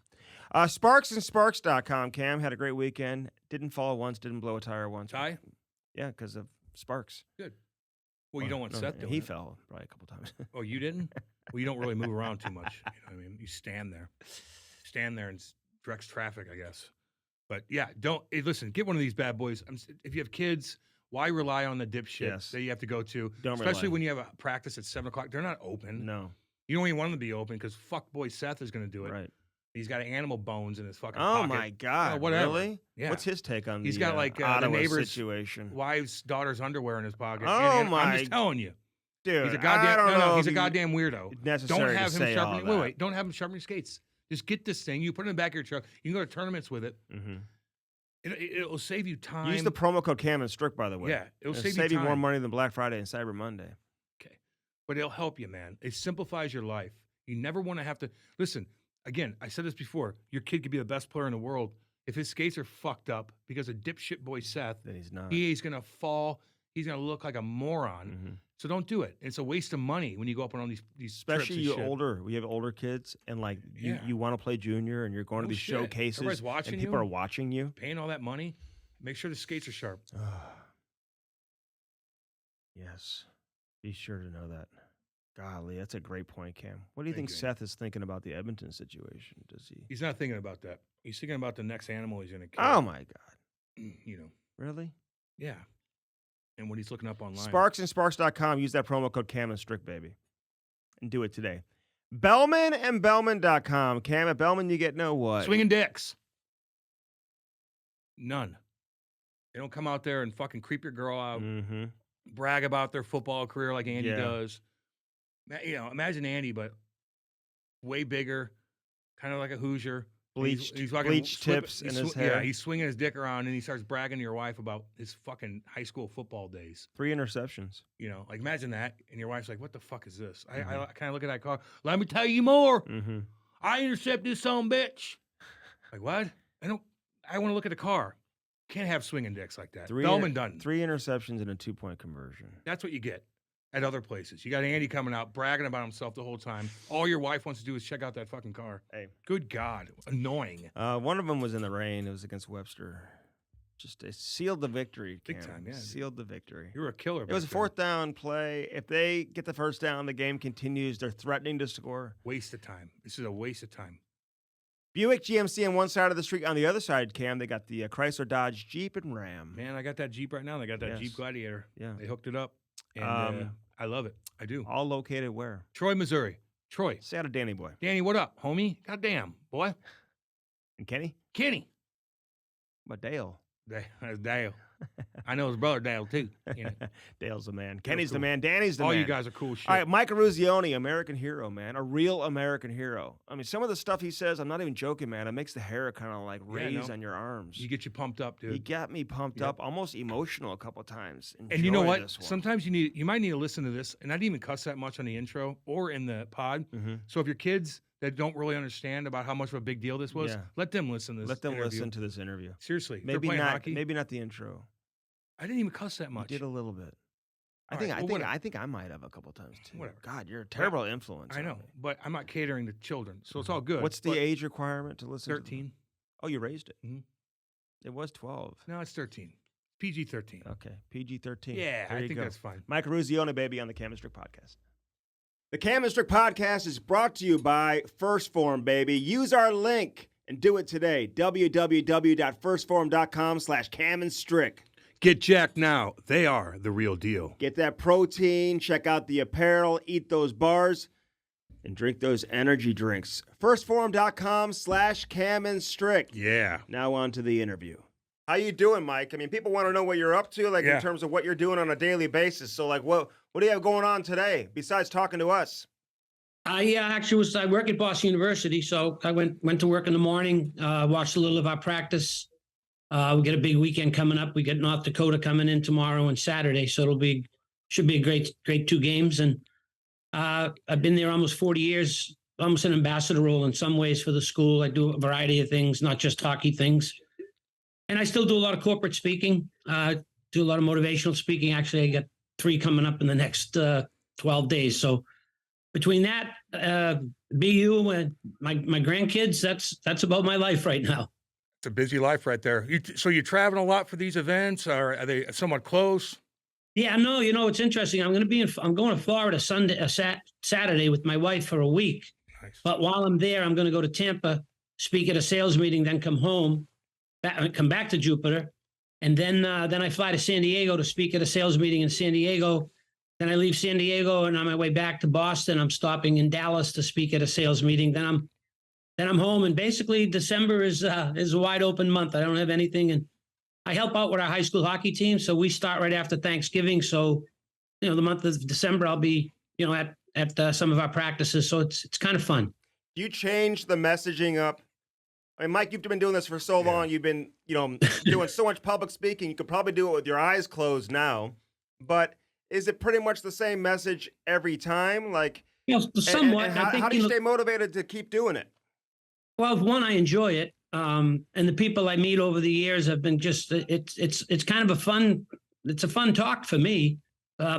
SparksandSparks.com. Cam had a great weekend. Didn't fall once. Didn't blow a tire once. Ty? Yeah, because of Sparks. Good. Well, you don't want Seth doing He it. fell probably a couple times. Oh, you didn't? Well, you don't really move around too much. You know what I mean? You stand there. Stand there and directs traffic, I guess. But yeah, listen, get one of these bad boys. If you have kids, why rely on the dipshit that you have to go to? Especially when you have a practice at 7 o'clock. They're not open. No. You don't even want them to be open because fuck boy Seth is going to do it. Right. He's got animal bones in his fucking Oh pocket. my God. Whatever. Really? Yeah. What's his take on He's got like the Ottawa neighbor's situation? wife's daughter's underwear in his pocket. Oh and my. I'm just telling you. Dude, He's a goddamn he's a goddamn weird. Necessary Don't have to him say sharpen. all that. Wait. Don't have him sharpen your skates. Just get this thing. You put it in the back of your truck. You can go to tournaments with it. Mm-hmm. It'll save you time. Use the promo code Cam and Strick, by the way. Yeah, it'll save you time. more money than Black Friday and Cyber Monday. Okay, but it'll help you, man. It simplifies your life. You never want to have to listen. Again, I said this before. Your kid could be the best player in the world. if his skates are fucked up because of dipshit boy Seth, Then he's not. he's gonna fall. He's gonna look like a moron. Mm-hmm. So don't do it. It's a waste of money when you go up on all these Especially trips you and shit. older. We have older kids, and like Yeah. you want to play junior, and you're going to No these shit. showcases, Everybody's watching and you. people are watching you. Paying all that money. Make sure the skates are sharp. Yes, be sure to know that. Golly, that's a great point, Cam. What do you Thank think you. Seth is thinking about the Edmonton situation? Does he? He's not thinking about that. He's thinking about the next animal he's gonna kill. Oh my God! You know. Really? Yeah. And what he's looking up online. Sparks.com. Use that promo code Cam and Strick, baby, and do it today. Bellman and Bellman.com. Cam, at Bellman, you get no what? Swinging dicks. None. They don't come out there and fucking creep your girl out, Mm-hmm. brag about their football career like Andy Yeah. does. You know, imagine Andy, but way bigger, kind of like a Hoosier. Bleached, He's fucking bleached tips in his hair. Yeah, he's swinging his dick around and he starts bragging to your wife about his fucking high school football days. 3 interceptions. You know, like imagine that, and your wife's like, "What the fuck is this?" I Mhm. kind of look at that car. Let me tell you more. Mm-hmm. I intercept this son bitch. Like what? I want to look at the car. Can't have swinging dicks like that. Bellman done. 3 interceptions and a 2-point conversion. That's what you get at other places. You got Andy coming out bragging about himself the whole time. All your wife wants to do is check out that fucking car. Hey. Good God, annoying. One of them was in the rain. It was against Webster. Just it sealed the victory. Big Cam. time, yeah. Sealed the victory. You were a killer. It was a back then. 4th down play. If they get the first down, the game continues. They're threatening to score. Waste of time. This is a waste of time. Buick GMC on one side of the street. On the other side, Cam, they got the Chrysler, Dodge, Jeep, and Ram. Man, I got that Jeep right now. They got that Yes. Jeep Gladiator. Yeah. They hooked it up, and I love it. I do. All located where? Troy, Missouri. Troy. Say out of Danny Boy. Danny, what up, homie? Goddamn, boy. And Kenny? Kenny. What, Dale? That's Dale. I know his brother Dale too. You know. Dale's the man. Kenny's the cool. man. Danny's the All man. you guys are cool shit. All right, Mike Eruzione, American hero, man. A real American hero. I mean, some of the stuff he says, I'm not even joking, man. It makes the hair kind of like raise on your arms. You get you pumped up, dude. He got me pumped up, almost emotional a couple times. And you know Enjoy what? this one. Sometimes you might need to listen to this, and I didn't even cuss that much on the intro or in the pod. Mm-hmm. So if your kids that don't really understand about how much of a big deal this was, Yeah. let them listen to this. Let them interview. listen to this interview. Seriously, if they're Maybe playing not. hockey. Maybe not the intro. I didn't even cuss that You much. did a little bit. I All think. right, I well, think. whatever. I think I might have a couple times too. Whatever. God, you're a terrible influence. I on know, me. but I'm not catering to children, so it's all good. What's the But age requirement to listen? 13. Oh, you raised it. Mhm. It was 12. No, it's 13. PG-13. Okay, PG-13. Yeah, There I you think go. that's fine. Mike Eruzione, baby, on the Cam Strick Podcast. The Cam Strick Podcast is brought to you by First Form, baby. Use our link and do it today. www.firstform.com/CamandStrick. Get jacked now. They are the real deal. Get that protein, check out the apparel, eat those bars, and drink those energy drinks. Firstform.com/CamandStrick. Yeah. Now on to the interview. How you doing, Mike? I mean, people want to know what you're up to, like Yeah. in terms of what you're doing on a daily basis. So, like, what do you have going on today besides talking to us? I work at Boston University, so I went to work in the morning, watched a little of our practice. We get a big weekend coming up. We get North Dakota coming in tomorrow and Saturday, so should be a great 2 games. And I've been there almost 40 years, almost an ambassador role in some ways for the school. I do a variety of things, not just hockey things. And I still do a lot of corporate speaking, do a lot of motivational speaking. Actually, I got 3 coming up in the next 12 days. So between that, BU and my grandkids, that's about my life right now. It's a busy life right there. So you're traveling a lot for these events, or are they somewhat close? Yeah, no, it's interesting. I'm going to Florida Saturday with my wife for a week. Nice. But while I'm there, I'm going to go to Tampa, speak at a sales meeting, then come home, come back to Jupiter, and then I fly to San Diego to speak at a sales meeting in San Diego. Then I leave San Diego, and on my way back to Boston, I'm stopping in Dallas to speak at a sales meeting. Then I'm home, and basically December is a wide open month. I don't have anything, and I help out with our high school hockey team, so we start right after Thanksgiving. So, the month of December, I'll be at some of our practices. So it's kind of fun. Do you change the messaging up? I mean, Mike, you've been doing this for so long. You've been, doing so much public speaking. You could probably do it with your eyes closed now. But is it pretty much the same message every time? Like, Somewhat. And how do you stay motivated to keep doing it? Well, one, I enjoy it. And the people I meet over the years have been just, it's kind of it's a fun talk for me,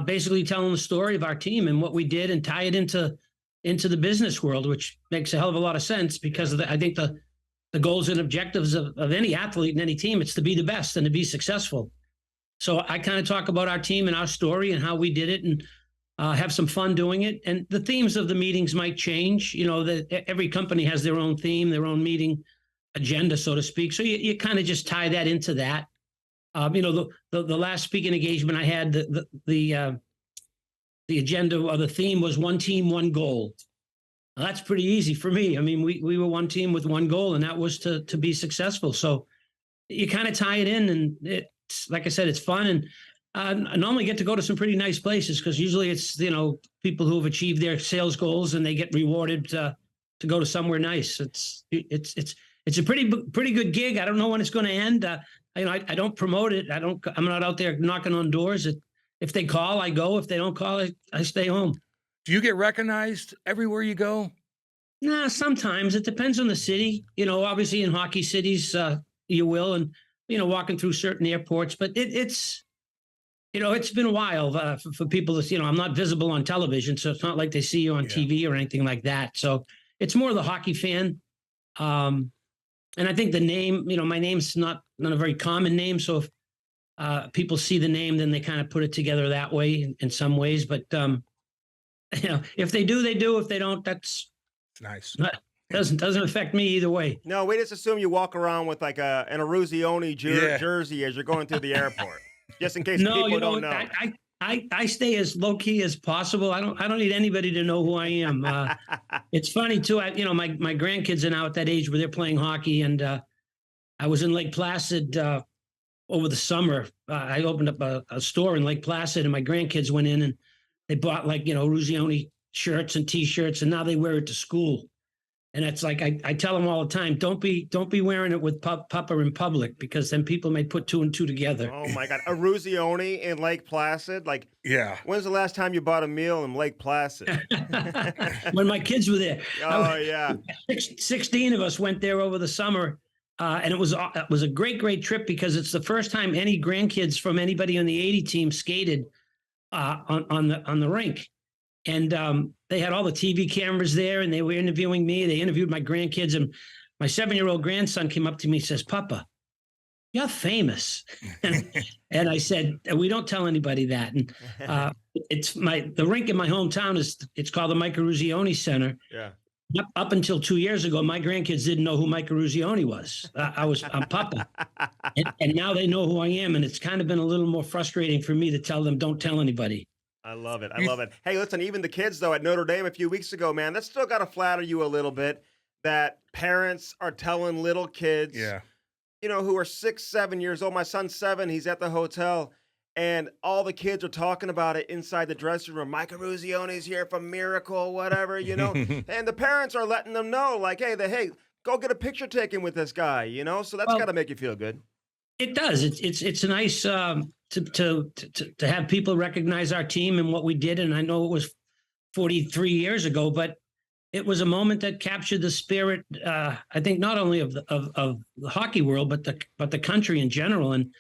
basically telling the story of our team and what we did and tie it into the business world, which makes a hell of a lot of sense because of I think the goals and objectives of any athlete and any team, it's to be the best and to be successful. So I kind of talk about our team and our story and how we did it and have some fun doing it. And the themes of the meetings might change. Every company has their own theme, their own meeting agenda, so to speak. So you kind of just tie that into that. The last speaking engagement I had, the agenda or the theme was one team, one goal. Now, that's pretty easy for me. I mean, we were one team with one goal, and that was to be successful. So you kind of tie it in, and it's, like I said, it's fun. And I normally get to go to some pretty nice places because usually it's, people who have achieved their sales goals and they get rewarded to go to somewhere nice. It's a pretty good gig. I don't know when it's going to end. I don't promote it. I'm not out there knocking on doors. If they call, I go. If they don't call, I stay home. Do you get recognized everywhere you go? Nah, sometimes it depends on the city. Obviously in hockey cities, you will, and walking through certain airports. But it's been a while for people to. I'm not visible on television, so it's not like they see you on TV or anything like that. So it's more the hockey fan. And I think the name, my name's not a very common name. So if people see the name, then they kind of put it together that way in some ways. But, if they do, they do. If they don't, that's nice. Doesn't affect me either way. No, we just assume you walk around with like an Eruzione jersey as you're going through the airport, just in case people don't know. I stay as low key as possible. I don't need anybody to know who I am. It's funny too. My grandkids are now at that age where they're playing hockey, and I was in Lake Placid over the summer. I opened up a store in Lake Placid, and my grandkids went in and they bought Eruzione shirts and T-shirts, and now they wear it to school. And it's like I tell them all the time, don't be wearing it with Papa in public, because then people may put two and two together. Oh my God, Eruzione in Lake Placid, when's the last time you bought a meal in Lake Placid? When my kids were there. Oh yeah, 16 of us went there over the summer, and it was a great trip because it's the first time any grandkids from anybody on the 80 team skated on the rink. And they had all the TV cameras there, and they were interviewing me. They interviewed my grandkids, and my 7-year-old grandson came up to me and says, "Papa, you're famous." And I said, "We don't tell anybody that." And the rink in my hometown it's called the Mike Eruzione Center. Yeah. Up until 2 years ago, my grandkids didn't know who Mike Eruzione was. I'm Papa, and now they know who I am. And it's kind of been a little more frustrating for me to tell them, "Don't tell anybody." I love it. I love it. Hey, listen, even the kids, though, at Notre Dame a few weeks ago, man, that's still got to flatter you a little bit that parents are telling little kids, who are 6, 7 years old. My son's 7. He's at the hotel, and all the kids are talking about it inside the dressing room. Mike Eruzione's here from Miracle, whatever, and the parents are letting them know, hey, go get a picture taken with this guy, So that's got to make you feel good. It does. It's nice to have people recognize our team and what we did. And I know it was 43 years ago, but it was a moment that captured the spirit. I think not only of the hockey world, but the country in general. And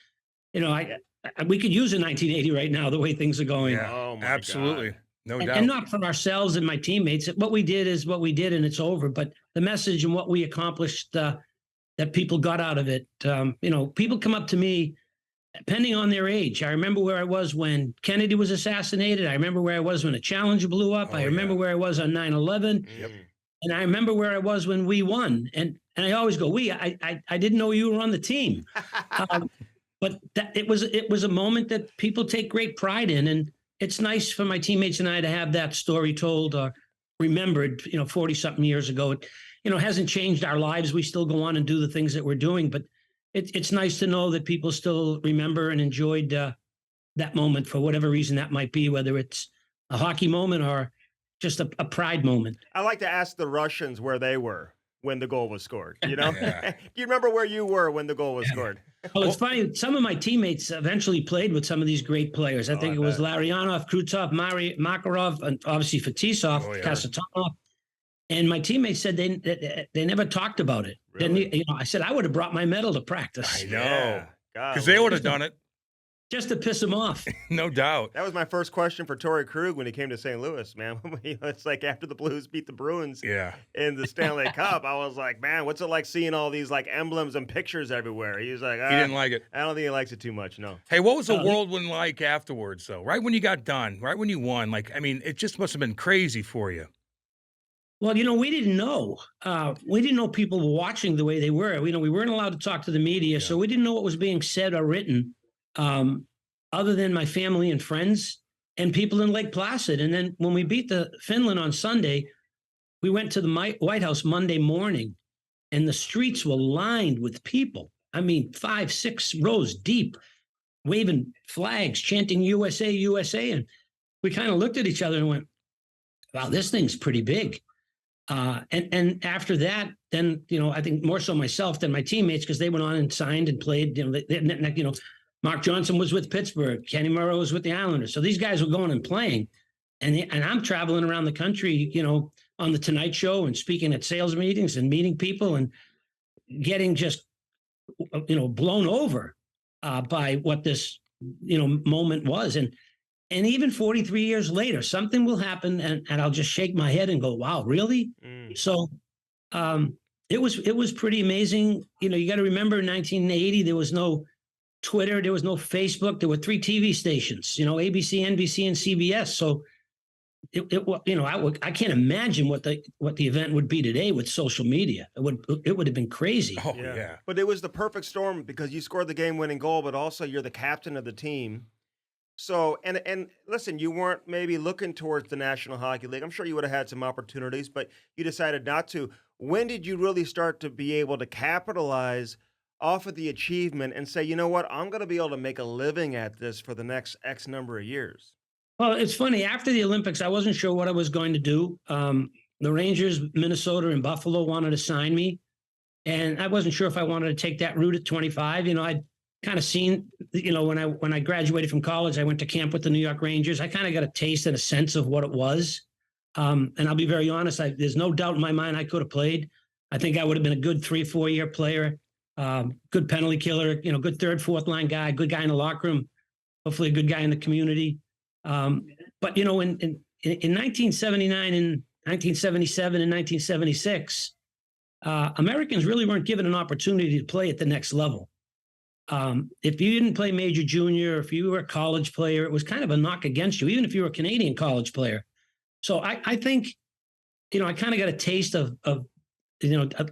we could use a 1980 right now, the way things are going. Yeah, oh absolutely. God. No doubt. And not for ourselves and my teammates. What we did is what we did, and it's over. But the message and what we accomplished. That people got out of it. People come up to me, depending on their age. I remember where I was when Kennedy was assassinated. I remember where I was when a Challenger blew up. I remember where I was on 9/11. Yep. And I remember where I was when we won. And I always go, I didn't know you were on the team. But it was a moment that people take great pride in. And it's nice for my teammates and I to have that story told or remembered, 40-something years ago. It hasn't changed our lives. We still go on and do the things that we're doing, but it's nice to know that people still remember and enjoyed that moment for whatever reason that might be, whether it's a hockey moment or just a pride moment. I like to ask the Russians where they were when the goal was scored. Do Yeah. you remember where you were when the goal was scored? Well, it's funny. Some of my teammates eventually played with some of these great players. I think it was Larionov, Krutov, Makarov, and obviously Fetisov, Kasatonov. And my teammates said they never talked about it. Really? Then, I said I would have brought my medal to practice. I know. Yeah, Because they would have done it. Just to piss them off. No doubt. That was my first question for Torrey Krug when he came to St. Louis, man. It's like after the Blues beat the Bruins Yeah. in the Stanley Cup, I was like, man, what's it like seeing all these like emblems and pictures everywhere? He was like, He didn't like it. I don't think he likes it too much, no. Hey, what was the whirlwind like afterwards, though? Right when you got done, right when you won, like, I mean, it just must have been crazy for you. Well, we didn't know. We didn't know people were watching the way they were. We weren't allowed to talk to the media, so we didn't know what was being said or written, other than my family and friends and people in Lake Placid. And then when we beat the Finland on Sunday, we went to the White House Monday morning, and the streets were lined with people. I mean, 5, 6 rows deep, waving flags, chanting USA, USA. And we kind of looked at each other and went, wow, this thing's pretty big. And after that, then, I think more so myself than my teammates, because they went on and signed and played. Mark Johnson was with Pittsburgh. Kenny Morrow was with the Islanders. So these guys were going and playing. And I'm traveling around the country, on the Tonight Show and speaking at sales meetings and meeting people and getting just, blown over by what this, moment was. And even 43 years later, something will happen, and I'll just shake my head and go, wow, really? So it was pretty amazing. You got to remember in 1980, there was no Twitter, there was no Facebook. There were 3 TV stations, ABC, NBC, and CBS. So I can't imagine what the event would be today with social media. It would have been crazy. Oh, yeah. But it was the perfect storm because you scored the game-winning goal, but also you're the captain of the team. So, and listen, you weren't maybe looking towards the National Hockey League. I'm sure you would have had some opportunities, but you decided not to. When did you really start to be able to capitalize off of the achievement and say, you know what, I'm going to be able to make a living at this for the next X number of years? Well, it's funny. After the Olympics, I wasn't sure what I was going to do. The Rangers, Minnesota, and Buffalo wanted to sign me, and I wasn't sure if I wanted to take that route at 25. I'd kind of seen, when I graduated from college, I went to camp with the New York Rangers. I kind of got a taste and a sense of what it was. And I'll be very honest, there's no doubt in my mind I could have played. I think I would have been a good 3-4 year player, good penalty killer, good 3rd, 4th line guy, good guy in the locker room, hopefully a good guy in the community. But, in 1979 and 1977 and 1976, Americans really weren't given an opportunity to play at the next level. If you didn't play major junior, if you were a college player, it was kind of a knock against you, even if you were a Canadian college player. So I think, I kind of got a taste of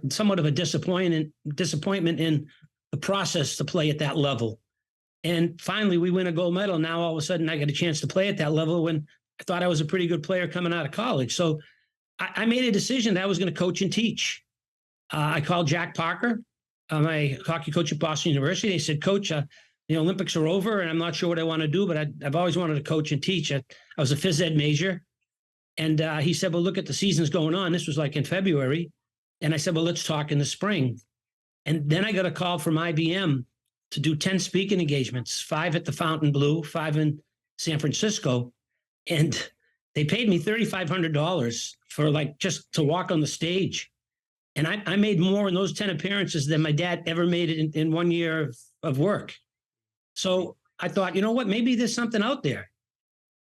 somewhat of a disappointment in the process to play at that level. And finally, we win a gold medal. Now, all of a sudden, I got a chance to play at that level when I thought I was a pretty good player coming out of college. So I made a decision that I was going to coach and teach. I called Jack Parker, my hockey coach at Boston University. They said, Coach, the Olympics are over, and I'm not sure what I want to do, but I've always wanted to coach and teach. I was a phys ed major. And he said, well, look at the season's going on. This was like in February. And I said, well, let's talk in the spring. And then I got a call from IBM to do 10 speaking engagements, 5 at the Fontainebleau, 5 in San Francisco. And they paid me $3,500 for just to walk on the stage. And I made more in those 10 appearances than my dad ever made in 1 year of work. So I thought, you know what, maybe there's something out there.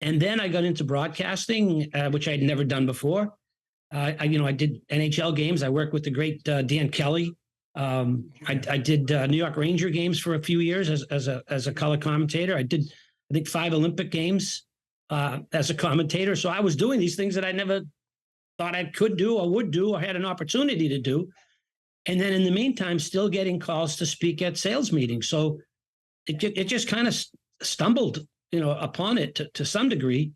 And then I got into broadcasting, which I'd never done before. I did NHL games. I worked with the great Dan Kelly. I did New York Ranger games for a few years as a color commentator. I did, I think, 5 Olympic games as a commentator. So I was doing these things that I never thought I could do or would do or had an opportunity to do. And then in the meantime, still getting calls to speak at sales meetings. So it just kind of stumbled, upon it to some degree.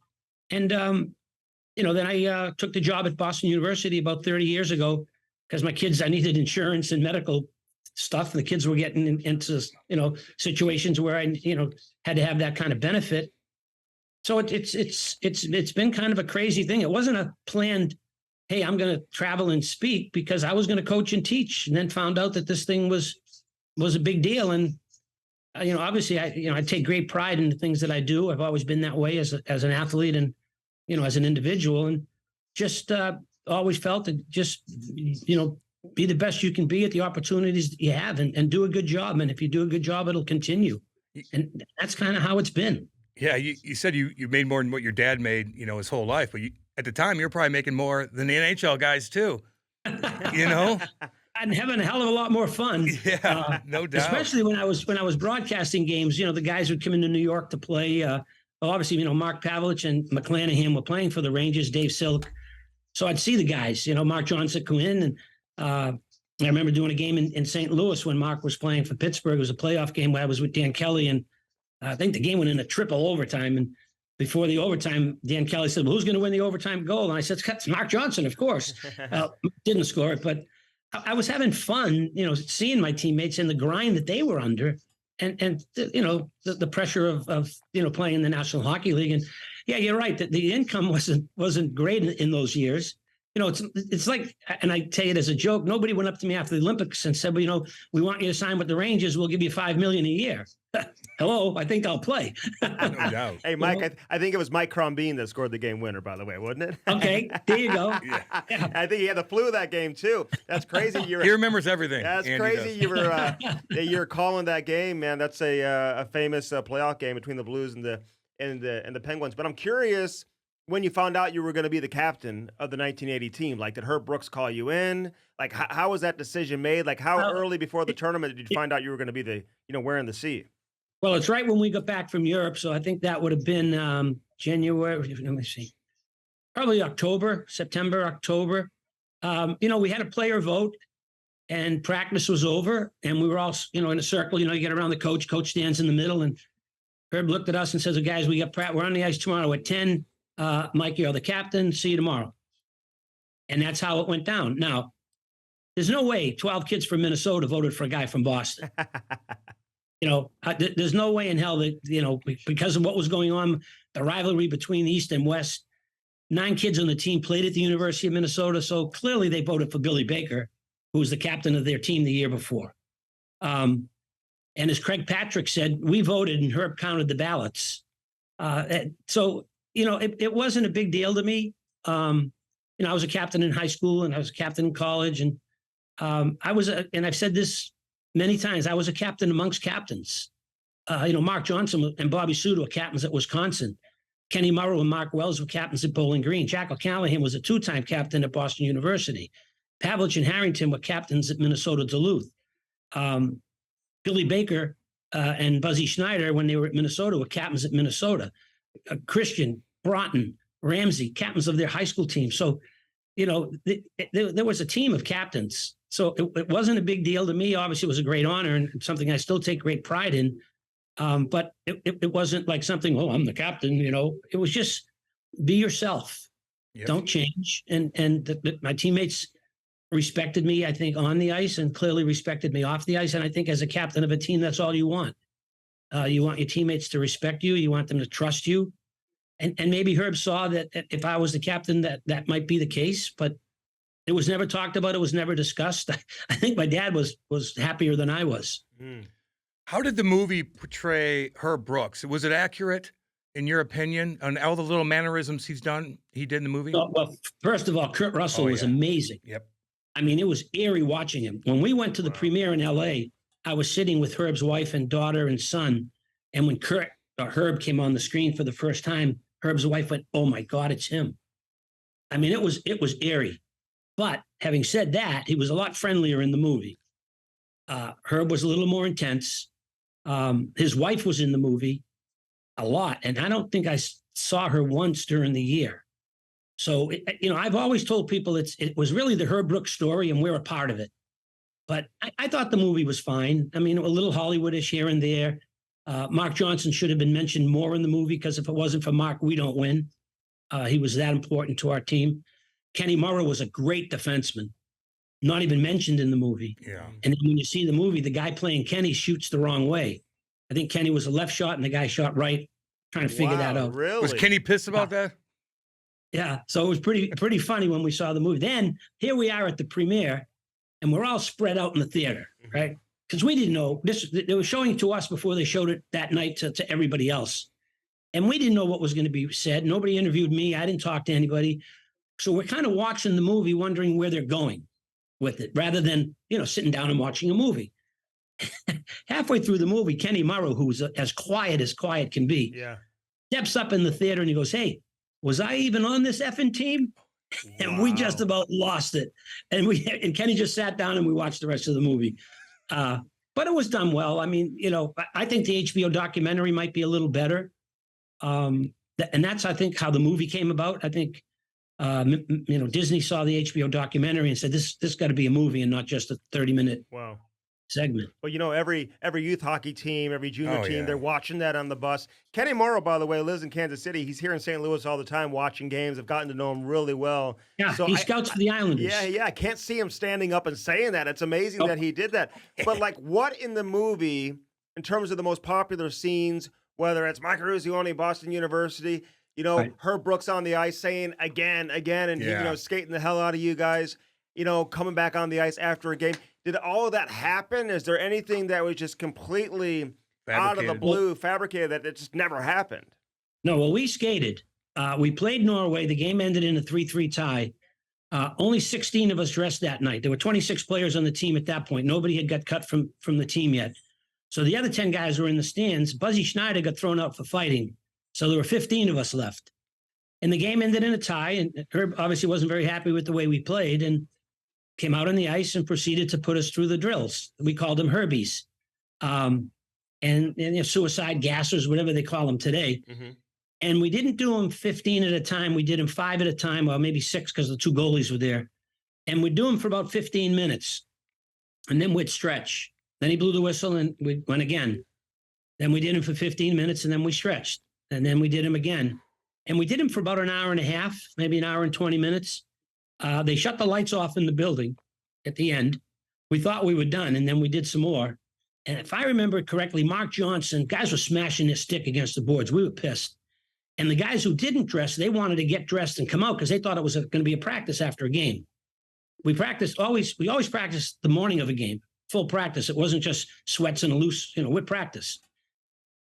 And, then I took the job at Boston University about 30 years ago because I needed insurance and medical stuff. And the kids were getting into, situations where I, had to have that kind of benefit. So it's been kind of a crazy thing. It wasn't a planned, hey, I'm going to travel and speak, because I was going to coach and teach, and then found out that this thing was a big deal. And, obviously I take great pride in the things that I do. I've always been that way as an athlete and, as an individual. And just, always felt that just, be the best you can be at the opportunities that you have and do a good job. And if you do a good job, it'll continue. And that's kind of how it's been. Yeah, you said you made more than what your dad made, his whole life. But at the time, you're probably making more than the NHL guys too. I'm having a hell of a lot more fun. Yeah, no doubt. Especially when I was broadcasting games. The guys would come into New York to play. Obviously, Mark Pavelich and McClanahan were playing for the Rangers. Dave Silk. So I'd see the guys. Mark Johnson come in, and I remember doing a game in St. Louis when Mark was playing for Pittsburgh. It was a playoff game where I was with Dan Kelly, and I think the game went in a triple overtime. And before the overtime, Dan Kelly said, "Well, who's going to win the overtime goal?" And I said, "It's Mark Johnson, of course." Didn't score it, but I was having fun, seeing my teammates and the grind that they were under, and the pressure of playing in the National Hockey League. And yeah, you're right that the income wasn't great in those years. It's like, and I tell you it as a joke, nobody went up to me after the Olympics and said, "Well, we want you to sign with the Rangers. We'll give you $5 million a year." Hello, I think I'll play. No doubt. Hey, Mike, I think it was Mike Crombeen that scored the game winner, by the way, wasn't it? Okay, there you go. Yeah. I think he had the flu that game too. That's crazy. He remembers everything. That's Andy crazy. does. You were calling that game, man. That's a famous playoff game between the Blues and the Penguins. But I'm curious, when you found out you were going to be the captain of the 1980 team, like, did Herb Brooks call you in? Like, how was that decision made? Like, how early before the tournament did you find out you were going to be wearing the C? Well, it's right when we got back from Europe. So I think that would have been January. Let me see. Probably September, October. We had a player vote and practice was over. And we were all, in a circle. You get around the coach. Coach stands in the middle. And Herb looked at us and says, "Guys, we're on the ice tomorrow at 10. Mike, you're the captain. See you tomorrow." And that's how it went down. Now, there's no way 12 kids from Minnesota voted for a guy from Boston. There's no way in hell that, because of what was going on, the rivalry between the East and West, 9 kids on the team played at the University of Minnesota. So clearly they voted for Billy Baker, who was the captain of their team the year before. And as Craig Patrick said, we voted and Herb counted the ballots. So it wasn't a big deal to me. I was a captain in high school and I was a captain in college. And and I've said this many times, I was a captain amongst captains. Mark Johnson and Bobby Suter were captains at Wisconsin. Kenny Morrow and Mark Wells were captains at Bowling Green. Jack O'Callahan was a 2-time captain at Boston University. Pavelich and Harrington were captains at Minnesota Duluth. Billy Baker and Buzzy Schneider, when they were at Minnesota, were captains at Minnesota. Christian, Broughton, Ramsey, captains of their high school team. So, there was a team of captains. So it wasn't a big deal to me. Obviously, it was a great honor and something I still take great pride in. But it wasn't like something, "Oh, I'm the captain," It was just be yourself. Yep. Don't change. And my teammates respected me, I think, on the ice and clearly respected me off the ice. And I think as a captain of a team, that's all you want. You want your teammates to respect you. You want them to trust you. And maybe Herb saw that if I was the captain, that might be the case, but it was never talked about. It was never discussed. I think my dad was happier than I was. How did the movie portray Herb Brooks? Was it accurate, in your opinion, on all the little mannerisms he did in the movie? Well, first of all, Kurt Russell was amazing. Yep. I mean, it was eerie watching him. When we went to the premiere in L.A., I was sitting with Herb's wife and daughter and son, and when Herb came on the screen for the first time, Herb's wife went, "Oh my God, it's him." I mean, it was eerie. But having said that, he was a lot friendlier in the movie. Herb was a little more intense. His wife was in the movie a lot, and I don't think I saw her once during the year. So, I've always told people it was really the Herb Brooks story, and we're a part of it. But I thought the movie was fine. I mean, a little Hollywoodish here and there. Mark Johnson should have been mentioned more in the movie because if it wasn't for Mark, we don't win. He was that important to our team. Kenny Morrow was a great defenseman, not even mentioned in the movie. Yeah. And then when you see the movie, the guy playing Kenny shoots the wrong way. I think Kenny was a left shot and the guy shot right, trying to figure that out. Really? Was Kenny pissed about that? Yeah. So it was pretty funny when we saw the movie. Then here we are at the premiere and we're all spread out in the theater, right? Because we didn't know this. They were showing it to us before they showed it that night to everybody else. And we didn't know what was going to be said. Nobody interviewed me. I didn't talk to anybody. So we're kind of watching the movie, wondering where they're going with it, rather than, sitting down and watching a movie. Halfway through the movie, Kenny Morrow, who's as quiet can be, steps up in the theater and he goes, "Hey, was I even on this effing team?" And we just about lost it. And Kenny just sat down and we watched the rest of the movie. But it was done well. I mean, I think the HBO documentary might be a little better. And that's, I think, how the movie came about. I think, Disney saw the HBO documentary and said, this got to be a movie and not just a 30-minute segment. Well, every youth hockey team, every junior team, they're watching that on the bus. Kenny Morrow, by the way, lives in Kansas City. He's here in St. Louis all the time watching games. I've gotten to know him really well. Yeah, so he scouts for the Islanders. Yeah. I can't see him standing up and saying that. It's amazing that he did that. But, what in the movie, in terms of the most popular scenes, whether it's Mike Eruzione, Boston University, Herb Brooks on the ice saying again, and, skating the hell out of you guys, coming back on the ice after a game. Did all of that happen? Is there anything that was just completely out of the blue, fabricated, that it just never happened? No, well, we skated. We played Norway. The game ended in a 3-3 tie. Only 16 of us dressed that night. There were 26 players on the team at that point. Nobody had got cut from the team yet. So the other 10 guys were in the stands. Buzzy Schneider got thrown out for fighting. So there were 15 of us left. And the game ended in a tie. And Herb obviously wasn't very happy with the way we played and came out on the ice and proceeded to put us through the drills. We called them Herbies. And suicide gassers, whatever they call them today. Mm-hmm. And we didn't do them 15 at a time. We did them 5 at a time, or maybe 6 because the 2 goalies were there. And we'd do them for about 15 minutes. And then we'd stretch. Then he blew the whistle and we went again. Then we did him for 15 minutes and then we stretched. And then we did him again. And we did him for about an hour and a half, maybe an hour and 20 minutes. They shut the lights off in the building at the end. We thought we were done, and then we did some more. And if I remember correctly, Mark Johnson, guys were smashing their stick against the boards. We were pissed. And the guys who didn't dress, they wanted to get dressed and come out because they thought it was going to be a practice after a game. We always practiced the morning of a game, full practice. It wasn't just sweats and a loose, with practice.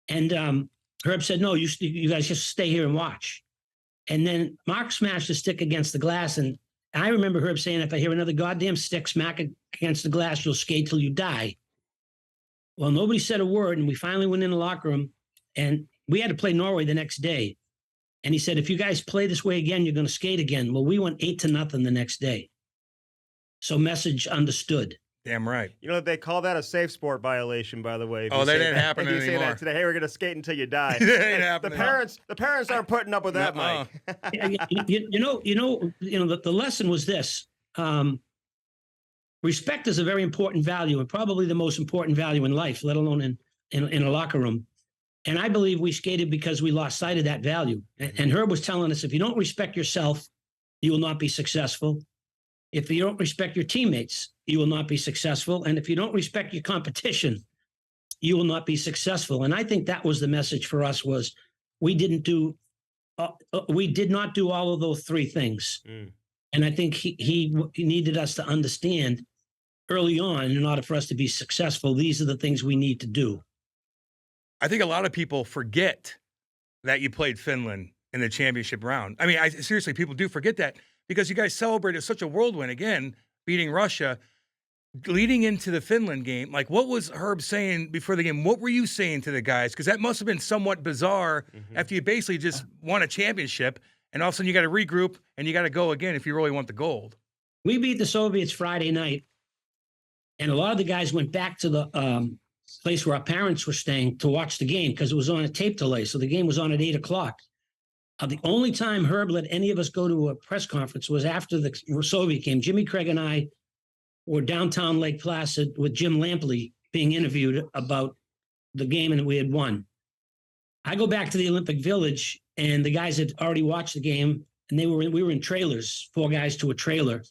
And Herb said, "No, you guys just stay here and watch." And then Mark smashed the stick against the glass, and I remember Herb saying, "If I hear another goddamn stick smack against the glass, you'll skate till you die." Well, nobody said a word, and we finally went in the locker room, and we had to play Norway the next day. And he said, "If you guys play this way again, you're going to skate again." Well, we went 8-0 the next day. So message understood. Damn right. They call that a safe sport violation, by the way. That didn't happen anymore. If you say that today, "Hey, we're going to skate until you die." It ain't happening. The parents aren't putting up with that, Mike. The lesson was this. Respect is a very important value, and probably the most important value in life, let alone in a locker room. And I believe we skated because we lost sight of that value. And Herb was telling us, if you don't respect yourself, you will not be successful. If you don't respect your teammates, you will not be successful. And if you don't respect your competition, you will not be successful. And I think that was the message for us, was we did not do all of those 3 things. Mm. And I think he needed us to understand early on, in order for us to be successful, these are the things we need to do. I think a lot of people forget that you played Finland in the championship round. I mean, seriously, people do forget that, because you guys celebrated such a whirlwind, again, beating Russia, leading into the Finland game. What was Herb saying before the game? What were you saying to the guys? Because that must have been somewhat bizarre after you basically just won a championship, and all of a sudden you got to regroup and you got to go again if you really want the gold. We beat the Soviets Friday night, and a lot of the guys went back to the place where our parents were staying to watch the game because it was on a tape delay. So the game was on at 8:00. The only time Herb let any of us go to a press conference was after the Soviet game. Jimmy Craig and I were downtown Lake Placid with Jim Lampley being interviewed about the game, and we had won. I go back to the Olympic Village, and the guys had already watched the game, and we were in trailers, 4 guys to a trailer.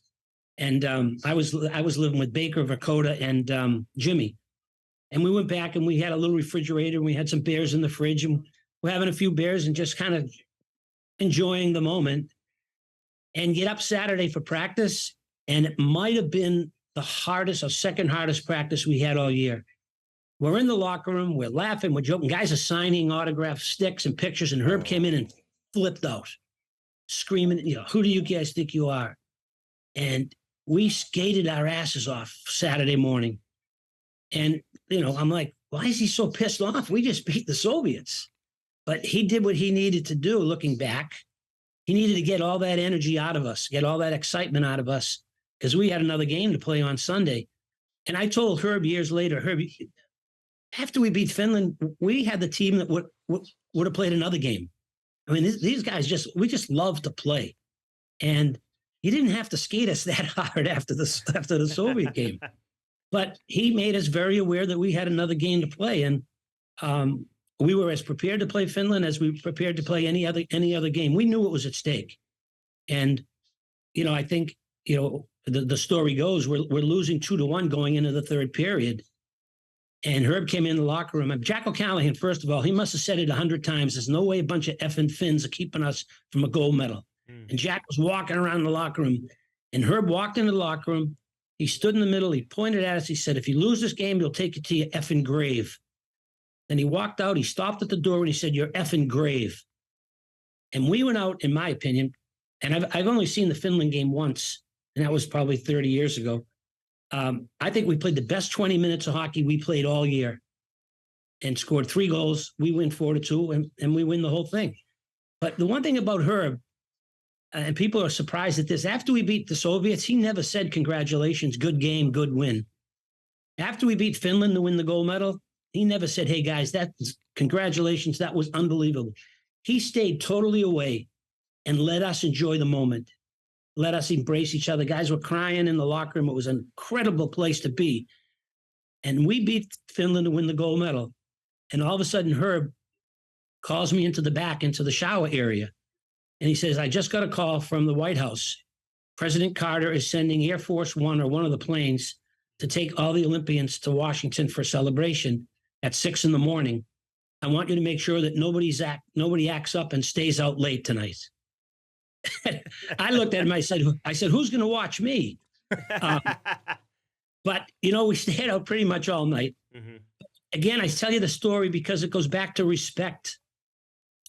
And I was living with Baker, Vakota, and Jimmy. And we went back, and we had a little refrigerator, and we had some beers in the fridge, and we're having a few beers and just kind of enjoying the moment, and get up Saturday for practice. And it might have been the hardest or second hardest practice we had all year. We're in the locker room, we're laughing, we're joking. Guys are signing autograph sticks and pictures, and Herb came in and flipped out. screaming, who do you guys think you are? And we skated our asses off Saturday morning. And, I'm like, why is he so pissed off? We just beat the Soviets. But he did what he needed to do, looking back. He needed to get all that energy out of us, get all that excitement out of us, because we had another game to play on Sunday. And I told Herb years later, Herb, after we beat Finland, we had the team that would have played another game. I mean, these guys we just love to play. And you didn't have to skate us that hard after the Soviet game. But he made us very aware that we had another game to play. And we were as prepared to play Finland as we were prepared to play any other game. We knew what was at stake. And, I think, the story goes, we're losing 2-1 going into the third period. And Herb came in the locker room. And Jack O'Callahan, first of all, he must have said it 100 times. There's no way a bunch of effing Finns are keeping us from a gold medal. And Jack was walking around the locker room. And Herb walked into the locker room. He stood in the middle. He pointed at us. He said, if you lose this game, you'll take it to your effing grave. Then he walked out. He stopped at the door and he said, your effing grave. And we went out, in my opinion, and I've only seen the Finland game once, and that was probably 30 years ago. I think we played the best 20 minutes of hockey we played all year and scored 3 goals. We win 4-2, and we win the whole thing. But the one thing about Herb, and people are surprised at this, after we beat the Soviets, he never said, congratulations, good game, good win. After we beat Finland to win the gold medal, he never said, hey, guys, congratulations, that was unbelievable. He stayed totally away and let us enjoy the moment. Let us embrace each other. Guys were crying in the locker room. It was an incredible place to be. And we beat Finland to win the gold medal. And all of a sudden, Herb calls me into the shower area. And he says, I just got a call from the White House. President Carter is sending Air Force One or one of the planes to take all the Olympians to Washington for celebration at 6 a.m. I want you to make sure that nobody acts up and stays out late tonight. I looked at him. I said, who's going to watch me? But, we stayed out pretty much all night. Mm-hmm. Again, I tell you the story because it goes back to respect.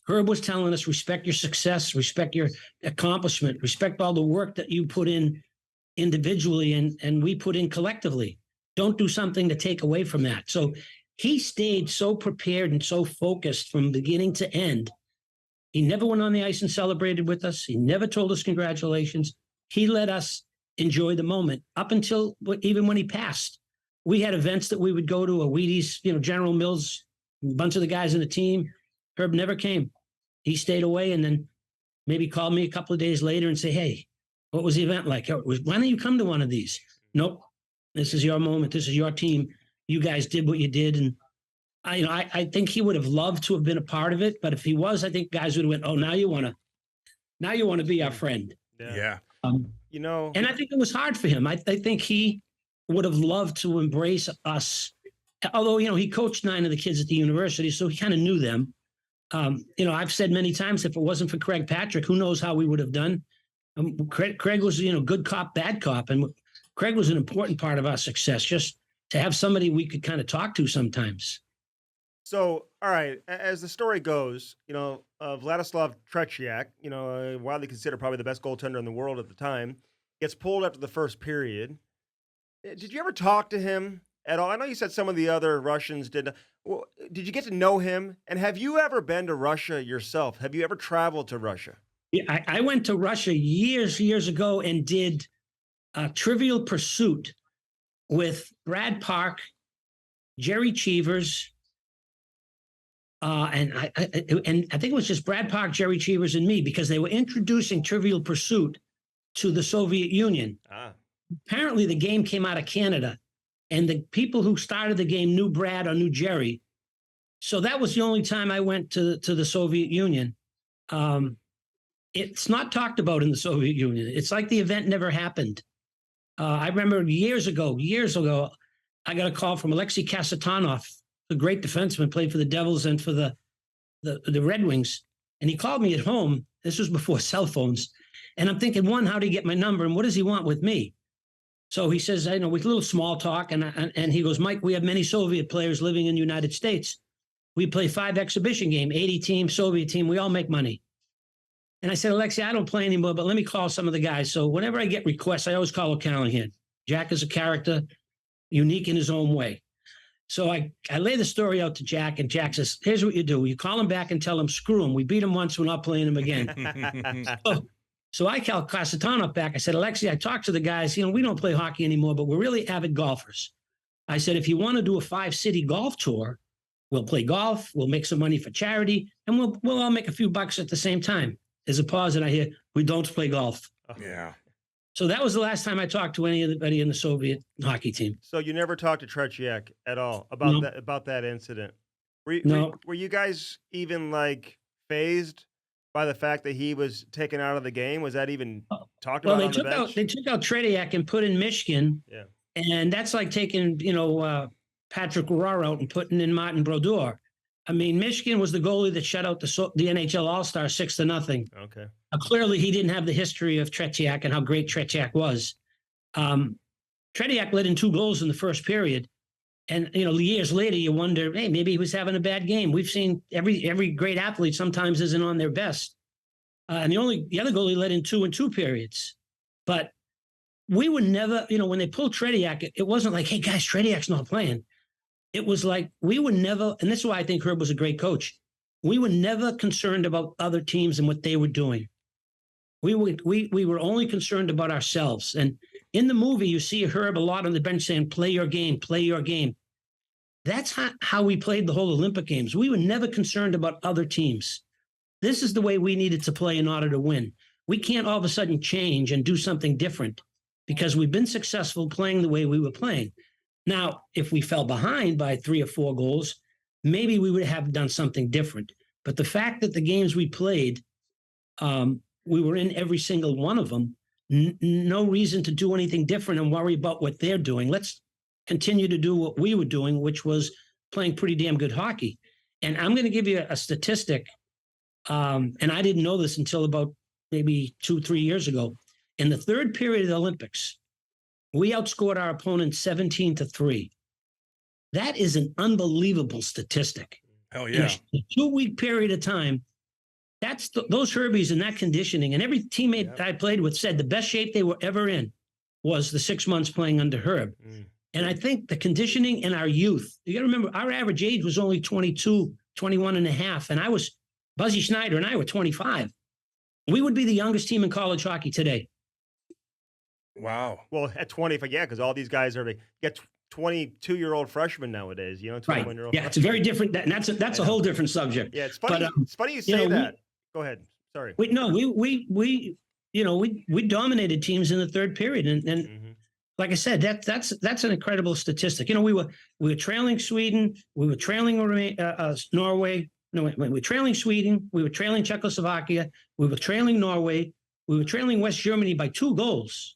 Herb was telling us, respect your success, respect your accomplishment, respect all the work that you put in individually and we put in collectively. Don't do something to take away from that. So he stayed so prepared and so focused from beginning to end. He never went on the ice and celebrated with us. He never told us congratulations. He let us enjoy the moment up until even when he passed. We had events that we would go to, a Wheaties, General Mills, a bunch of the guys in the team. Herb never came. He stayed away and then maybe called me a couple of days later and say, hey, what was the event like? Why don't you come to one of these? Nope. This is your moment. This is your team. You guys did what you did. And I think he would have loved to have been a part of it. But if he was, I think guys would have went, oh, now you want to be our friend. Yeah. And I think it was hard for him. I think he would have loved to embrace us. Although, he coached 9 of the kids at the university, so he kind of knew them. I've said many times, if it wasn't for Craig Patrick, who knows how we would have done. Craig was, good cop, bad cop. And Craig was an important part of our success, just to have somebody we could kind of talk to sometimes. So, all right, as the story goes, Vladislav Tretiak, widely considered probably the best goaltender in the world at the time, gets pulled after the first period. Did you ever talk to him at all? I know you said some of the other Russians did. Well, did you get to know him? And have you ever been to Russia yourself? Have you ever traveled to Russia? Yeah, I went to Russia years ago and did Trivial Pursuit with Brad Park, Jerry Cheevers, and I think it was just Brad Park, Jerry Cheevers, and me, because they were introducing Trivial Pursuit to the Soviet Union. Apparently, the game came out of Canada, and the people who started the game knew Brad or knew Jerry. So that was the only time I went to the Soviet Union. It's not talked about in the Soviet Union. It's like the event never happened. I remember years ago, I got a call from Alexei Kasatonov, a great defenseman, played for the Devils and for the Red Wings. And he called me at home. This was before cell phones. And I'm thinking, one, how did he get my number? And what does he want with me? So he says, with a little small talk. And he goes, Mike, we have many Soviet players living in the United States. We play 5 exhibition game, 80 team, Soviet team. We all make money. And I said, Alexi, I don't play anymore, but let me call some of the guys. So whenever I get requests, I always call O'Callahan. Jack is a character, unique in his own way. So I lay the story out to Jack, and Jack says, here's what you do. You call him back and tell him, screw him. We beat him once. We're not playing him again. So I called Casatano back. I said, Alexi, I talked to the guys. We don't play hockey anymore, but we're really avid golfers. I said, if you want to do a 5-city golf tour, we'll play golf. We'll make some money for charity, and we'll all make a few bucks at the same time. There's a pause, and I hear, we don't play golf. Yeah. So that was the last time I talked to anybody in the Soviet hockey team. So you never talked to Tretiak at all about that incident? Were you guys even like phased by the fact that he was taken out of the game? Was that even talked about on the bench? They took out Tretiak and put in Michigan. Yeah. And that's like taking, Patrick Rohr out and putting in Martin Brodeur. I mean, Michigan was the goalie that shut out the NHL All-Star 6-0. Okay. Clearly, he didn't have the history of Tretiak and how great Tretiak was. Tretiak let in 2 goals in the first period. And, years later, you wonder, hey, maybe he was having a bad game. We've seen every great athlete sometimes isn't on their best. And the other goalie let in 2 in 2 periods. But we would never, when they pulled Tretiak, it wasn't like, hey, guys, Tretiak's not playing. It was like we would never, and this is why I think Herb was a great coach. We were never concerned about other teams and what they were doing. We were only concerned about ourselves. And in the movie, you see Herb a lot on the bench saying, play your game, play your game. That's how we played the whole Olympic Games. We were never concerned about other teams. This is the way we needed to play in order to win. We can't all of a sudden change and do something different because we've been successful playing the way we were playing. Now, if we fell behind by 3 or 4 goals, maybe we would have done something different. But the fact that the games we played, we were in every single one of them, no reason to do anything different and worry about what they're doing. Let's continue to do what we were doing, which was playing pretty damn good hockey. And I'm going to give you a statistic, and I didn't know this until about maybe 2-3 years ago. In the third period of the Olympics, we outscored our opponent 17-3. That is an unbelievable statistic. Hell yeah. In a 2-week period of time, that's those Herbies and that conditioning. And every teammate I played with said the best shape they were ever in was the 6 months playing under Herb. And I think the conditioning and our youth, you got to remember, our average age was only 22, 21 and a half. And Buzzy Schneider and I were 25. We would be the youngest team in college hockey today. Wow. Well, at 20, because all these guys are get 22-year-old freshmen nowadays. 21-year-old. Yeah, it's very different. And that's a whole different subject. Yeah, it's funny. It's funny you say that. Go ahead. Sorry. We dominated teams in the third period, and like I said, that's an incredible statistic. We were trailing Sweden, we were trailing Norway. No, wait, we were trailing Sweden, we were trailing Czechoslovakia, we were trailing Norway, we were trailing West Germany by 2 goals.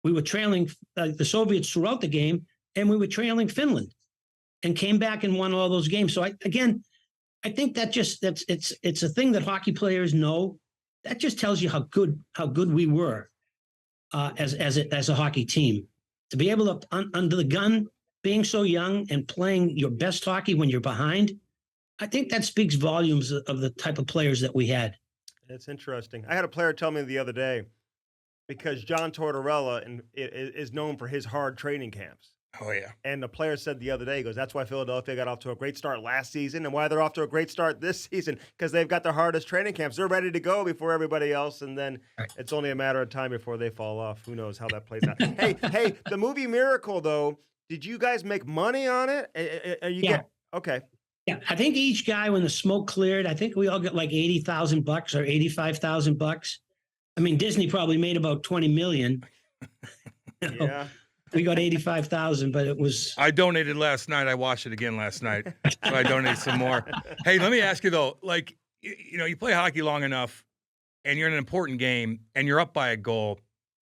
We were trailing the Soviets throughout the game, and we were trailing Finland, and came back and won all those games. So I think it's a thing that hockey players know. That just tells you how good we were as a hockey team. To be able to under the gun, being so young and playing your best hockey when you're behind, I think that speaks volumes of the type of players that we had. It's interesting. I had a player tell me the other day, because John Tortorella is known for his hard training camps. Oh, yeah. And the player said the other day, he goes, that's why Philadelphia got off to a great start last season and why they're off to a great start this season, because they've got the hardest training camps. They're ready to go before everybody else, and then it's only a matter of time before they fall off. Who knows how that plays out. Hey, the movie Miracle, though, did you guys make money on it? Okay. Yeah, I think each guy, when the smoke cleared, I think we all got like $80,000 or $85,000. I mean, Disney probably made about $20 million. Yeah. We got 85,000, but it was. I donated last night. I watched it again last night, so I donated some more. Hey, let me ask you though, like, you play hockey long enough, and you're in an important game, and you're up by a goal,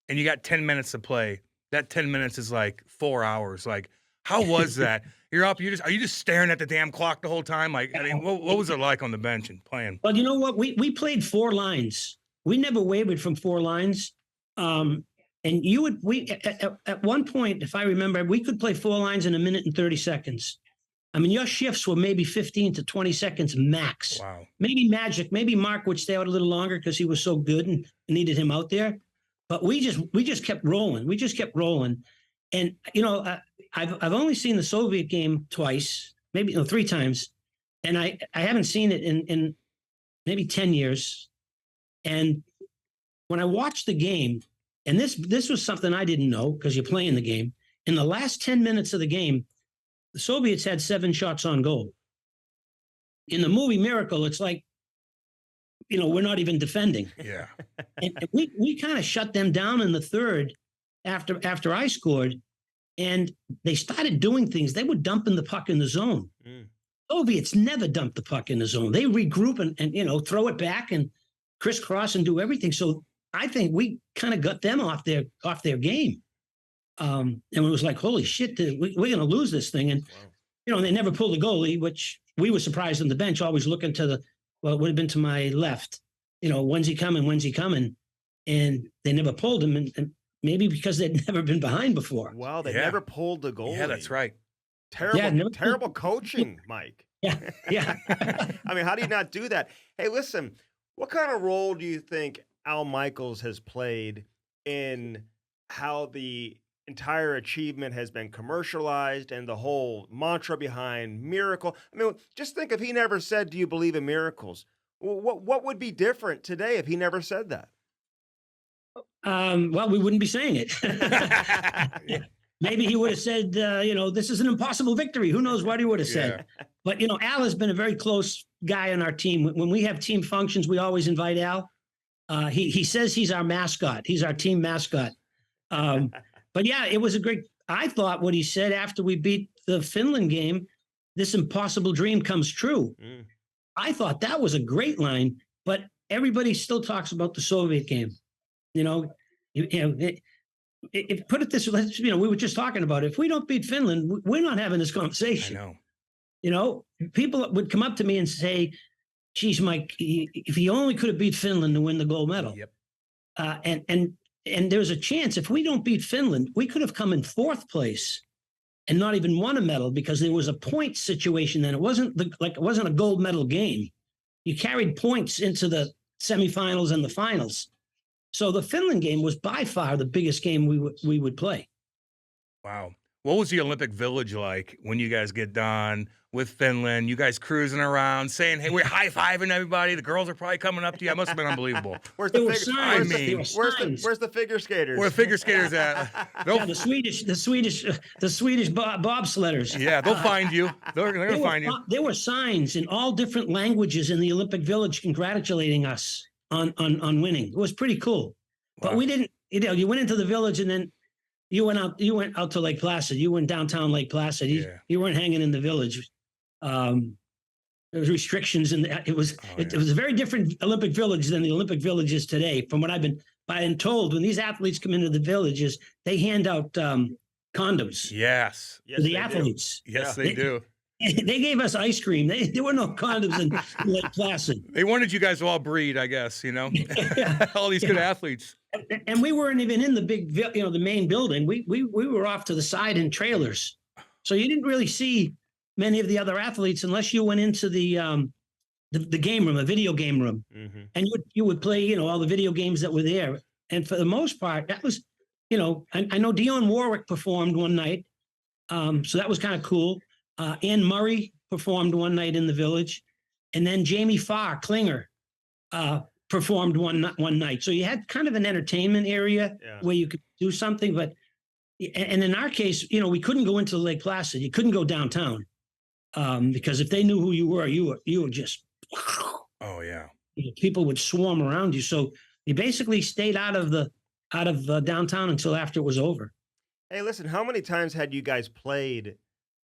and you got 10 minutes to play. That 10 minutes is like 4 hours. Like, how was that? You're up. Are you just staring at the damn clock the whole time? Like, I mean, what was it like on the bench and playing? Well, you know what? We played 4 lines. We never wavered from 4 lines. And at one point, if I remember, we could play 4 lines in 1 minute and 30 seconds. I mean, your shifts were maybe 15 to 20 seconds max. Wow. Maybe Magic, maybe Mark would stay out a little longer because he was so good and needed him out there. But we just kept rolling. We just kept rolling. And, I've only seen the Soviet game twice, maybe 3 times. And I haven't seen it in maybe 10 years. And when I watched the game, and this was something I didn't know because you're playing the game, in the last 10 minutes of the game, the Soviets had 7 shots on goal. In the movie Miracle, it's like, we're not even defending. Yeah. And we kind of shut them down in the third after I scored, and they started doing things. They were dumping the puck in the zone. Soviets never dumped the puck in the zone. They regroup and throw it back and crisscross and do everything. So I think we kind of got them off their game. And it was like, holy shit, we're going to lose this thing. And, they never pulled a goalie, which we were surprised on the bench, always looking to it would have been to my left. When's he coming? When's he coming? And they never pulled him. And maybe because they'd never been behind before. Wow, they never pulled the goalie. Yeah, that's right. Terrible coaching, Mike. Yeah. I mean, how do you not do that? Hey, listen, what kind of role do you think Al Michaels has played in how the entire achievement has been commercialized and the whole mantra behind Miracle? I mean, just think if he never said, "Do you believe in miracles?" What would be different today if he never said that? Well, we wouldn't be saying it. Maybe he would have said, this is an impossible victory. Who knows what he would have said? Yeah. But, Al has been a very close guy on our team. When we have team functions, we always invite Al. He says he's our mascot. He's our team mascot. But, yeah, it was I thought what he said after we beat the Finland game, this impossible dream comes true. I thought that was a great line, but everybody still talks about the Soviet game. If put it this way, we were just talking about it. If we don't beat Finland, we're not having this conversation. I know. People would come up to me and say, geez, Mike, if he only could have beat Finland to win the gold medal. Yep. And there's a chance if we don't beat Finland, we could have come in 4th place and not even won a medal because there was a point situation then. It wasn't a gold medal game. You carried points into the semifinals and the finals. So the Finland game was by far the biggest game we would play. Wow. What was the Olympic Village like when you guys get done with Finland? You guys cruising around saying, hey, we're high-fiving everybody. The girls are probably coming up to you. That must have been unbelievable. Where's the figure skaters? Where the figure skaters at? The Swedish bobsledders. Yeah, they'll find you. They're going to find you. There were signs in all different languages in the Olympic Village congratulating us on winning. It was pretty cool. Wow. But we didn't, you went into the village and then you went out to Lake Placid. You went downtown Lake Placid. You weren't hanging in the village. There was restrictions, and it was a very different Olympic Village than the Olympic Village is today. From what I've been told, when these athletes come into the villages, they hand out condoms. Yes. To the athletes. Yes, they do. They gave us ice cream. There were no condoms in Lake Placid. They wanted you guys to all breed, I guess, all these good athletes. And we weren't even in the big, the main building. We were off to the side in trailers. So you didn't really see many of the other athletes unless you went into the game room, a video game room. Mm-hmm. And you would play, all the video games that were there. And for the most part, that was, I know Dionne Warwick performed one night. So that was kind of cool. Anne Murray performed one night in the village, and then Jamie Farr Klinger performed one night. So you had kind of an entertainment area where you could do something. But and in our case, we couldn't go into Lake Placid. You couldn't go downtown because if they knew who you were just people would swarm around you. So you basically stayed out of downtown until after it was over. Hey, listen, how many times had you guys played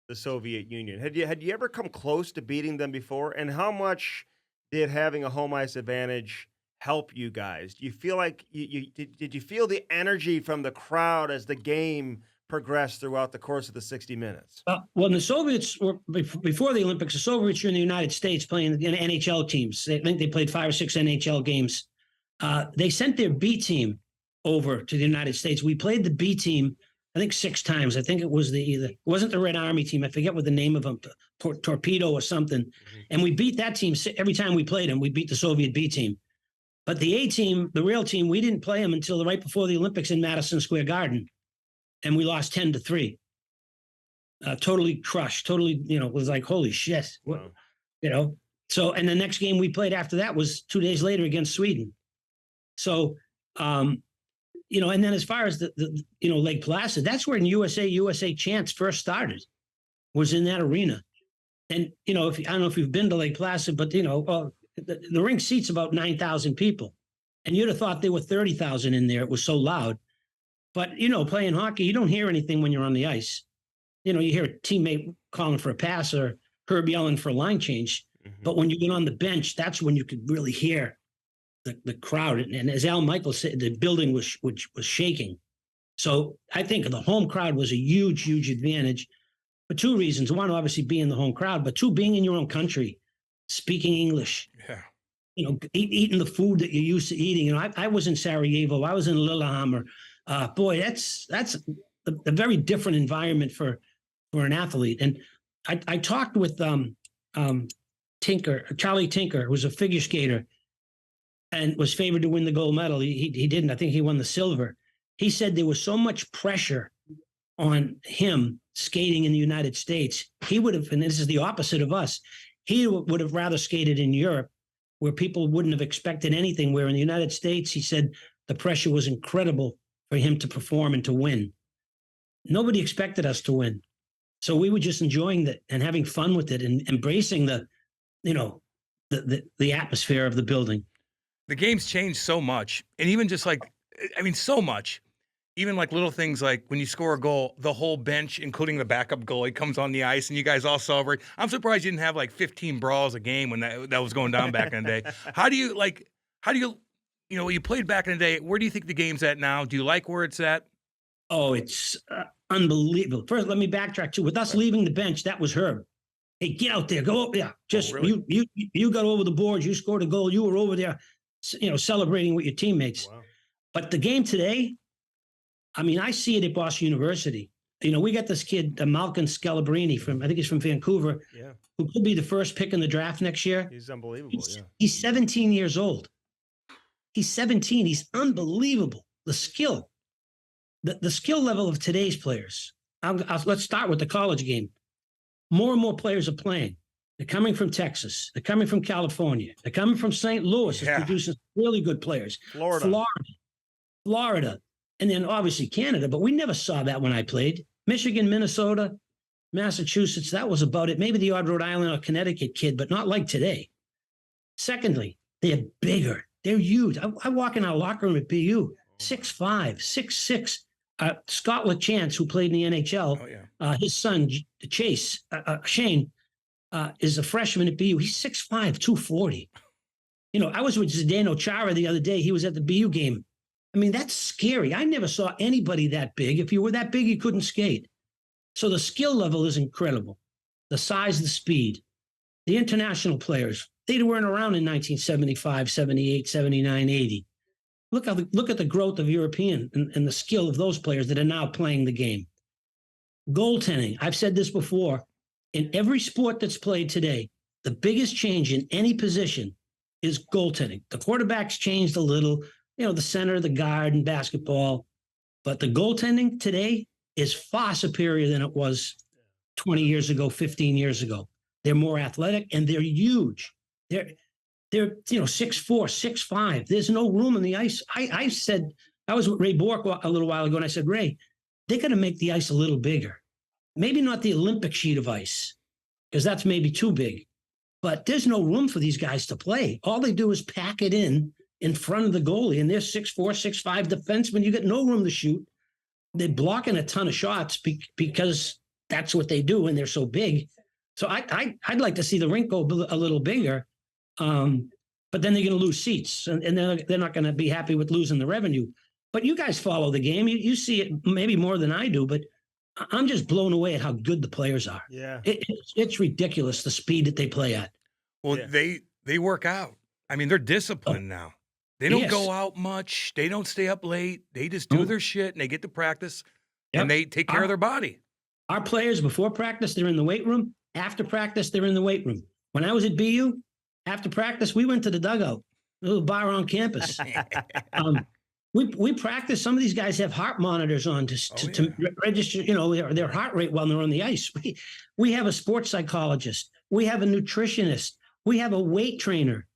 the Soviet Union? Had you ever come close to beating them before? And how much did having a home ice advantage help you guys? Do you feel like did you feel the energy from the crowd as the game progressed throughout the course of the 60 minutes? When the Soviets were before the Olympics, the Soviets were in the United States playing in NHL teams. I think they played 5 or 6 NHL games. They sent their B team over to the United States. We played the B team I think 6 times. I think it was it wasn't the Red Army team. I forget what the name of them, Torpedo or something. Mhm. And we beat that team every time we played them. We beat the Soviet B team. But the A team, the real team, we didn't play them until right before the Olympics in Madison Square Garden. And we lost 10-3. Totally crushed. Totally, it was like, holy shit. Wow. So, and the next game we played after that was 2 days later against Sweden. So, and then as far as the Lake Placid, that's where USA chants first started, was in that arena. And, I don't know if you've been to Lake Placid, but, the rink seats about 9,000 people. And you'd have thought there were 30,000 in there. It was so loud. But, playing hockey, you don't hear anything when you're on the ice. You hear a teammate calling for a pass or Herb yelling for a line change. Mm-hmm. But when you get on the bench, that's when you could really hear the crowd. And as Al Michael said, the building was shaking. So I think the home crowd was a huge, huge advantage for 2 reasons. One, obviously being the home crowd, but 2, being in your own country, speaking English. Yeah. Eating the food that you're used to eating. I was in Sarajevo. I was in Lillehammer. Boy, that's a very different environment for an athlete. And I talked with Charlie Tinker, who was a figure skater and was favored to win the gold medal. He didn't. I think he won the silver. He said there was so much pressure on him skating in the United States. He would have, and this is the opposite of us, he would have rather skated in Europe where people wouldn't have expected anything, where in the United States, he said the pressure was incredible for him to perform and to win. Nobody expected us to win. So we were just enjoying that and having fun with it and embracing the atmosphere of the building. The game's changed so much. And even just so much. Even like little things like when you score a goal, the whole bench, including the backup goalie, comes on the ice and you guys all celebrate. I'm surprised you didn't have like 15 brawls a game when that was going down back in the day. How do you, you played back in the day, where do you think the game's at now? Do you like where it's at? Oh, it's unbelievable. First, let me backtrack too. With us leaving the bench, that was Herb. Hey, get out there, go up there. Just really? you got over the boards, you scored a goal, you were over there, celebrating with your teammates. Wow. But the game today, I mean, I see it at Boston University. We got this kid, Malcolm Scalabrini I think he's from Vancouver, Yeah. who could be the first pick in the draft next year. He's unbelievable. He's 17 years old. He's 17. He's unbelievable. The skill. The skill level of today's players. Let's start with the college game. More and more players are playing. They're coming from Texas. They're coming from California. They're coming from St. Louis. Yeah. It's producing really good players. Florida. And then obviously Canada. But we never saw that when I played. Michigan, Minnesota, Massachusetts, that was about it. Maybe the odd Rhode Island or Connecticut kid, but not like today. Secondly, they're bigger. They're huge. I walk in our locker room at BU, 6'5", 6'6". Scott LaChance, who played in the NHL, his son, Shane, is a freshman at BU. He's 6'5", 240. I was with Zdeno Chara the other day. He was at the BU game. I mean, that's scary. I never saw anybody that big. If you were that big, you couldn't skate. So the skill level is incredible. The size, the speed. The international players, they weren't around in 1975, 78, 79, 80. Look at the growth of European and the skill of those players that are now playing the game. Goaltending. I've said this before. In every sport that's played today, the biggest change in any position is goaltending. The quarterback's changed a little, the center, the guard in basketball. But the goaltending today is far superior than it was 20 years ago, 15 years ago. They're more athletic and they're huge. They're 6'4", 6'5". There's no room on the ice. I said, I was with Ray Bork a little while ago, and I said, Ray, they got to make the ice a little bigger. Maybe not the Olympic sheet of ice, because that's maybe too big. But there's no room for these guys to play. All they do is pack it in front of the goalie, and they're 6'4", 6'5" defensemen. You got no room to shoot. They're blocking a ton of shots because that's what they do, and they're so big. So I'd like to see the rink go a little bigger, but then they're going to lose seats, and they're not going to be happy with losing the revenue. But you guys follow the game. You see it maybe more than I do, but I'm just blown away at how good the players are. Yeah. It's ridiculous, the speed that they play at. Well, Yeah. they work out. I mean, they're disciplined now. They don't Yes. go out much. They don't stay up late. They just do No. their shit and they get to practice. Yep. and they take care of their body. Our players, before practice, they're in the weight room. After practice, they're in the weight room. When I was at BU, after practice, we went to the dugout, a little bar on campus. We practice. Some of these guys have heart monitors on to register, their heart rate while they're on the ice. We have a sports psychologist. We have a nutritionist. We have a weight trainer.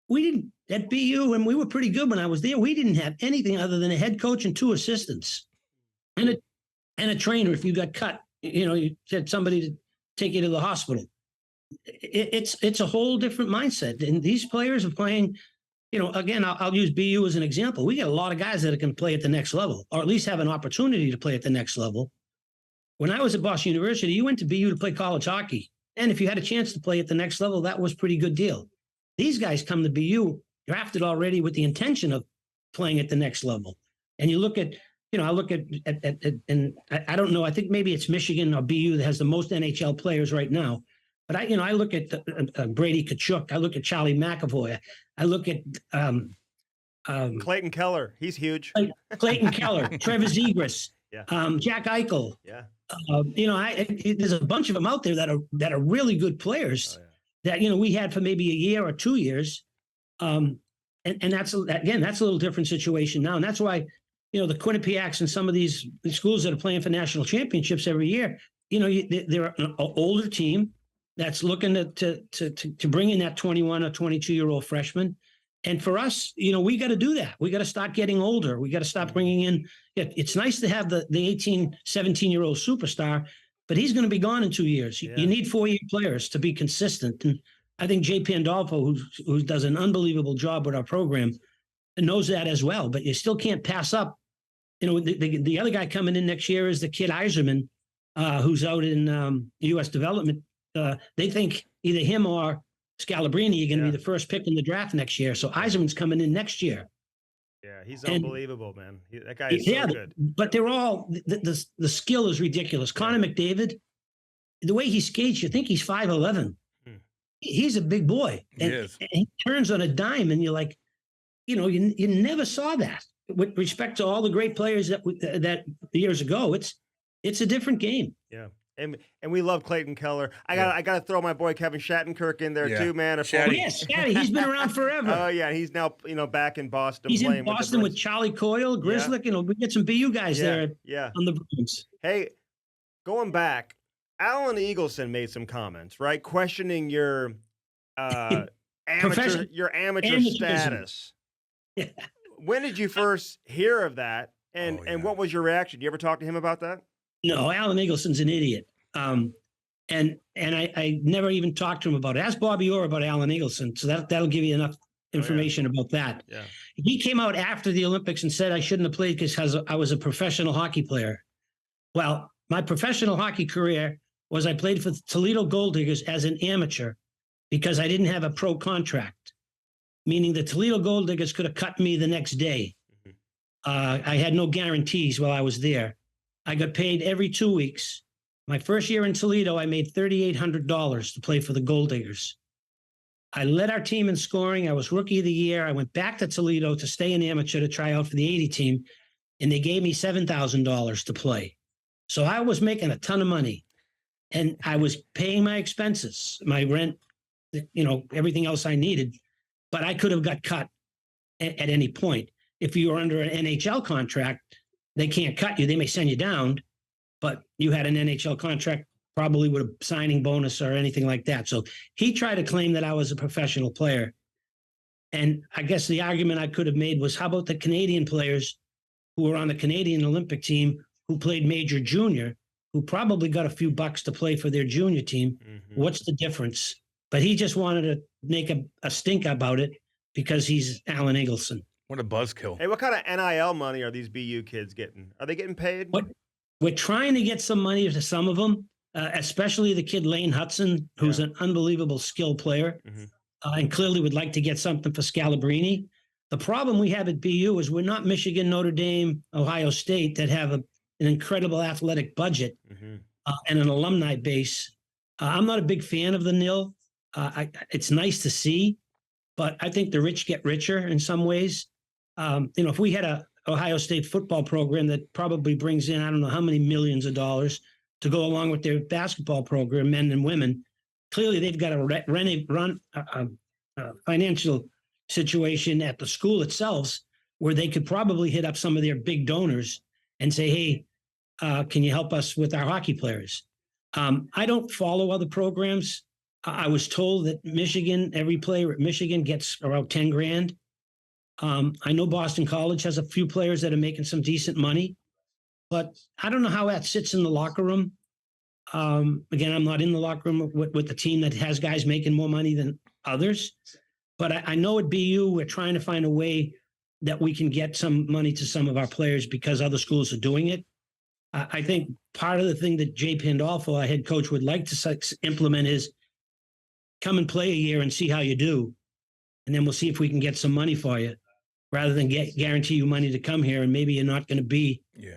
We didn't at BU, and we were pretty good when I was there. We didn't have anything other than a head coach and 2 assistants, and a trainer. If you got cut, you had somebody to take you to the hospital. It's a whole different mindset, and these players are playing. Again, I'll use BU as an example. We got a lot of guys that can play at the next level, or at least have an opportunity to play at the next level. When I was at Boston University, you went to BU to play college hockey. And if you had a chance to play at the next level, that was a pretty good deal. These guys come to BU drafted already with the intention of playing at the next level. And you look at, I look at and I don't know, I think maybe it's Michigan or BU that has the most NHL players right now. But I look at Brady Tkachuk. I look at Charlie McAvoy. I look at Clayton Keller. He's huge. Clayton Keller, Trevor Zegras, Jack Eichel. Yeah. There's a bunch of them out there that are really good players that we had for maybe a year or 2 years, and that's a little different situation now, and that's why the Quinnipiacs and some of these schools that are playing for national championships every year, they're an older team that's looking to bring in that 21 or 22-year-old freshman. And for us, we got to do that. We got to start getting older. We got to stop bringing in. It's nice to have the 18, 17-year-old superstar, but he's going to be gone in 2 years. You need 4-year players to be consistent. And I think Jay Pandolfo, who does an unbelievable job with our program, knows that as well. But you still can't pass up. The other guy coming in next year is the kid Iserman, who's out in U.S. development. They think either him or Scalabrini are going to be the first pick in the draft next year. So Iserman's coming in next year. Yeah, he's unbelievable, man. That guy is so good. But they're all the skill is ridiculous. Connor McDavid, the way he skates, you think he's 5'11". He's a big boy, and he turns on a dime, and you're like, you never saw that. With respect to all the great players that years ago, it's a different game. Yeah. And we love Clayton Keller. I gotta throw my boy Kevin Shattenkirk in there too, man. Shatty, he's been around forever. Oh yeah, he's now back in Boston. He's playing in Boston with Charlie Coyle, Grizzlick. We get some BU guys there on the Bruins. Hey, going back, Alan Eagleson made some comments, right, questioning your amateur status. Yeah. When did you first hear of that, and what was your reaction? Did you ever talk to him about that? No, Alan Eagleson's an idiot. And I never even talked to him about it. Ask Bobby Orr about Alan Eagleson. So that'll give you enough information about that. Yeah. He came out after the Olympics and said I shouldn't have played because I was a professional hockey player. Well, my professional hockey career was I played for Toledo Gold Diggers as an amateur because I didn't have a pro contract, meaning the Toledo Gold Diggers could have cut me the next day. I had no guarantees while I was there. I got paid every 2 weeks. My first year in Toledo, I made $3,800 to play for the Gold Diggers. I led our team in scoring. I was Rookie of the Year. I went back to Toledo to stay an amateur to try out for the 80 team, and they gave me $7,000 to play. So I was making a ton of money, and I was paying my expenses, my rent, everything else I needed, but I could have got cut at any point. If you were under an NHL contract, they can't cut you. They may send you down, but you had an NHL contract, probably with a signing bonus or anything like that. So he tried to claim that I was a professional player. And I guess the argument I could have made was, how about the Canadian players who were on the Canadian Olympic team who played major junior, who probably got a few bucks to play for their junior team? Mm-hmm. What's the difference? But he just wanted to make a stink about it because he's Alan Eagleson. What a buzzkill. Hey, what kind of NIL money are these BU kids getting? Are they getting paid? We're trying to get some money to some of them, especially the kid Lane Hudson, who's an unbelievable skill player, and clearly would like to get something for Scalabrini. The problem we have at BU is we're not Michigan, Notre Dame, Ohio State that have an incredible athletic budget and an alumni base. I'm not a big fan of the NIL. It's nice to see, but I think the rich get richer in some ways. If we had Ohio State football program that probably brings in, I don't know how many millions of dollars to go along with their basketball program, men and women. Clearly, they've got a financial situation at the school itself where they could probably hit up some of their big donors and say, hey, can you help us with our hockey players? I don't follow other programs. I was told that every player at Michigan gets around 10 grand. I know Boston College has a few players that are making some decent money, but I don't know how that sits in the locker room. Again, I'm not in the locker room with the team that has guys making more money than others, but I know at BU, we're trying to find a way that we can get some money to some of our players because other schools are doing it. I think part of the thing that Jay Pandolfo, our head coach, would like to implement is come and play a year and see how you do. And then we'll see if we can get some money for you rather than guarantee you money to come here. And maybe you're not going to be the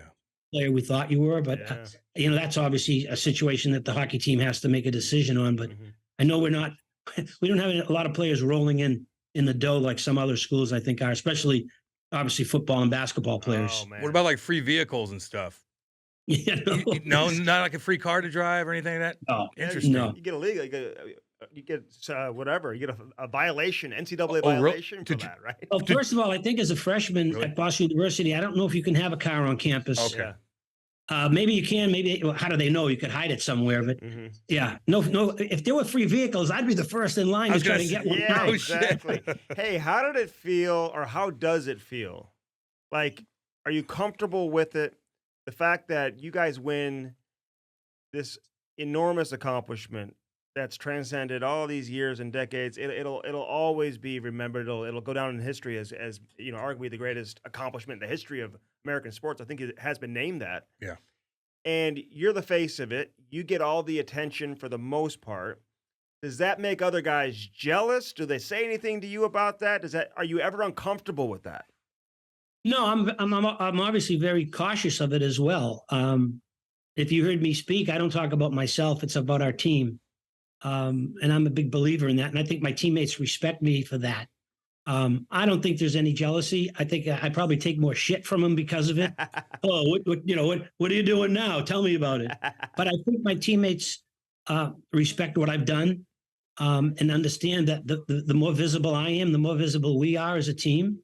player we thought you were. But, that's obviously a situation that the hockey team has to make a decision on. But I know we don't have a lot of players rolling in the dough like some other schools, I think, are, especially obviously football and basketball players. What about like free vehicles and stuff? Yeah, No, not like a free car to drive or anything like that? No. Interesting. No. You get illegal. You get whatever. You get a violation, NCAA violation for that, right? Well, first of all, I think as a freshman at Boston University, I don't know if you can have a car on campus. Okay. Maybe you can. How do they know? You could hide it somewhere. But no. If there were free vehicles, I'd be the first in line to try to get one. Yeah, exactly. Hey, how did it feel, or how does it feel? Like, are you comfortable with it? The fact that you guys win this enormous accomplishment that's transcended all these years and decades, it'll always be remembered. It'll go down in history as arguably the greatest accomplishment in the history of American sports. I think it has been named that. Yeah. And you're the face of it. You get all the attention for the most part. Does that make other guys jealous? Do they say anything to you about that? Are you ever uncomfortable with that? No, I'm obviously very cautious of it as well. If you heard me speak, I don't talk about myself. It's about our team. And I'm a big believer in that. And I think my teammates respect me for that. I don't think there's any jealousy. I think I probably take more shit from them because of it. Oh, what are you doing now? Tell me about it. But I think my teammates respect what I've done and understand that the more visible I am, the more visible we are as a team.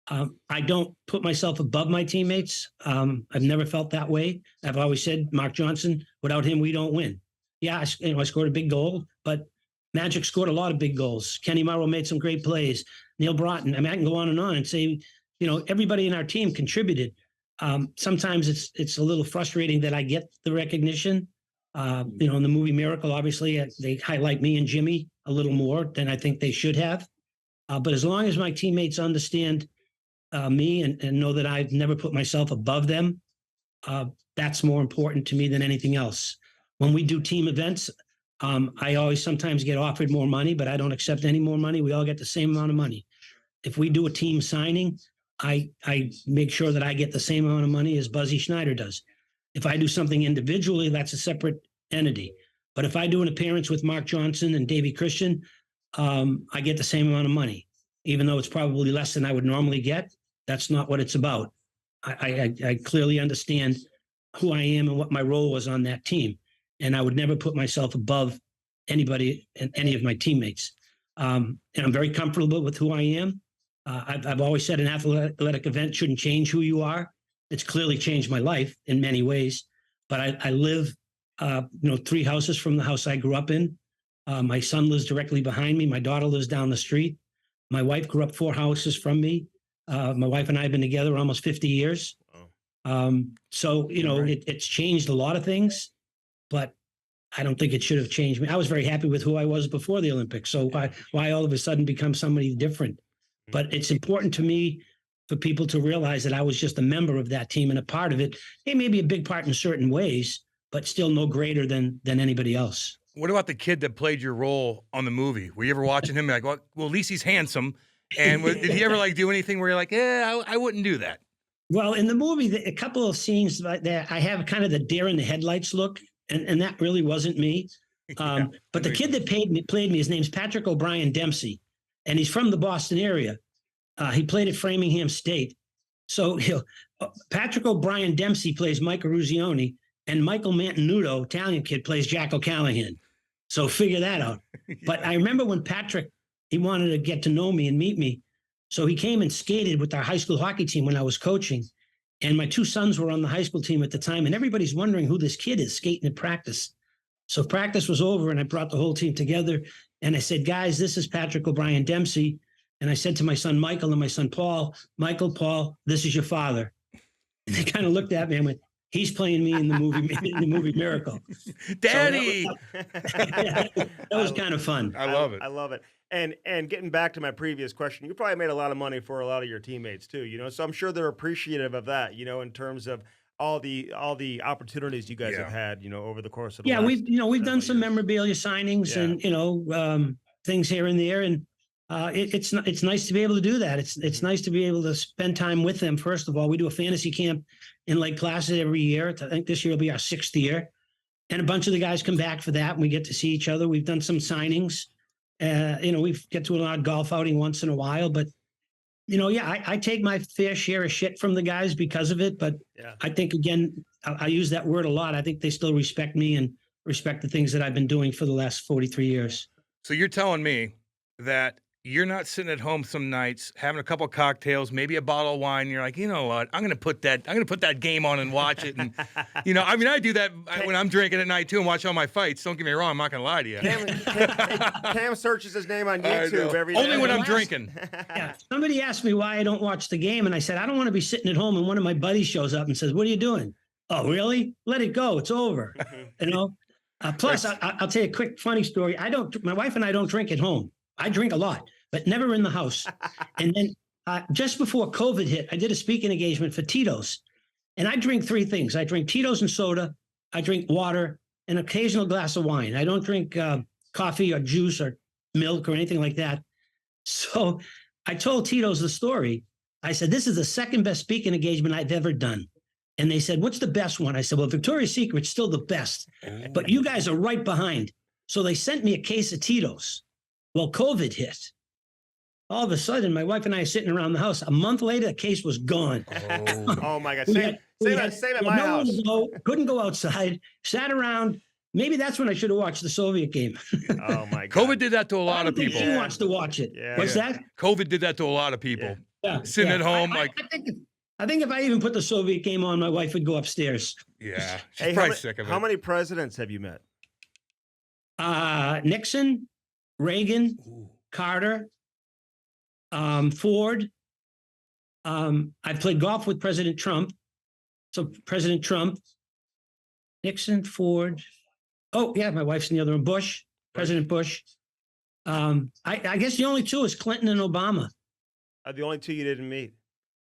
I don't put myself above my teammates. I've never felt that way. I've always said, Mark Johnson, without him, we don't win. Yeah, I scored a big goal, but Magic scored a lot of big goals. Kenny Morrow made some great plays. Neil Broughton. I mean, I can go on and say, everybody in our team contributed. Sometimes it's a little frustrating that I get the recognition. In the movie Miracle, obviously, they highlight me and Jimmy a little more than I think they should have. But as long as my teammates understand me and know that I've never put myself above them, that's more important to me than anything else. When we do team events, I always sometimes get offered more money, but I don't accept any more money. We all get the same amount of money. If we do a team signing, I make sure that I get the same amount of money as Buzzy Schneider does. If I do something individually, that's a separate entity. But if I do an appearance with Mark Johnson and Davey Christian, I get the same amount of money, even though it's probably less than I would normally get. That's not what it's about. I clearly understand who I am and what my role was on that team. And I would never put myself above anybody and any of my teammates. And I'm very comfortable with who I am. I've always said an athletic event shouldn't change who you are. It's clearly changed my life in many ways. But I live, 3 houses from the house I grew up in. My son lives directly behind me. My daughter lives down the street. My wife grew up 4 houses from me. My wife and I have been together almost 50 years. So, it's changed a lot of things. But I don't think it should have changed me. I was very happy with who I was before the Olympics. So why all of a sudden become somebody different? But it's important to me for people to realize that I was just a member of that team and a part of it. It may be a big part in certain ways, but still no greater than anybody else. What about the kid that played your role on the movie? Were you ever watching him like, well, at least he's handsome. And did he ever do anything where you're like, I wouldn't do that? Well, in the movie, a couple of scenes that I have kind of the deer in the headlights look. And that really wasn't me. But the kid that played me, his name's Patrick O'Brien Dempsey, and he's from the Boston area. He played at Framingham State. So Patrick O'Brien Dempsey plays Mike Eruzione, and Michael Mantenuto, Italian kid, plays Jack O'Callahan. So figure that out. But I remember when Patrick, he wanted to get to know me and meet me. So he came and skated with our high school hockey team when I was coaching. And my 2 sons were on the high school team at the time. And everybody's wondering who this kid is skating at practice. So practice was over and I brought the whole team together. And I said, guys, this is Patrick O'Brien Dempsey. And I said to my son Michael and my son Paul, Michael, Paul, this is your father. And they kind of looked at me and went, he's playing me in the movie Miracle. Daddy. So that was kind of fun. I love it. I love it. And getting back to my previous question, you probably made a lot of money for a lot of your teammates too, so I'm sure they're appreciative of that, in terms of all the opportunities you guys have had, over the course of the last we've done some years. memorabilia signings and things here and there, and it's nice to be able to do that. It's nice to be able to spend time with them. First of all, we do a fantasy camp in Lake Placid every year. I think this year will be our 6th year, and a bunch of the guys come back for that, and we get to see each other. We've done some signings. We get to an odd golf outing once in a while, but I take my fair share of shit from the guys because of it. But I think, again, I use that word a lot. I think they still respect me and respect the things that I've been doing for the last 43 years. So you're telling me that you're not sitting at home some nights having a couple of cocktails, maybe a bottle of wine. And you're like, you know what? I'm going to put that game on and watch it. And I do that when I'm drinking at night too and watch all my fights. Don't get me wrong. I'm not going to lie to you. Cam searches his name on YouTube every day. Only when I'm drinking. Yeah. Somebody asked me why I don't watch the game, and I said I don't want to be sitting at home and one of my buddies shows up and says, "What are you doing?" "Oh, really? Let it go. It's over." Plus, I'll tell you a quick funny story. My wife and I don't drink at home. I drink a lot, but never in the house. And then just before COVID hit, I did a speaking engagement for Tito's. And I drink 3 things. I drink Tito's and soda. I drink water, an occasional glass of wine. I don't drink coffee or juice or milk or anything like that. So I told Tito's the story. I said, this is the 2nd best speaking engagement I've ever done. And they said, what's the best one? I said, well, Victoria's Secret's still the best, but you guys are right behind. So they sent me a case of Tito's. Well, COVID hit. All of a sudden, my wife and I are sitting around the house. A month later, the case was gone. Oh my God. Same at my house. Couldn't go outside, sat around. Maybe that's when I should have watched the Soviet game. Oh my God. COVID did that to a lot of people. She wants to watch it. Yeah. What's that? COVID did that to a lot of people. Yeah. Sitting at home, I think if I even put the Soviet game on, my wife would go upstairs. Yeah. She's probably sick of it. How many presidents have you met? Nixon, Reagan, Carter, Ford. I played golf with President Trump. So President Trump, Nixon, Ford. Oh, yeah, my wife's in the other room. Bush, President Bush. I guess the only 2 is Clinton and Obama. The only 2 you didn't meet.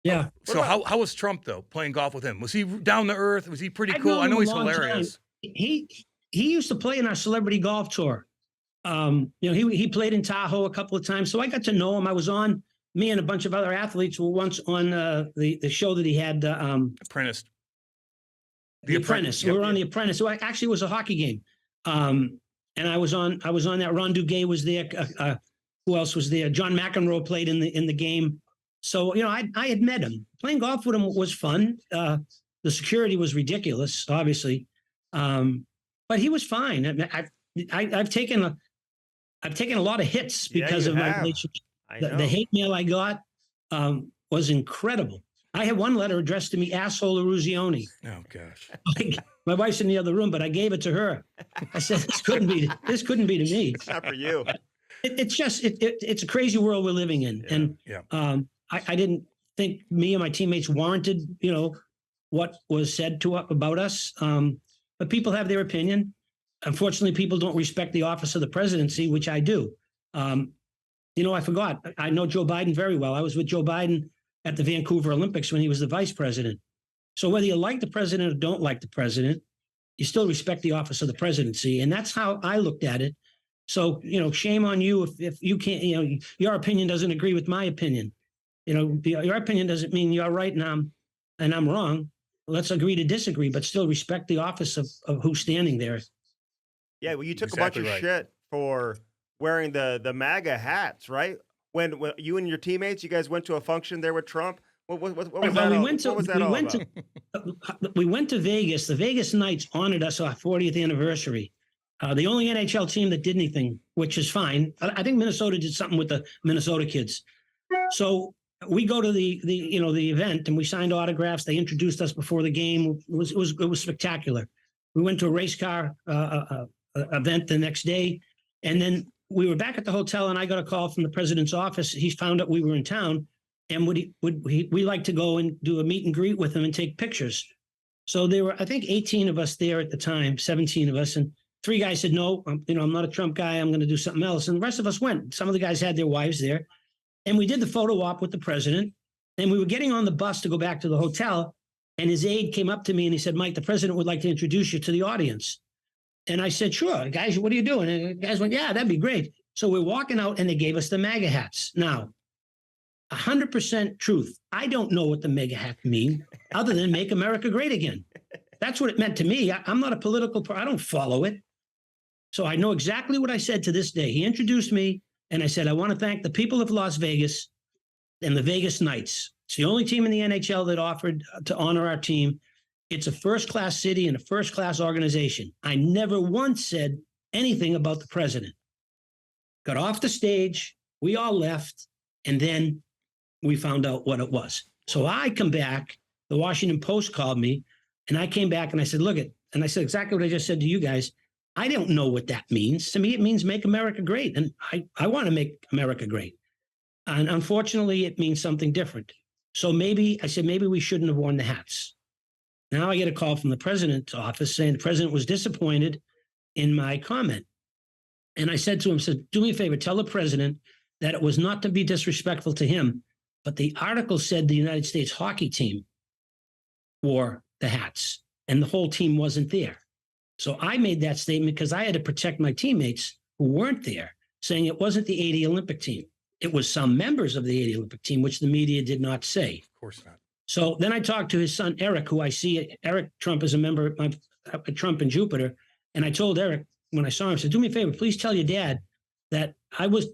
Yeah. So how was Trump, though, playing golf with him? Was he down to earth? Was he pretty cool? I know he's hilarious. He used to play in our celebrity golf tour. He played in Tahoe a couple of times. So I got to know him. Me and a bunch of other athletes were once on the show that he had. Apprentice. The Apprentice. We were on The Apprentice. So actually, it was a hockey game. And I was on that. Ron Duguay was there. Who else was there? John McEnroe played in the game. So, I had met him. Playing golf with him was fun. The security was ridiculous, obviously. But he was fine. I've taken a lot of hits because of my relationship. The hate mail I got was incredible. I had one letter addressed to me, asshole Eruzione. Oh gosh. My wife's in the other room, but I gave it to her. I said, this couldn't be to me. It's not for you. It's a crazy world we're living in. I didn't think me and my teammates warranted, what was said about us. But people have their opinion. Unfortunately, people don't respect the office of the presidency, which I do. I forgot. I know Joe Biden very well. I was with Joe Biden at the Vancouver Olympics when he was the vice president. So whether you like the president or don't like the president, you still respect the office of the presidency. And that's how I looked at it. So, shame on you if you can't, your opinion doesn't agree with my opinion. Your opinion doesn't mean you're right and I'm wrong. Let's agree to disagree, but still respect the office of who's standing there. Yeah, well, you took a bunch of shit for wearing the MAGA hats, right? When you and your teammates, you guys went to a function there with Trump. What was Right, that? well, What was that all about? we went to Vegas. The Vegas Knights honored us our 40th anniversary. The only NHL team that did anything, which is fine. I think Minnesota did something with the Minnesota kids. So we go to the event and we signed autographs. They introduced us before the game. It was spectacular. We went to a race car event the next day, and then we were back at the hotel. And I got a call from the president's office. He found out we were in town, and we like to go and do a meet and greet with him and take pictures. So there were, I think, 18 of us there at the time, 17 of us, and 3 guys said, no, I'm not a Trump guy. I'm going to do something else. And the rest of us went. Some of the guys had their wives there. And we did the photo op with the president. And we were getting on the bus to go back to the hotel. And his aide came up to me and he said, Mike, the president would like to introduce you to the audience. And I said, sure, guys, what are you doing? And the guys went, yeah, that'd be great. So we're walking out and they gave us the MAGA hats. Now, 100% truth. I don't know what the MAGA hat mean other than make America great again. That's what it meant to me. I'm not a political I don't follow it. So I know exactly what I said to this day. He introduced me, and I said, I want to thank the people of Las Vegas and the Vegas Knights. It's the only team in the NHL that offered to honor our team. It's a first-class city and a first-class organization. I never once said anything about the president. Got off the stage, we all left, and then we found out what it was. So I come back, the Washington Post called me, and I came back and I said, and I said exactly what I just said to you guys. I don't know what that means. To me, it means make America great. And I want to make America great. And unfortunately, it means something different. So maybe we shouldn't have worn the hats. Now I get a call from the president's office saying the president was disappointed in my comment. And I said to him, do me a favor, tell the president that it was not to be disrespectful to him, but the article said the United States hockey team wore the hats and the whole team wasn't there. So I made that statement because I had to protect my teammates who weren't there, saying it wasn't the 80 Olympic team. It was some members of the 80 Olympic team, which the media did not say. Of course not. So then I talked to his son, Eric, who I see. Eric Trump is a member of Trump and Jupiter. And I told Eric when I saw him, I said, do me a favor, please tell your dad that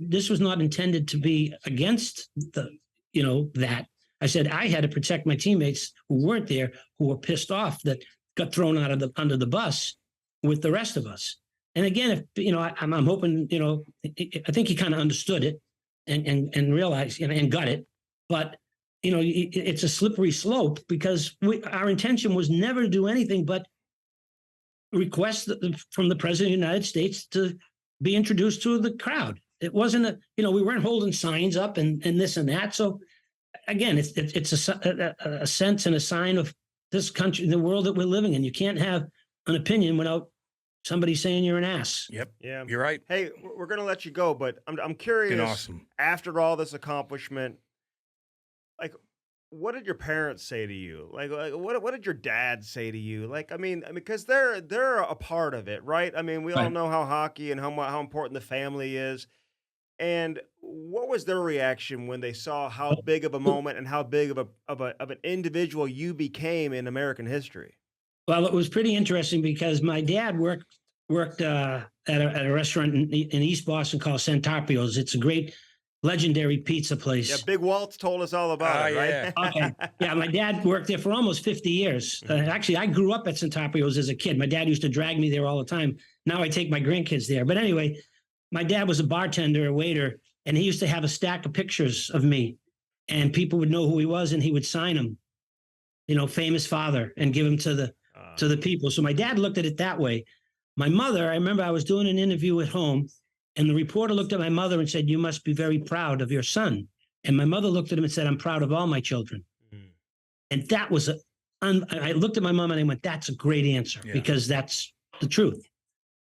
this was not intended to be against that. I said, I had to protect my teammates who weren't there, who were pissed off that got thrown out of under the bus with the rest of us. And again, if I'm hoping, I think he kind of understood it and realized and got it. But it's a slippery slope because our intention was never to do anything but request from the president of the United States to be introduced to the crowd. It wasn't we weren't holding signs up and this and that. So again, it's a sense and a sign of this country, the world that we're living in. You can't have an opinion without somebody saying you're an ass. Yep. Yeah. You're right. Hey, we're going to let you go, but I'm curious, awesome. After all this accomplishment, like, what did your parents say to you? Like what did your dad say to you? Like, I mean, because they're a part of it, right? I mean, we all know how hockey and how important the family is. And what was their reaction when they saw how big of a moment and how big of an individual you became in American history? Well, it was pretty interesting because my dad worked at a restaurant in East Boston called Santarpio's. It's a great, legendary pizza place. Yeah, Big Walt's told us all about it, right? Okay. Yeah, my dad worked there for almost 50 years. Actually, I grew up at Santarpio's as a kid. My dad used to drag me there all the time. Now I take my grandkids there. But anyway, my dad was a bartender, a waiter, and he used to have a stack of pictures of me. And people would know who he was, and he would sign them, famous father, and give them to the people. So my dad looked at it that way. My mother, I remember I was doing an interview at home, and the reporter looked at my mother and said, you must be very proud of your son. And my mother looked at him and said, I'm proud of all my children. Mm. And that was I looked at my mom and I went, that's a great answer because that's the truth.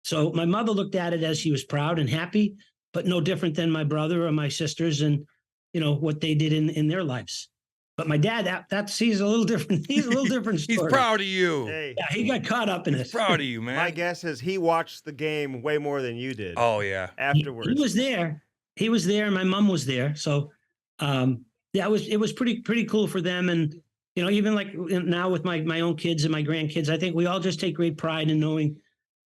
So my mother looked at it as she was proud and happy, but no different than my brother or my sisters and, what they did in their lives. But my dad, he's a little different. He's a little different story. He's proud of you. Hey, yeah, he got caught up in it. Proud of you, man. My guess is he watched the game way more than you did. Oh, yeah. Afterwards. He was there. He was there. My mom was there. So, it was pretty cool for them. And, even like now with my own kids and my grandkids, I think we all just take great pride in knowing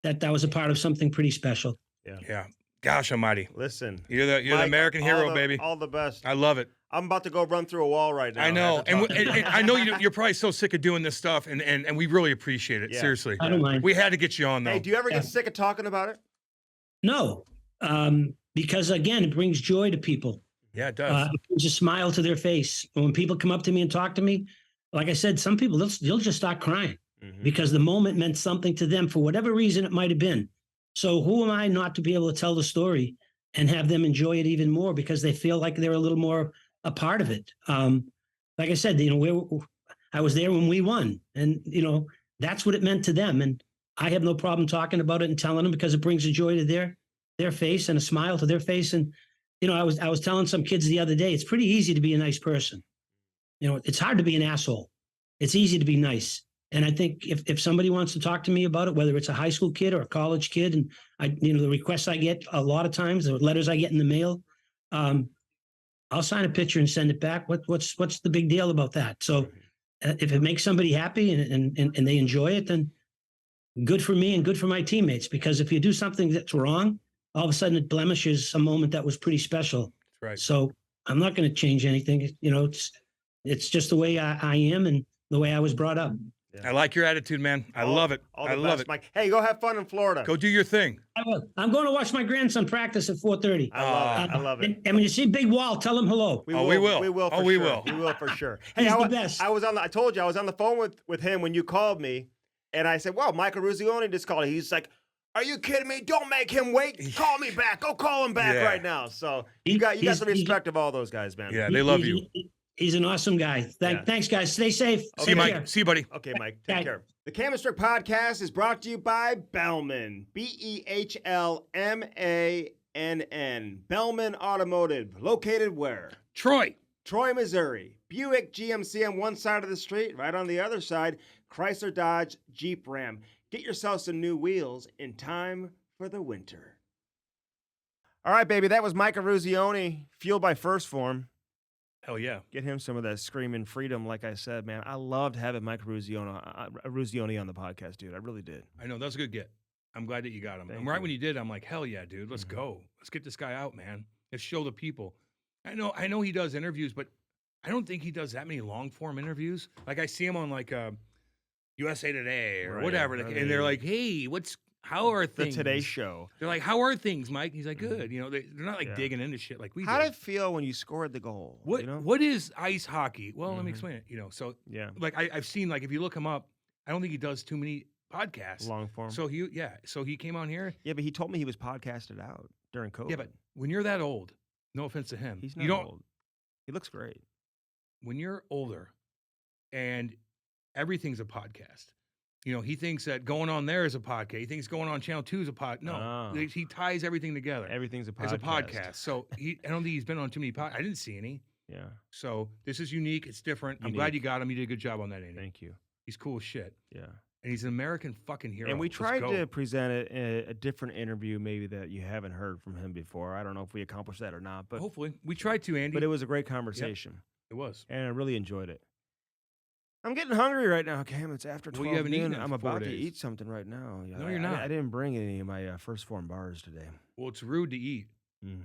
that was a part of something pretty special. Yeah. Yeah. Gosh almighty. Listen. You're the Mike, American hero, baby. All the best. I love it. I'm about to go run through a wall right now. I know, and I know you're probably so sick of doing this stuff, and we really appreciate it. Yeah. Seriously, I don't mind. we had to get you on though. Hey, do you ever get sick of talking about it? No, because again, it brings joy to people. Yeah, it does. It brings a smile to their face. And when people come up to me and talk to me, like I said, some people, they'll just start crying because the moment meant something to them for whatever reason it might have been. So who am I not to be able to tell the story and have them enjoy it even more because they feel like they're a little more a part of it. Like I said, I was there when we won, and that's what it meant to them. And I have no problem talking about it and telling them because it brings a joy to their face and a smile to their face. And I was telling some kids the other day, it's pretty easy to be a nice person. It's hard to be an asshole. It's easy to be nice. And I think if somebody wants to talk to me about it, whether it's a high school kid or a college kid, and the requests I get a lot of times, the letters I get in the mail, I'll sign a picture and send it back. What's the big deal about that? So if it makes somebody happy and they enjoy it, then good for me and good for my teammates. Because if you do something that's wrong, all of a sudden it blemishes a moment that was pretty special. That's right. So I'm not going to change anything. It's just the way I am and the way I was brought up. Yeah. I like your attitude, man. I love it. I love it. Mike. Hey, go have fun in Florida. Go do your thing. I will. I'm going to watch my grandson practice at 4:30. I love it. And when you see Big Wall, tell him hello. We will. We will. We will for sure. Hey, He's the best. I told you I was on the phone with him when you called me, and I said, "Wow, Mike Eruzione just called." He's like, "Are you kidding me? Don't make him wait. Call me back. Go call him back right now." So you got the respect of all those guys, man. Yeah, they love you. He's an awesome guy. Thanks, guys. Stay safe. See you, Mike. See you, buddy. Okay, Mike. Take care. The Cam Strick Podcast is brought to you by Bellman. BEHLMANN. Bellman Automotive. Located where? Troy, Missouri. Buick GMC on one side of the street. Right on the other side, Chrysler Dodge Jeep Ram. Get yourself some new wheels in time for the winter. All right, baby. That was Mike Eruzione, fueled by First Form. hell yeah. Get him some of that screaming freedom, like I said, man. I loved having Mike Eruzione on the podcast, dude. I really did. I know, that was a good get. I'm glad that you got him. And right when you did, I'm like, hell yeah, dude. Let's go. Let's get this guy out, man. Let's show the people. I know he does interviews, but I don't think he does that many long-form interviews. Like, I see him on, like, USA Today or whatever, and they're like, hey, how are things? The Today Show. They're like, how are things, Mike? He's like, good. They're not like digging into shit like we How did. did it feel when you scored the goal? What is ice hockey? Well, let me explain it. So like I've seen, like, if you look him up, I don't think he does too many podcasts. Long form. So he came on here. Yeah, but he told me he was podcasted out during COVID. Yeah, but when you're that old, no offense to him, he's not old. He looks great. When you're older and everything's a podcast. He thinks that going on there is a podcast. He thinks going on Channel 2 is a pod. No, he ties everything together. Everything's a podcast. As a podcast. So I don't think he's been on too many podcasts. I didn't see any. Yeah. So this is unique. It's different. I'm glad you got him. You did a good job on that, Andy. Thank you. He's cool as shit. Yeah. And he's an American fucking hero. And we tried to present a different interview, maybe that you haven't heard from him before. I don't know if we accomplished that or not, but hopefully we tried to, Andy. But it was a great conversation. Yep, it was, and I really enjoyed it. I'm getting hungry right now, Cam. It's after 12 you haven't noon. eaten I'm about to eat something right now. No, you're not. I didn't bring any of my First Form bars today. Well, it's rude to eat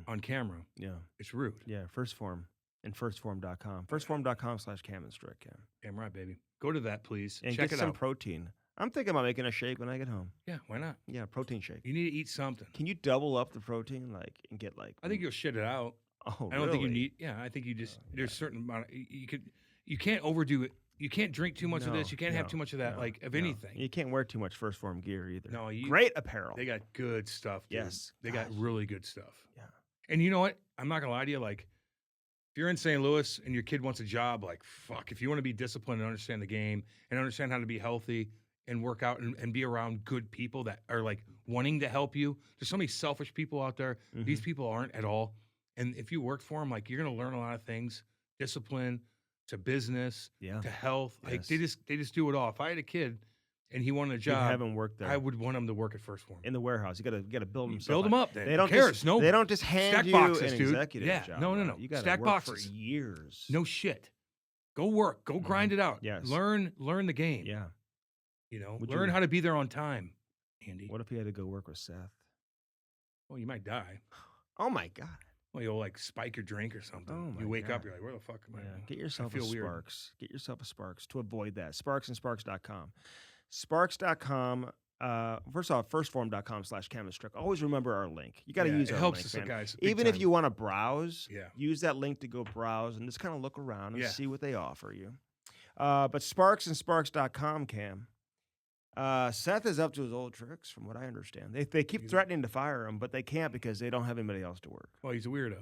on camera. Yeah. It's rude. Yeah, First Form and firstform.com. Firstform.com/Cam Strick. Damn right, baby. Go to that, please. And check get some protein. I'm thinking about making a shake when I get home. Yeah, why not? Yeah, protein shake. You need to eat something. Can you double up the protein, and get like? I think you'll shit it out. Oh, I don't think you need. Yeah, I think you just. There's a certain amount. You can't overdo it. You can't drink too much of this. You can't have too much of that. Anything. You can't wear too much First Form gear either. No, great apparel. They got good stuff. Dude. Yes, they got really good stuff. Yeah. And you know what? I'm not gonna lie to you. Like, if you're in St. Louis and your kid wants a job, fuck. If you want to be disciplined and understand the game and understand how to be healthy and work out and be around good people that are wanting to help you. There's so many selfish people out there. These people aren't at all. And if you work for them, you're gonna learn a lot of things. Discipline. To business, to health, they just do it all. If I had a kid and he wanted a job, you haven't worked there. I would want him to work at First Form in the warehouse. You gotta build himself. Build him up. Then. They don't They don't just hand stack you boxes, an dude. executive job. No. You gotta stack work boxes for years. No shit. Go work. Go grind it out. Yes. Learn the game. Yeah. Learn how to be there on time, Andy. What if you had to go work with Seth? Well, you might die. Oh my God. Well, you'll like spike your drink or something. Oh, my you wake God. up, you're like, where the fuck am I? Yeah, get yourself a feel weird. Sparks. Get yourself a Sparks to avoid that. SparksandSparks.com. Sparks.com. First off, firstform.com/Cam Strick. Always remember our link. You got to use it our helps link, us, man. guys. big Even if time. you want to browse, Yeah. use that link to go browse and just kind of look around and Yeah. see what they offer you. But sparksandSparks.com, Cam. Seth is up to his old tricks, from what I understand. They keep threatening to fire him, but they can't because they don't have anybody else to work. Well, he's a weirdo.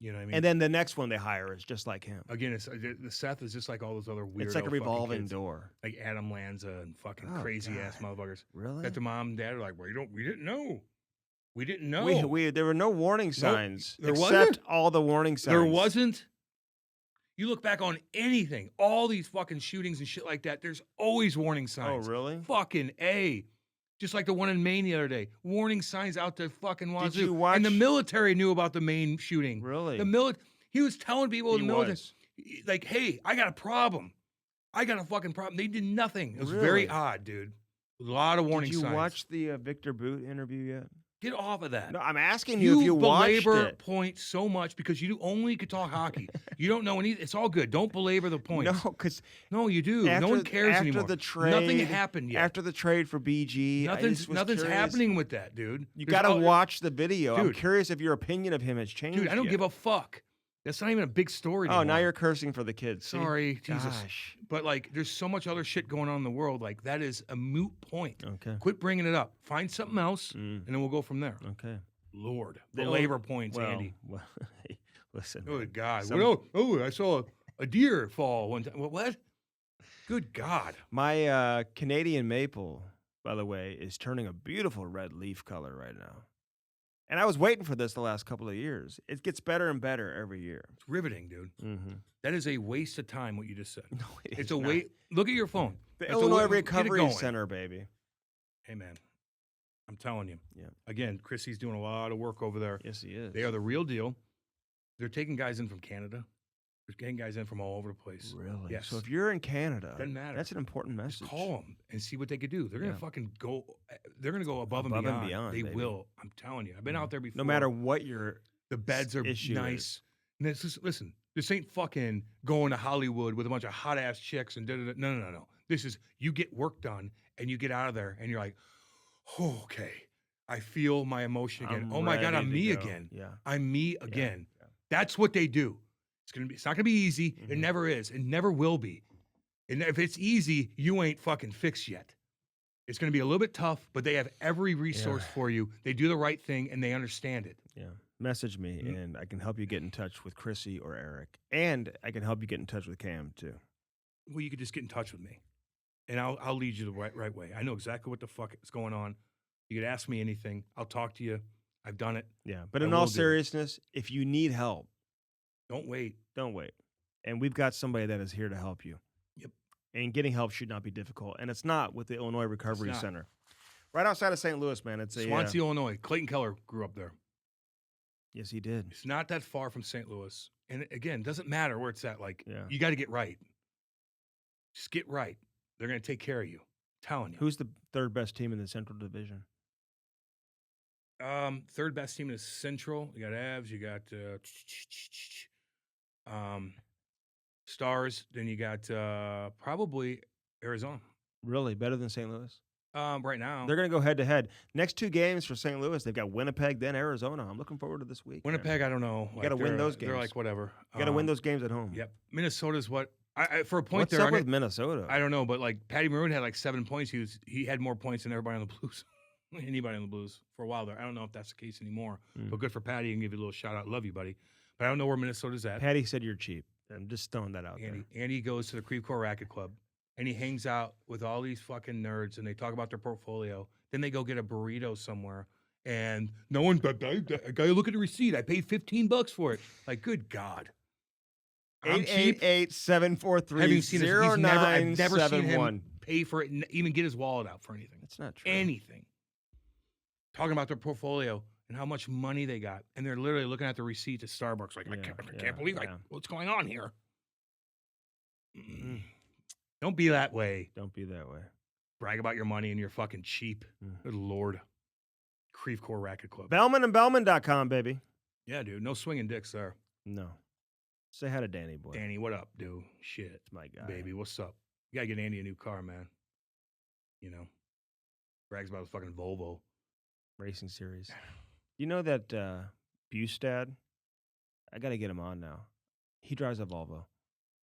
You know what I mean? And then the next one they hire is just like him. Again, the Seth is just like all those other weirdo. It's like a fucking revolving kids. door. Like Adam Lanza and fucking Oh, crazy ass God. motherfuckers. Really? That the mom and dad are like, well, we didn't know. We didn't know. There were no warning signs. there except wasn't? all the warning signs. There wasn't. You look back on anything, all these fucking shootings and shit like that, there's always warning Oh, signs. really? Fucking A. Just like the one in Maine the other day. Warning signs out to fucking wazoo. Did you watch? And the military knew about the Maine shooting. Really? He was telling people in He the military, was. like, hey, I got a problem. I got a fucking problem. They did nothing. It was Really? very odd, dude. A lot of warning Did you signs. watch the Victor Boot interview yet? Get off of that. No, I'm asking you if you watched belabor it. points so much because you only could talk hockey. You don't know anything. It's all good. Don't belabor the points. No, because No, you do. No one cares after anymore. the trade, Nothing happened yet. After the trade for BG, I nothing's just was nothing's curious. happening with that, dude. You There's got to all- watch the video. I'm Dude. curious if your opinion of him has changed. Dude, I don't yet. give a fuck. That's not even a big story Oh, anymore. now you're cursing for the kids. See? Sorry, Jesus. Gosh. But like, there's so much other shit going on in the world. Like, that is a moot point. Okay. Quit bringing it up. Find something else, Mm, and then we'll go from there. okay. Lord, The belabor only- points, Well, Andy. well, listen. Good man. God. Some- I saw a deer fall one time. What? Good God. My Canadian maple, by the way, is turning a beautiful red leaf color right now. And I was waiting for this the last couple of years. It gets better and better every year. It's riveting, dude. Mm-hmm. That is a waste of time, what you just said. No, it It's is a not. wait. Look at your phone. The It's a Illinois get it Recovery going. Center, baby. Hey, man. I'm telling you. Yeah. Again, Chrissy's doing a lot of work over there. Yes, he is. They are the real deal. They're taking guys in from Canada. They're getting guys in from all over the place. Really? Yes. So if you're in Canada, Doesn't matter. that's an important Just message. call them and see what they could do. They're gonna Yeah. fucking go. They're gonna go above and Above and beyond. beyond, They baby. will. I'm telling you. I've been out there before. No matter what your the beds are issue nice. And it's just, listen, this ain't fucking going to Hollywood with a bunch of hot ass chicks and da-da-da. No. This is you get work done and you get out of there and you're like, oh, okay, I feel my emotion again. I'm oh my God, ready I'm to me go. again. Yeah. I'm me again. yeah. That's what they do. It's not gonna be easy. It Mhm. never is. It never will be. And if it's easy, you ain't fucking fixed yet. It's gonna be a little bit tough, but they have every resource Yeah. for you. They do the right thing and they understand it. Yeah. Message me Mhm. and I can help you get in touch with Chrissy or Eric. And I can help you get in touch with Cam too. Well, you could just get in touch with me, and I'll lead you the right way. I know exactly what the fuck is going on. You could ask me anything. I'll talk to you. I've done it. Yeah. But I in will all do it. seriousness, if you need help, Don't wait. don't wait. And we've got somebody that is here to help you. Yep. And getting help should not be difficult. And it's not with the Illinois Recovery not. Center. Right outside of St. Louis, man. It's a Swansea, Illinois. Clayton Keller grew up there. yes, he did. It's not that far from St. Louis. And again, doesn't matter where it's at. Like, Yeah. you got to get right. Just get right. They're going to take care of you. I'm telling you. Who's the third best team in the Central Division? Third best team is Central. You got Avs. You got Stars. Then you got probably Arizona. Really? Better than St. Louis? Right now. They're going to go head to head. Next two games for St. Louis, they've got Winnipeg, then Arizona. I'm looking forward to this week. man. Winnipeg, I don't know. You gotta win they're- those They're games. like whatever. You got to win those games at home. Yep. Minnesota's what? I for a point What's there. up with Minnesota? I don't know, but like Patty Maroon had like 7 points. He had more points than everybody on the Blues. Anybody on the Blues for a while there. I don't know if that's the case anymore. Mm. But good for Patty and give you a little shout out. Love you, buddy. But I don't know where Minnesota's at. Patty said you're cheap. I'm just throwing that out there. Andy goes to the Creve Coeur Racket Club and he hangs out with all these fucking nerds and they talk about their portfolio. Then they go get a burrito somewhere and no one, I gotta look at the receipt. I paid $15 for it. Like, good God. I'm cheap. 888-743-0971. Having seen his, I've never seen him pay for it, even get his wallet out for anything. That's not true. Anything. Talking about their portfolio and how much money they got. And they're literally looking at the receipt at Starbucks like, I can't believe what's going on here. Don't be that way. Don't be that way. Brag about your money and you're fucking cheap. Mm. Good Lord. Creve Coeur Racket Club. Bellman and Bellman.com, baby. Yeah, dude. No swinging dicks there. No. Say hi to Danny, boy. Danny, what up, dude? Shit. It's my guy. Baby, what's up? You gotta get Andy a new car, man. You know, brags about his fucking Volvo. Racing series. You know that Bustad? I got to get him on now. He drives a Volvo.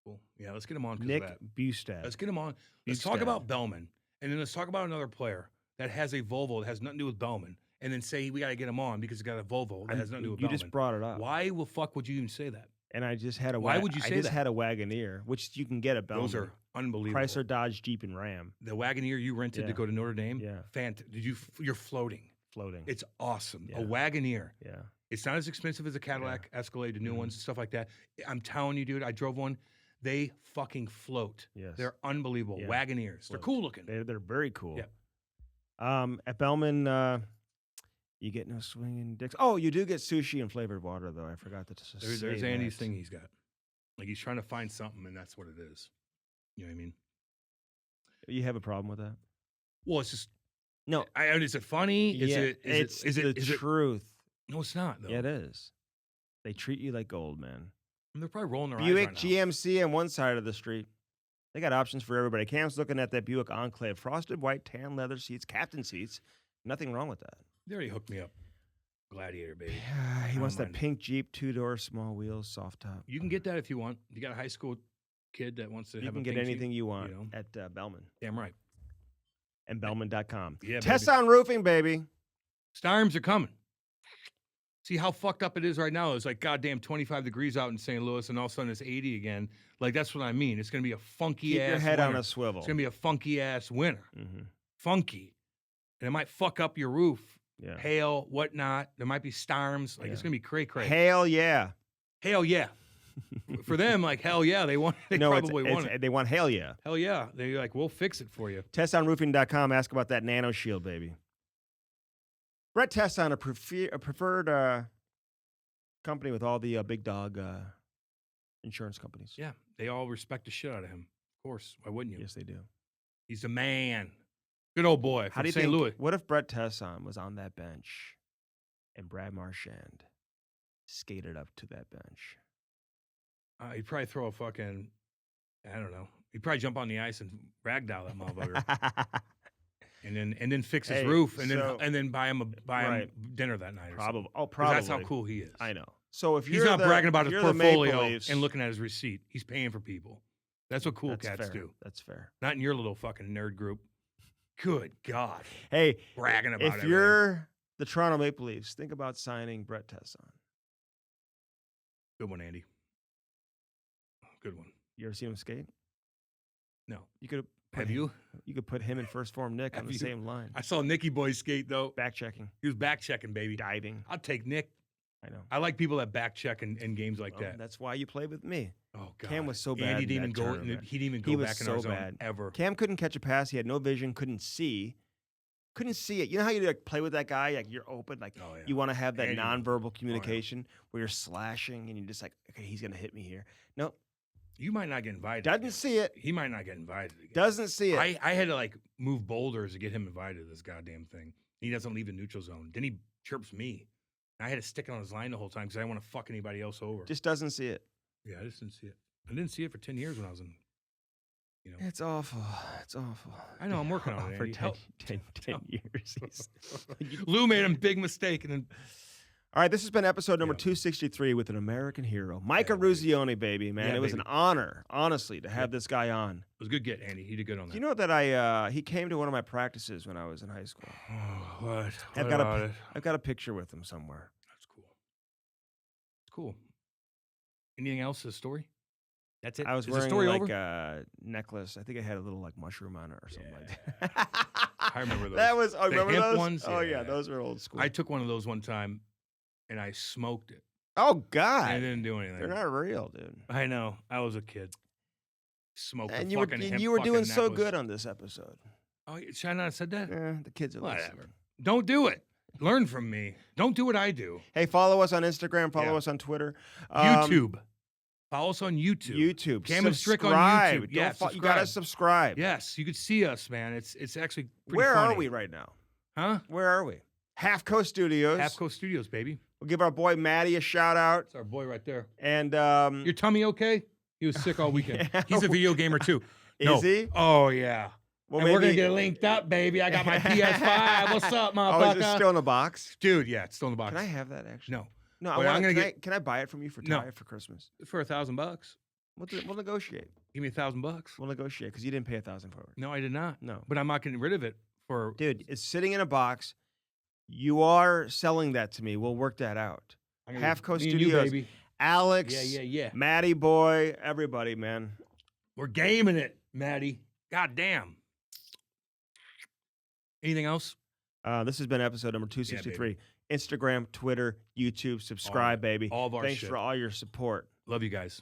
Cool. Yeah, let's get him on. Nick of that. Bustad. Let's get him on. Let's talk about Bellman. And then let's talk about another player that has a Volvo that has nothing to do with Bellman. And then say we got to get him on because he's got a Volvo that has nothing to do with Bellman. You just brought it up. Why the fuck would you even say that? And I just had a Why would you say that? I just had a Wagoneer, which you can get at Bellman. Those are unbelievable. Chrysler, Dodge, Jeep, and Ram. The Wagoneer you rented to go to Notre Dame? Yeah. You're floating. Floating. It's awesome. Yeah. A Wagoneer. Yeah. It's not as expensive as a Cadillac Escalade, the new ones and stuff like that. I'm telling you, dude, I drove one. They fucking float. Yes. They're unbelievable. Yeah. Wagoneers. They're cool looking. They're very cool. Yeah. At Bellman, you get no swinging dicks. Oh, you do get sushi and flavored water, though. I forgot to say There's that. Andy's thing he's got. Like he's trying to find something, and that's what it is. You know what I mean? You have a problem with that? Well, it's just no. Is it funny? Is it the truth? No, it's not though. Yeah, it is. They treat you like gold, man. And they're probably rolling their eyes Buick right now. GMC on one side of the street. They got options for everybody. Cam's looking at that Buick Enclave, frosted white, tan leather seats, captain seats. Nothing wrong with that. They already hooked me up. Gladiator, baby. He wants that pink Jeep, 2-door, small wheels, soft top. You can get that if you want. You got a high school kid that wants to have a pink You can get anything Jeep, you want at Bellman. Damn right. And Bellman.com. Yeah, Tesson Roofing, baby. Storms are coming. See how fucked up it is right now? It's like goddamn 25 degrees out in St. Louis, and all of a sudden it's 80 again. Like, that's what I mean. It's going to be a funky ass Keep your head winter. on a swivel. It's going to be a funky ass winter. Mm-hmm. Funky. And it might fuck up your roof. Yeah. Hail, whatnot. There might be storms. Like, it's going to be cray-cray. Hell yeah. Hell yeah. For them, like, hell yeah. They want it. They probably want it. They want hell yeah. Hell yeah. They're like, we'll fix it for you. TessonRoofing.com. Ask about that Nano Shield, baby. Brett Tesson, a preferred company with all the big dog insurance companies. Yeah. They all respect the shit out of him. Of course. Why wouldn't you? Yes, they do. He's a man. Good old boy How do you St. think? Louis. What if Brett Tesson was on that bench and Brad Marchand skated up to that bench? He'd probably throw a fucking, I don't know. He'd probably jump on the ice and ragdoll that motherfucker, and then fix his roof, and then buy him dinner that night. Probably. Oh, 'Cause probably. that's how cool he is. I know. So if he's not bragging about his portfolio and looking at his receipt, he's paying for people. That's what cool cats do. That's fair. Not in your little fucking nerd group. Good God. Hey, bragging about if everything. you're the Toronto Maple Leafs, think about signing Brett Tesson. Good one, Andy. Good one. You ever seen him skate? No. You could have you? You could put him and First Form Nick on the same line. I saw Nicky Boy skate though. Back checking. He was back checking, baby. Diving. I'll take Nick. I know. I like people that back check in games like that. That's why you play with me. Oh God. Cam was so bad. And he didn't even go was back in so our zone bad. ever. Cam couldn't catch a pass. He had no vision. Couldn't see it. You know how you like play with that guy? Like you're open. Like you want to have that nonverbal communication where you're slashing and you're just like, okay, he's gonna hit me here. No. You might not get invited. Doesn't see it. He might not get invited again. Doesn't see it. I had to like move boulders to get him invited to this goddamn thing. He doesn't leave the neutral zone. Then he chirps me. I had to stick on his line the whole time because I didn't want to fuck anybody else over. Just doesn't see it. Yeah, I just didn't see it. I didn't see it for 10 years when I was in, It's awful. It's awful. I know, I'm working on it. For 10 years. Lou made a big mistake. And then. All right, this has been episode number 263 with an American hero. Mike Eruzione, baby, man. Yeah, it was an honor, honestly, to have this guy on. It was a good get, Andy. He did good on that. You know that he came to one of my practices when I was in high school. Oh, what? I've got a picture with him somewhere. That's cool. It's cool. Anything else to the story? That's it. I was Is wearing the story like over? a necklace. I think it had a little like mushroom on it or something like that. I remember those. That was. Oh, the remember hemp those? ones? Oh yeah, those were old school. I took one of those one time, and I smoked it. Oh God! I didn't do anything. They're not real, dude. I know. I was a kid. Smoked And the you were fucking hemp you were doing fucking so necklace. good on this episode. Oh, should I not have said that? The kids are Whatever. listening. Don't do it. Learn from me. Don't do what I do. Hey, follow us on Instagram. Follow us on Twitter. YouTube. Follow us on YouTube. YouTube. Cam Strick on Subscribe. YouTube. Yeah, You gotta subscribe. Yes, you could see us, man. It's actually pretty Where funny. are we right now? Huh? Where are we? Half Coast Studios. Half Coast Studios, baby. We'll give our boy Maddie a shout out. That's our boy right there. And Your tummy okay? He was sick all weekend. Yeah. He's a video gamer too. Is he? Oh yeah. Well, And we're gonna get linked up, baby. I got my PS5. What's up, Oh, is it motherfucker? still in the box? Dude, yeah, it's still in the box. Can I have that actually? No, No, I Wait, want. I'm gonna Can I buy it from you for No. Ty for Christmas? for $1,000. We'll negotiate. Give me $1,000. We'll negotiate because you didn't pay $1,000 for it. No, I did not. No, But I'm not getting rid of it for. dude, it's sitting in a box. You are selling that to me. We'll work that out. I'm gonna- Half Coast me and you, Studios. baby. Alex, Yeah. Maddie boy, everybody, man. We're gaming it, Maddie. God damn. Anything else? This has been episode number 263. Instagram, Twitter, YouTube. Subscribe, baby. All of our Thanks shit. for all your support. Love you guys.